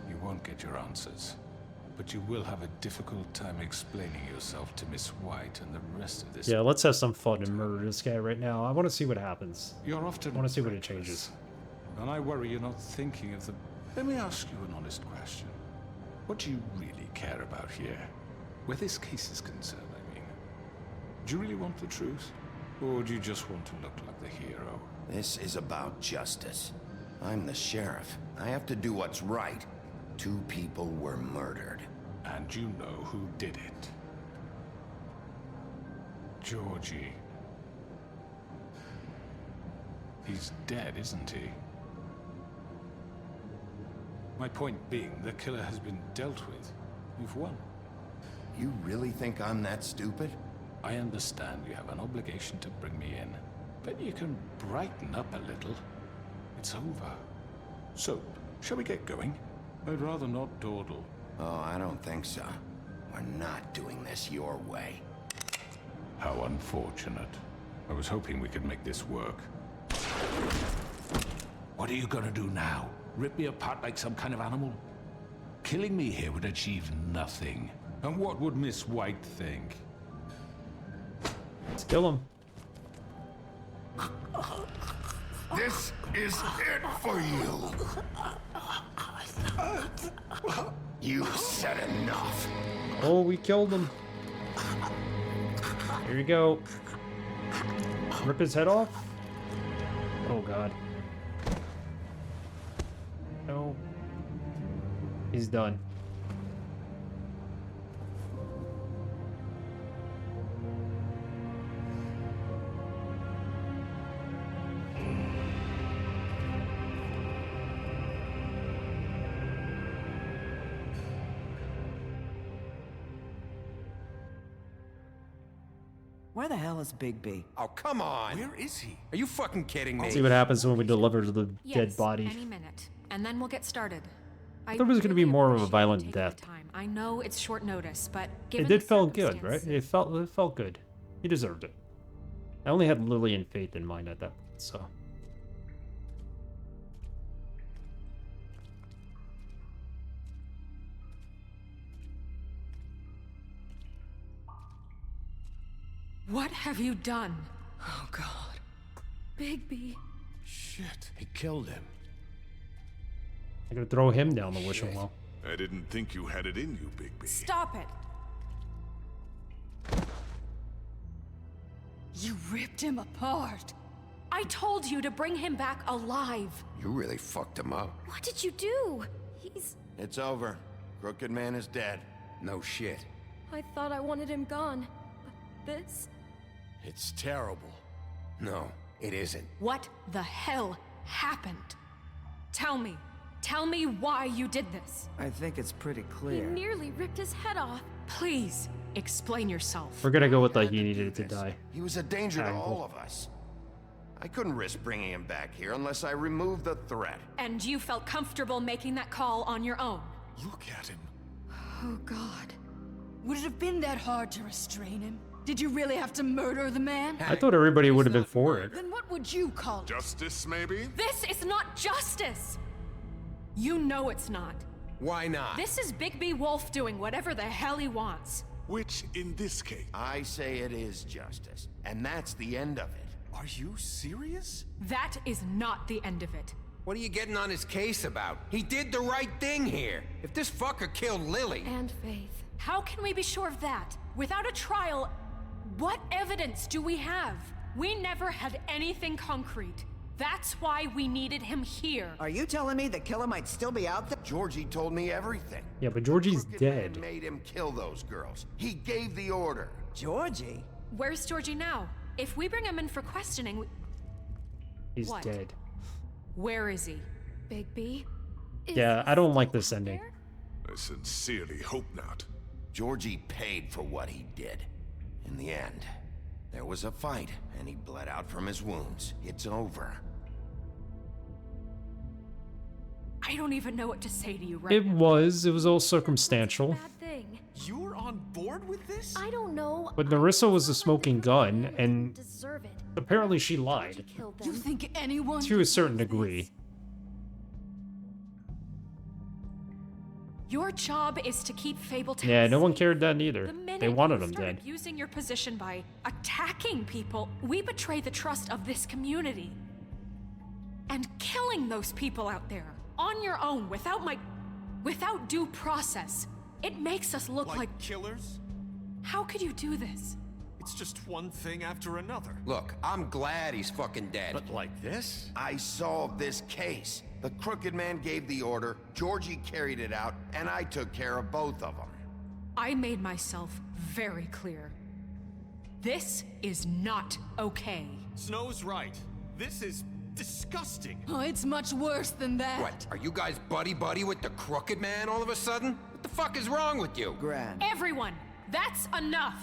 you won't get your answers. But you will have a difficult time explaining yourself to Miss White and the rest of this. Yeah, let's have some fun and murder this guy right now. I want to see what happens. You're often I want to see what it changes. And I worry you're not thinking of the... Let me ask you an honest question. What do you really care about here? Where this case is concerned, I mean. Do you really want the truth? Or do you just want to look like the hero? This is about justice. I'm the sheriff. I have to do what's right. 2 people were murdered. And you know who did it. Georgie. He's dead, isn't he? My point being, the killer has been dealt with. You've won. You really think I'm that stupid? I understand you have an obligation to bring me in, but you can brighten up a little. It's over. So, shall we get going? I'd rather not dawdle. Oh, I don't think so. We're not doing this your way. How unfortunate. I was hoping we could make this work. What are you gonna do now? Rip me apart like some kind of animal? Killing me here would achieve nothing. And what would Miss White think? Let's kill him. This is it for you. You said enough. Oh, we killed him. Here you go. Rip his head off. Oh, God. No. He's done. Where the hell is Bigby? Oh, come on! Where is he? Are you fucking kidding me? See what happens when we deliver the dead body. Any minute, and then we'll get started. I thought it was going to be more of a violent death. I know it's short notice, but It did feel good, right? It felt good. He deserved it. I only had Lily and Faith in mind at that point, so. What have you done? Oh, God. Bigby. Shit. He killed him. I'm gonna throw him down the wishing well. I didn't think you had it in you, Bigby. Stop it! You ripped him apart. I told you to bring him back alive. You really fucked him up. What did you do? He's... It's over. Crooked Man is dead. No shit. I thought I wanted him gone. But this... It's terrible. No, it isn't. What the hell happened? Tell me. Tell me why you did this. I think it's pretty He clear. nearly ripped his head off. Please, explain yourself. We're gonna go with the he needed to die. He was a danger to all of us. I couldn't risk bringing him back here unless I removed the threat. And you felt comfortable making that call on your own? Look at him. Oh, God. Would it have been that hard to restrain him? Did you really have to murder the man? I thought everybody would have been for it. Then what would you call it? Justice, maybe? This is not justice! You know it's not. Why not? This is Bigby Wolf doing whatever the hell he wants. Which, in this case... I say it is justice, and that's the end of it. Are you serious? That is not the end of it. What are you getting on his case about? He did the right thing here. If this fucker killed Lily... And Faith. How can we be sure of that? Without a trial, what evidence do we have? We never had anything concrete. That's why we needed him here. Are you telling me the killer might still be out there? Georgie told me everything. Yeah, but Georgie's Crooked dead. Man made him kill those girls. He gave the order. Georgie? Where's Georgie now? If we bring him in for questioning, He's What? dead. Where is he? Bigby? Yeah, I don't like this ending. I sincerely hope not. Georgie paid for what he did. In the end, there was a fight, and he bled out from his wounds. It's over. I don't even know what to say to you right It now. was all circumstantial. Bad thing. You're on board with this? I don't know. But Narissa was a smoking gun, and Deserve it. apparently she lied. Killed them. You think anyone... To a certain degree. Your job is to keep Fabletown Yeah, no one safe. cared then either. The minute They wanted you him start dead. abusing your position by attacking people, we betray the trust of this community. And killing those people out there on your own without due process, it makes us look like killers? How could you do this? It's just one thing after another. Look, I'm glad he's fucking dead. But like this? I solved this case. The Crooked Man gave the order, Georgie carried it out, and I took care of both of them. I made myself very clear. This is not okay. Snow's right. This is disgusting. Oh, it's much worse than that. What, are you guys buddy-buddy with the Crooked Man all of a sudden? What the fuck is wrong with you? Gran. Everyone, that's enough.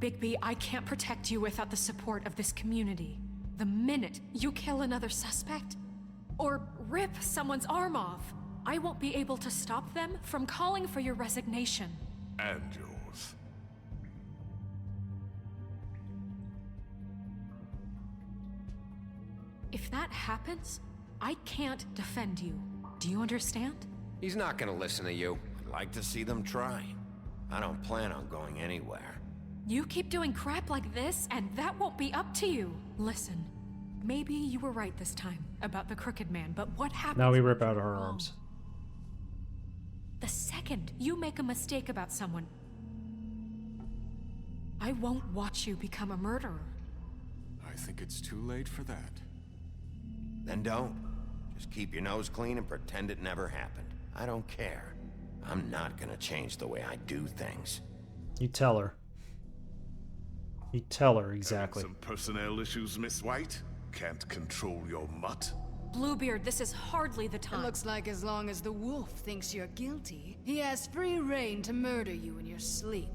Bigby, I can't protect you without the support of this community. The minute you kill another suspect, or rip someone's arm off, I won't be able to stop them from calling for your resignation. And yours. If that happens, I can't defend you. Do you understand? He's not gonna listen to you. I'd like to see them try. I don't plan on going anywhere. You keep doing crap like this, and that won't be up to you. Listen, maybe you were right this time about the Crooked Man, but what happens? Now we rip out her arms. The second you make a mistake about someone, I won't watch you become a murderer. I think it's too late for that. Then don't. Just keep your nose clean and pretend it never happened. I don't care. I'm not gonna change the way I do things. You tell her. You tell her exactly. Some personnel issues, Miss White? Can't control your mutt? Bluebeard, this is hardly the It time. looks like as long as the wolf thinks you're guilty, he has free reign to murder you in your sleep.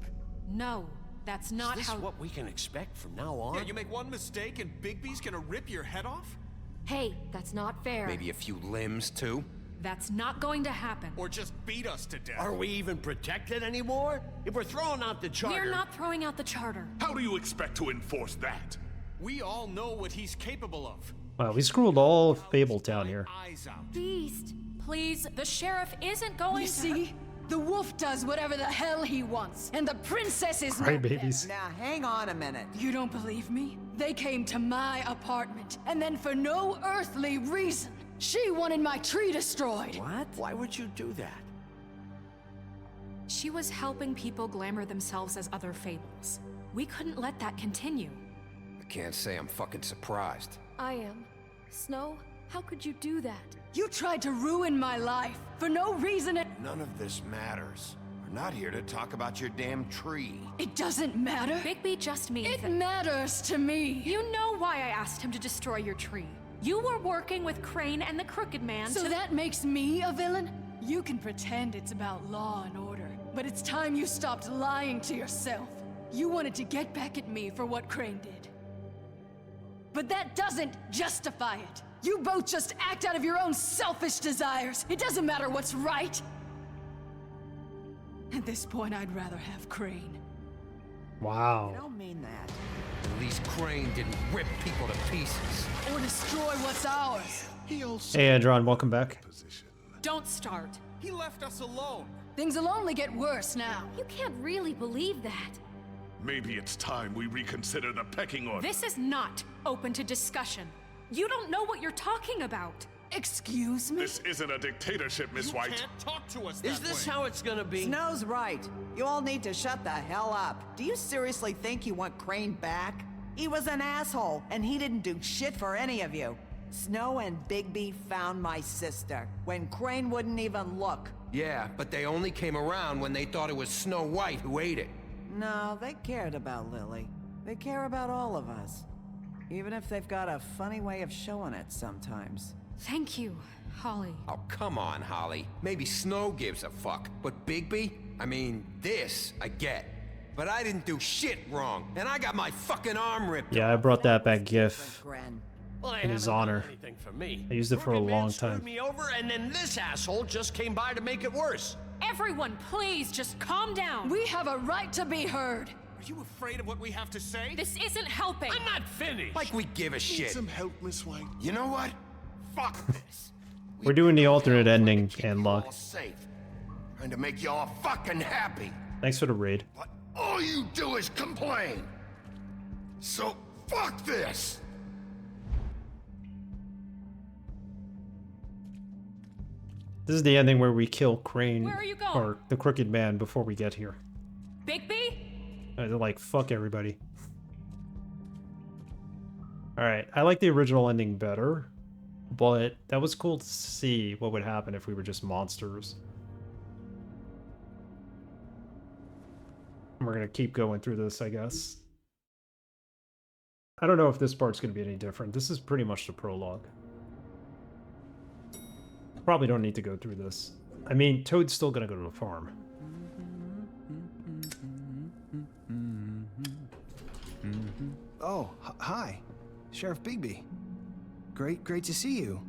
No, that's not Is this how. what we can expect from now on? Yeah, you make one mistake and Bigby's gonna rip your head off? Hey, that's not fair. Maybe a few limbs, too? That's not going to happen. Or just beat us to death? Are we even protected anymore? If we're throwing out the charter... We're not throwing out the charter. How do you expect to enforce that? We all know what he's capable of. Wow, we screwed all of Fabletown here. Eyes out. Beast. Please, the sheriff isn't going You to. see? The wolf does whatever the hell he wants, and the princess is Cry not babies. Now, hang on a minute. You don't believe me? They came to my apartment, and then for no earthly reason, she wanted my tree destroyed. What? Why would you do that? She was helping people glamour themselves as other fables. We couldn't let that continue. I can't say I'm fucking surprised. I am. Snow, how could you do that? You tried to ruin my life for no reason at... None of this matters. We're not here to talk about your damn tree. It doesn't matter. Bigby just means It that matters to me. you know why I asked him to destroy your tree. You were working with Crane and the Crooked Man So to... that makes me a villain? You can pretend it's about law and order, but it's time you stopped lying to yourself. You wanted to get back at me for what Crane did. But that doesn't justify it. You both just act out of your own selfish desires. It doesn't matter what's right. At this point, I'd rather have Crane. Wow. You don't mean that. At least Crane didn't rip people to pieces. Or destroy what's ours. Hey, Andron, welcome back. Don't start. He left us alone. Things will only get worse now. You can't really believe that. Maybe it's time we reconsider the pecking order. This is not open to discussion. You don't know what you're talking about. Excuse me? This isn't a dictatorship, Miss White. You can't talk to us Is that this way. how it's gonna be? Snow's right. You all need to shut the hell up. Do you seriously think you want Crane back? He was an asshole, and he didn't do shit for any of you. Snow and Bigby found my sister, when Crane wouldn't even look. Yeah, but they only came around when they thought it was Snow White who ate it. No, they cared about Lily. They care about all of us. Even if they've got a funny way of showing it sometimes. Thank you, Holly. Oh, come on, Holly. Maybe Snow gives a fuck, but Bigby? I mean, this I get. But I didn't do shit wrong, and I got my fucking arm ripped. Yeah, I brought that back GIF Well, they in his haven't done honor. anything for me. I used it for a Crooked Man long screwed time. me over, and then this asshole just came by to make it worse. Everyone, please just calm down. We have a right to be heard. Are you afraid of what we have to say? This isn't helping. I'm not finished. Like we give a Need shit. some help, Miss White? You know what? Fuck this. We're doing the alternate ending, and All luck. safe. Trying to make you all fucking happy. Thanks for the raid. But all you do is complain. So fuck this. This is the ending where we kill Crane Where are you going? or the Crooked Man before we get here. Bigby? They're like, fuck everybody. Alright, I like the original ending better, but that was cool to see what would happen if we were just monsters. We're gonna keep going through this, I guess. I don't know if this part's gonna be any different. This is pretty much the prologue. Probably don't need to go through this. I mean, Toad's still gonna go to the farm. Oh, hi. Sheriff Bigby. Great to see you.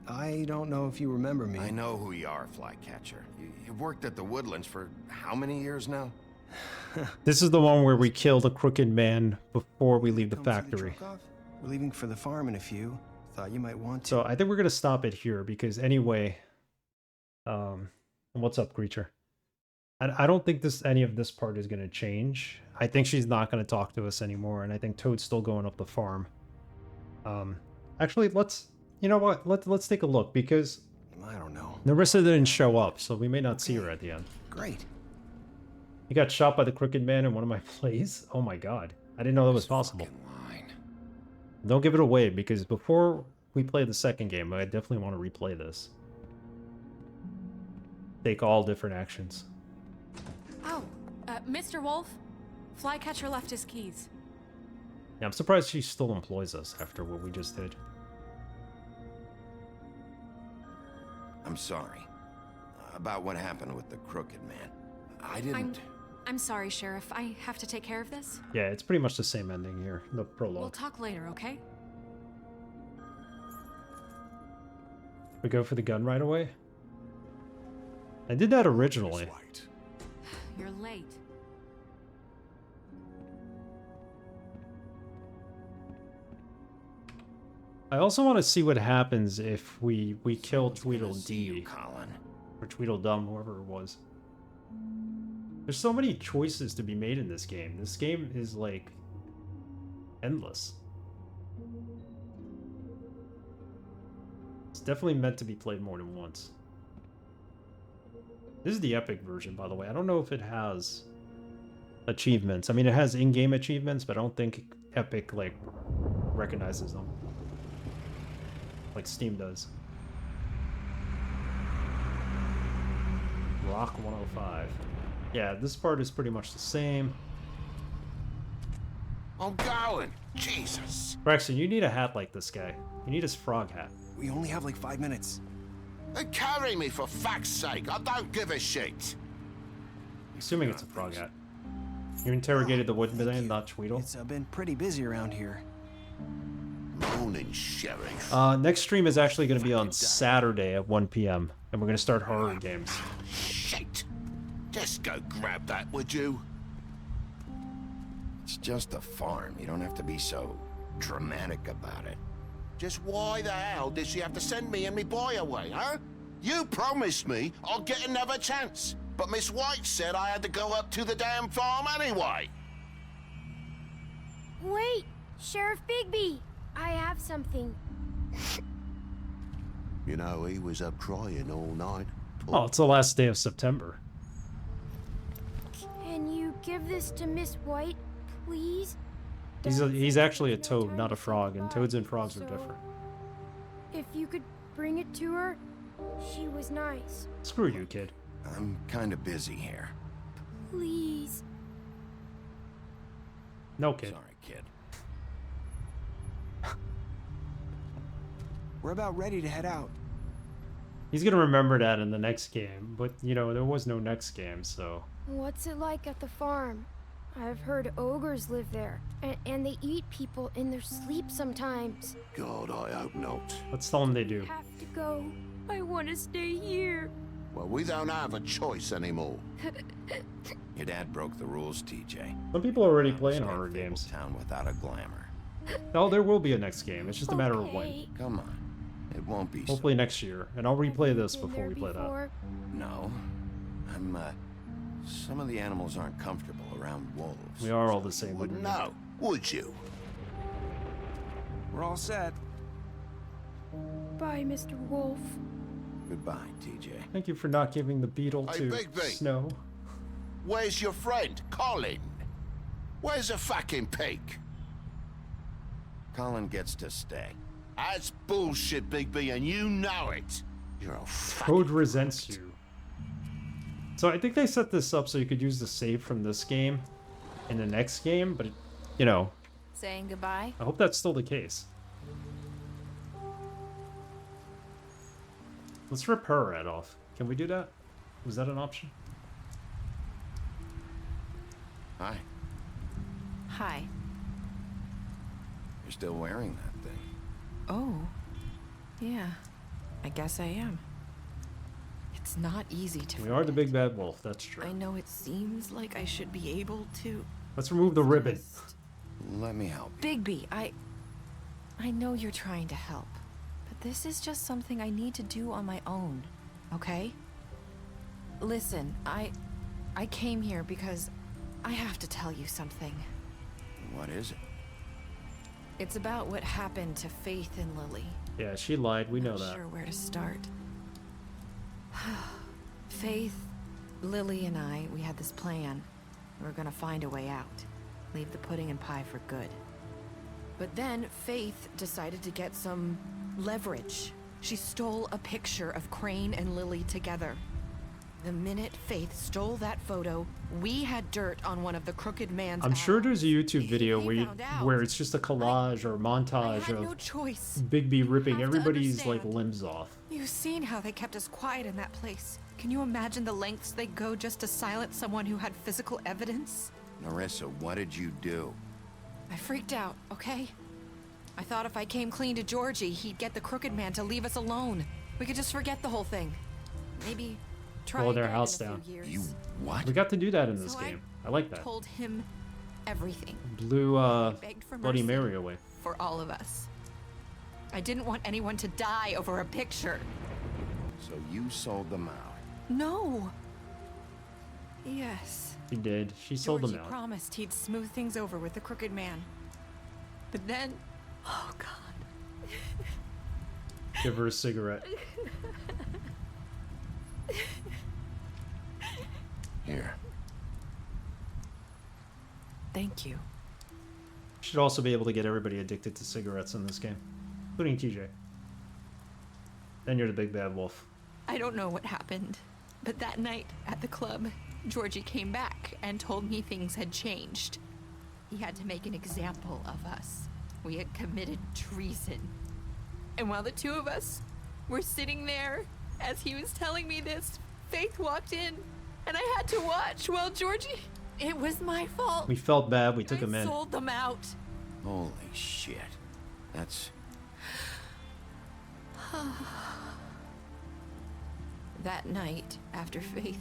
I don't know if you remember me. I know who you are, Flycatcher. You've worked at the Woodlands for how many years now? This is the one where we kill the Crooked Man before we leave the Come see factory. truck off? We're leaving for the farm in a few. Thought you might want to. So I think we're gonna stop it here because anyway, what's up, creature? I don't think any of this part is gonna change. I think she's not gonna talk to us anymore, and I think Toad's still going up the farm. Actually, you know what? Let's take a look because I don't know. Narissa didn't show up, so we may not see her at the end. Great. He got shot by the Crooked Man in one of my plays. Oh my god, I didn't know that was possible. Don't give it away because before we play the second game, I definitely want to replay this. Take all different actions. Oh, Mr. Wolf? Flycatcher left his keys. Yeah, I'm surprised she still employs us after what we just did. I'm sorry. About what happened with the Crooked Man. I didn't... I'm sorry, Sheriff. I have to take care of this. Yeah, it's pretty much the same ending here, the prologue. We'll talk later, okay? We go for the gun right away? I did that originally. You're late. I also want to see what happens if we kill Tweedledee. Or Tweedledum, whoever it was. There's so many choices to be made in this game. This game is, like, endless. It's definitely meant to be played more than once. This is the Epic version, by the way. I don't know if it has achievements. I mean, it has in-game achievements, but I don't think Epic, like, recognizes them. Like Steam does. Rock 105. Yeah, this part is pretty much the same. Oh, darling. Jesus. Braxton, you need a hat like this guy. You need his frog hat. We only have like 5 minutes. Carry me for fuck's sake. I don't give a shit. Assuming it's a frog hat. You interrogated the Woodman, not Tweedle. It's been pretty busy around here. Morning, Sheriff. Next stream is actually going to be on Saturday at 1 p.m. And we're going to start horror games. Shit. Just go grab that, would you? It's just a farm. You don't have to be so dramatic about it. Just why the hell did she have to send me and me boy away, huh? You promised me I'll get another chance, but Miss White said I had to go up to the damn farm anyway. Wait, Sheriff Bigby! I have something. You know, he was up crying all night. Oh, it's the last day of September. Can you give this to Miss White, please? He's actually a toad, not a frog, and toads and frogs are different. If you could bring it to her, she was nice. Screw you, kid. I'm kind of busy here. Please. No, kid. Sorry, kid. We're about ready to head out. He's gonna remember that in the next game, but you know, there was no next game, so... What's it like at the farm? I've heard ogres live there, and they eat people in their sleep sometimes. God, I hope not. Let's tell him they do. I have to go. I want to stay here. Well, we don't have a choice anymore. Your dad broke the rules, TJ. Some people are already playing horror games. Town without a glamour. Oh, there will be a next game. It's just a matter of when. Come on. It won't be Hopefully next year. And I'll replay this before we play that. No. Some of the animals aren't comfortable around wolves. We are all the same. Wouldn't know, would you? We're all set. Bye, Mr. Wolf. Goodbye, TJ. Thank you for not giving the beetle Hey, to Bigby. Snow. Where's your friend, Colin? Where's the fucking pig? Colin gets to stay. That's bullshit, Bigby, and you know it. You're a Toad resents you. So I think they set this up so you could use the save from this game in the next game, but, you know, Saying goodbye? I hope that's still the case. Let's rip her head off. Can we do that? Was that an option? Hi. Hi. You're still wearing that thing. Oh. Yeah. I guess I am. It's not easy to We are the big bad wolf, that's true. I know it seems like I should be able to. Let's remove the ribbon. Let me help. Bigby, I know you're trying to help, but this is just something I need to do on my own, okay? Listen, I came here because I have to tell you something. What is it? It's about what happened to Faith and Lily. Yeah, she lied. We know Not that. sure where to start. Faith, Lily, and we had this plan. We were gonna find a way out. Leave the pudding and pie for good. But then Faith decided to get some leverage. She stole a picture of Crane and Lily together. The minute Faith stole that photo, we had dirt on one of the crooked man's I'm sure there's a YouTube video where it's just a collage or montage no of choice. Bigby ripping everybody's like limbs off. You've seen how they kept us quiet in that place. Can you imagine the lengths they go just to silence someone who had physical evidence? Narissa, what did you do? I freaked out, okay? I thought if I came clean to Georgie, he'd get the crooked man to leave us alone. We could just forget the whole thing. Maybe try Blow their again house in a down. few years. You what? We got to do that in this So game. I like that. Told him everything. Blew Begged for Bloody mercy Mary away. for all of us. I didn't want anyone to die over a picture. So you sold them out. No. Yes. She did. She sold them Georgie out. promised he'd smooth things over with the crooked man. But then, oh God. Give her a cigarette. Here. Thank you. Should also be able to get everybody addicted to cigarettes in this game, including TJ. Then you're the big bad wolf. I don't know what happened, but that night at the club, Georgie came back and told me things had changed. He had to make an example of us. We had committed treason. And while the two of us were sitting there, as he was telling me this, Faith walked in, and I had to watch while Georgie... It was my fault. We felt bad. We took him in. Sold them out. Holy shit. That's... That night, after Faith,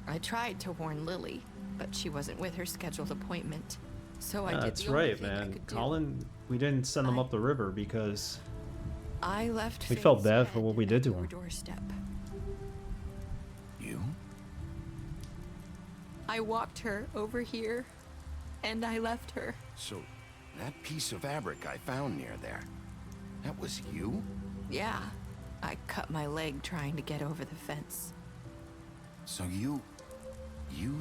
I tried to warn Lily, but she wasn't with her scheduled appointment. So I did That's the only right, thing I man. could do. Colin, we didn't send him up the river because I left we felt Faith's bad for bed what we did to at your him. doorstep. You? I walked her over here, and I left her. So, that piece of fabric I found near there, that was you? Yeah, I cut my leg trying to get over the fence. So you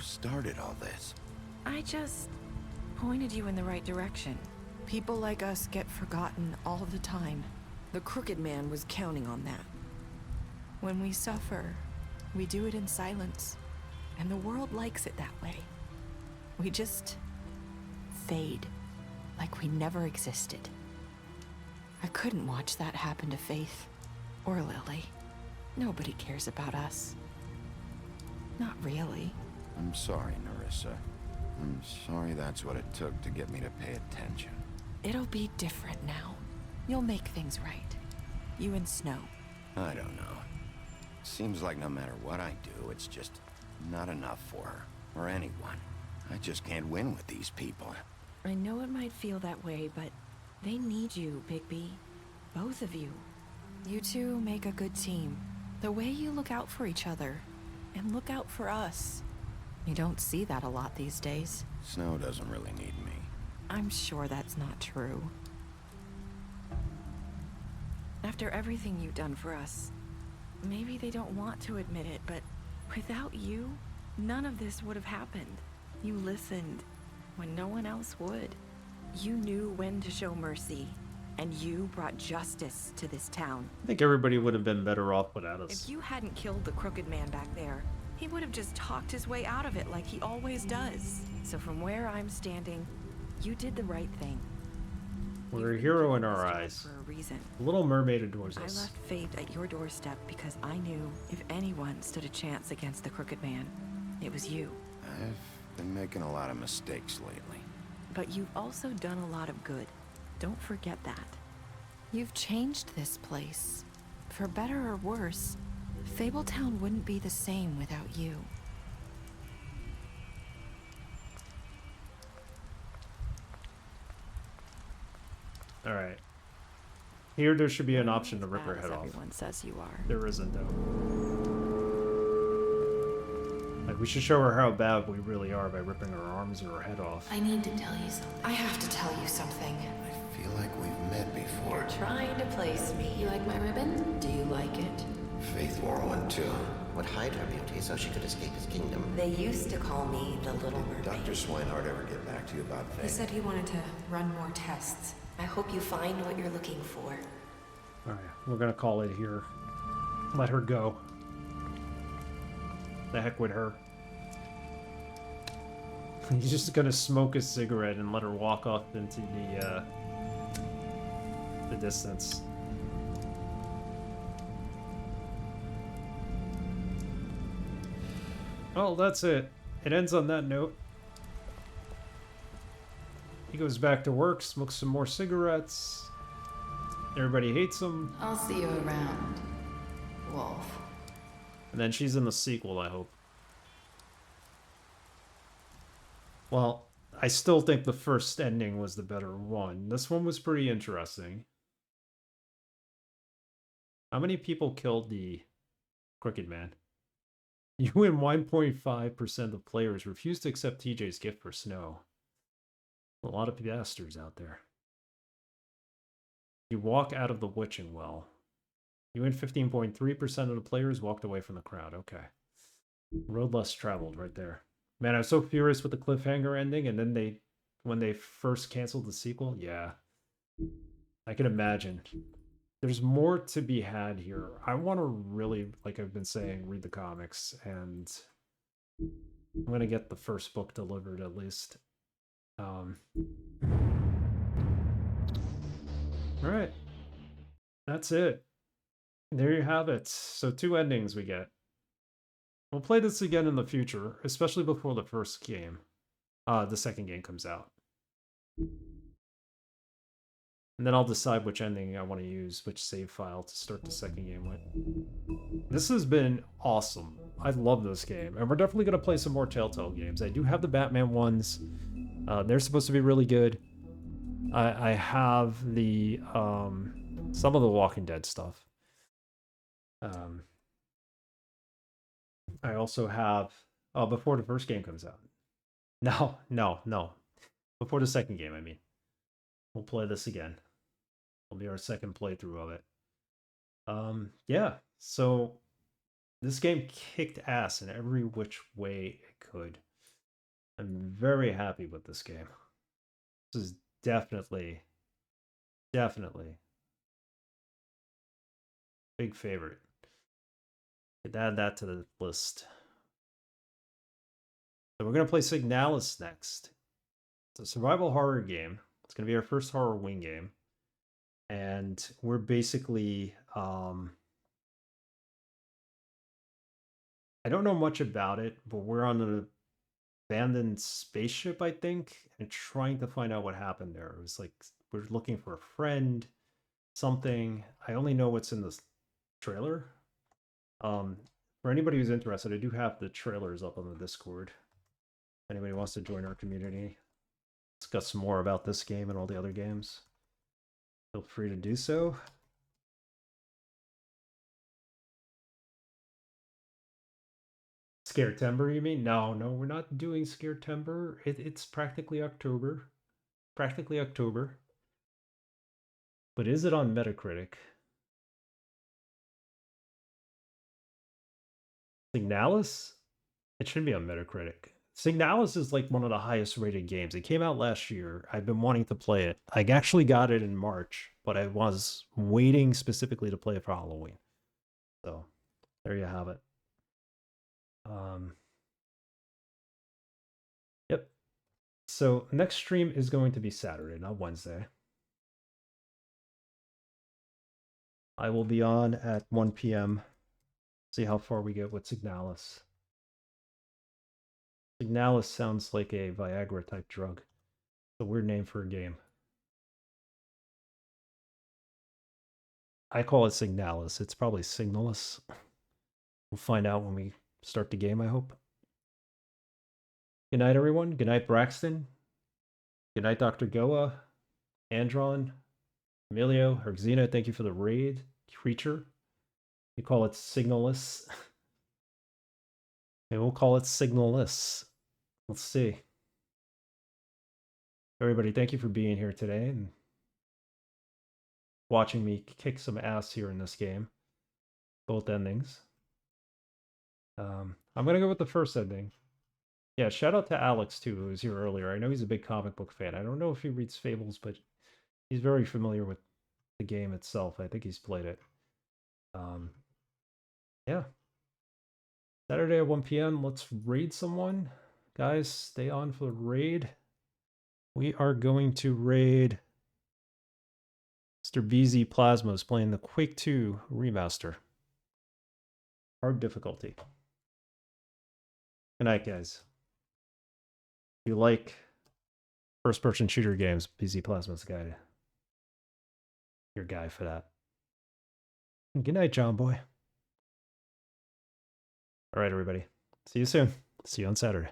started all this? I just pointed you in the right direction. People like us get forgotten all the time. The Crooked Man was counting on that. When we suffer, we do it in silence, and the world likes it that way. We just fade, like we never existed. I couldn't watch that happen to Faith, or Lily. Nobody cares about us. Not really. I'm sorry, Nerissa. I'm sorry that's what it took to get me to pay attention. It'll be different now. You'll make things right. You and Snow. I don't know. Seems like no matter what I do, it's just not enough for her, or anyone. I just can't win with these people. I know it might feel that way, but they need you, Bigby. Both of you. You two make a good team. The way you look out for each other, and look out for us. You don't see that a lot these days. Snow doesn't really need me. I'm sure that's not true. After everything you've done for us, maybe they don't want to admit it, but without you, none of this would have happened. You listened when no one else would. You knew when to show mercy, and you brought justice to this town. I think everybody would have been better off without us. If you hadn't killed the Crooked Man back there, he would have just talked his way out of it like he always does. So from where I'm standing, you did the right thing. We're a hero in our eyes. For a reason. The Little Mermaid adores I us. left Faith at your doorstep because I knew if anyone stood a chance against the Crooked Man, it was you. I've been making a lot of mistakes lately. But you've also done a lot of good. Don't forget that. You've changed this place. For better or worse, Fabletown wouldn't be the same without you. Alright. Here there should be an option to rip her As head off. everyone says you are. There isn't though. Like, we should show her how bad we really are by ripping her arms or her head off. I need to tell you something. I have to tell you something. I feel like we've met before. You're trying to place me. You like my ribbon? Do you like it? Faith wore one too. Would hide her beauty so she could escape his kingdom. They used to call me the Little Mermaid. Dr. Swinehart ever get back to you about Faith? He said he wanted to run more tests. I hope you find what you're looking for. Alright, we're gonna call it here. Let her go. The heck with her. He's just gonna smoke a cigarette and let her walk off into the distance. Well, that's it. It ends on that note. He goes back to work, smokes some more cigarettes. Everybody hates him. I'll see you around, Wolf. And then she's in the sequel, I hope. Well, I still think the first ending was the better one. This one was pretty interesting. How many people killed the Crooked Man? You and 1.5% of players refused to accept TJ's gift for Snow. A lot of bastards out there. You walk out of the witching well. You and 15.3% of the players walked away from the crowd. Okay. Road less traveled right there. Man, I was so furious with the cliffhanger ending, and then when they first canceled the sequel, yeah. I can imagine. There's more to be had here. I want to really, like I've been saying, read the comics, and I'm going to get the first book delivered at least. Alright. That's it. There you have it. So 2 endings we get. We'll play this again in the future, especially before the first game. The second game comes out. And then I'll decide which ending I want to use, which save file to start the second game with. This has been awesome. I love this game, and we're definitely gonna play some more Telltale games. I do have the Batman ones. They're supposed to be really good. I have the some of the Walking Dead stuff. I also have before the first game comes out. No. Before the second game, I mean. We'll play this again. It'll be our second playthrough of it. Yeah, so this game kicked ass in every which way it could. I'm very happy with this game. This is definitely big favorite. Could add that to the list. So we're gonna play Signalis next. It's a survival horror game. It's gonna be our first horror wing game. And we're basically I don't know much about it, but we're on an abandoned spaceship, I think, and trying to find out what happened there. It was like we're looking for a friend, something. I only know what's in this trailer. For anybody who's interested, I do have the trailers up on the Discord. If anybody wants to join our community, discuss some more about this game and all the other games, feel free to do so. Scaretember, you mean? No, we're not doing Scaretember. It's practically October. But is it on Metacritic? Signalis? It should be on Metacritic. Signalis is like one of the highest rated games. It came out last year. I've been wanting to play it. I actually got it in March, but I was waiting specifically to play it for Halloween. So, there you have it. Yep. So, next stream is going to be Saturday, not Wednesday. I will be on at 1 p.m. See how far we get with Signalis. Signalis sounds like a Viagra type drug. It's a weird name for a game. I call it Signalis. It's probably Signalis. We'll find out when we start the game, I hope. Good night, everyone. Good night, Braxton. Good night, Dr. Goa, Andron, Emilio, Herxina, thank you for the raid. Creature. You call it Signalis. Okay, we'll call it Signalis. Let's see. Everybody, thank you for being here today and watching me kick some ass here in this game. Both endings. I'm going to go with the first ending. Yeah, shout out to Alex, too, who was here earlier. I know he's a big comic book fan. I don't know if he reads Fables, but he's very familiar with the game itself. I think he's played it. Yeah. Saturday at 1 p.m. Let's raid someone. Guys, stay on for the raid. We are going to raid Mr. BZ Plasmas playing the Quake 2 remaster. Hard difficulty. Good night, guys. If you like first-person shooter games, BZ Plasma's the guy. Your guy for that. Good night, John Boy. All right, everybody. See you soon. See you on Saturday.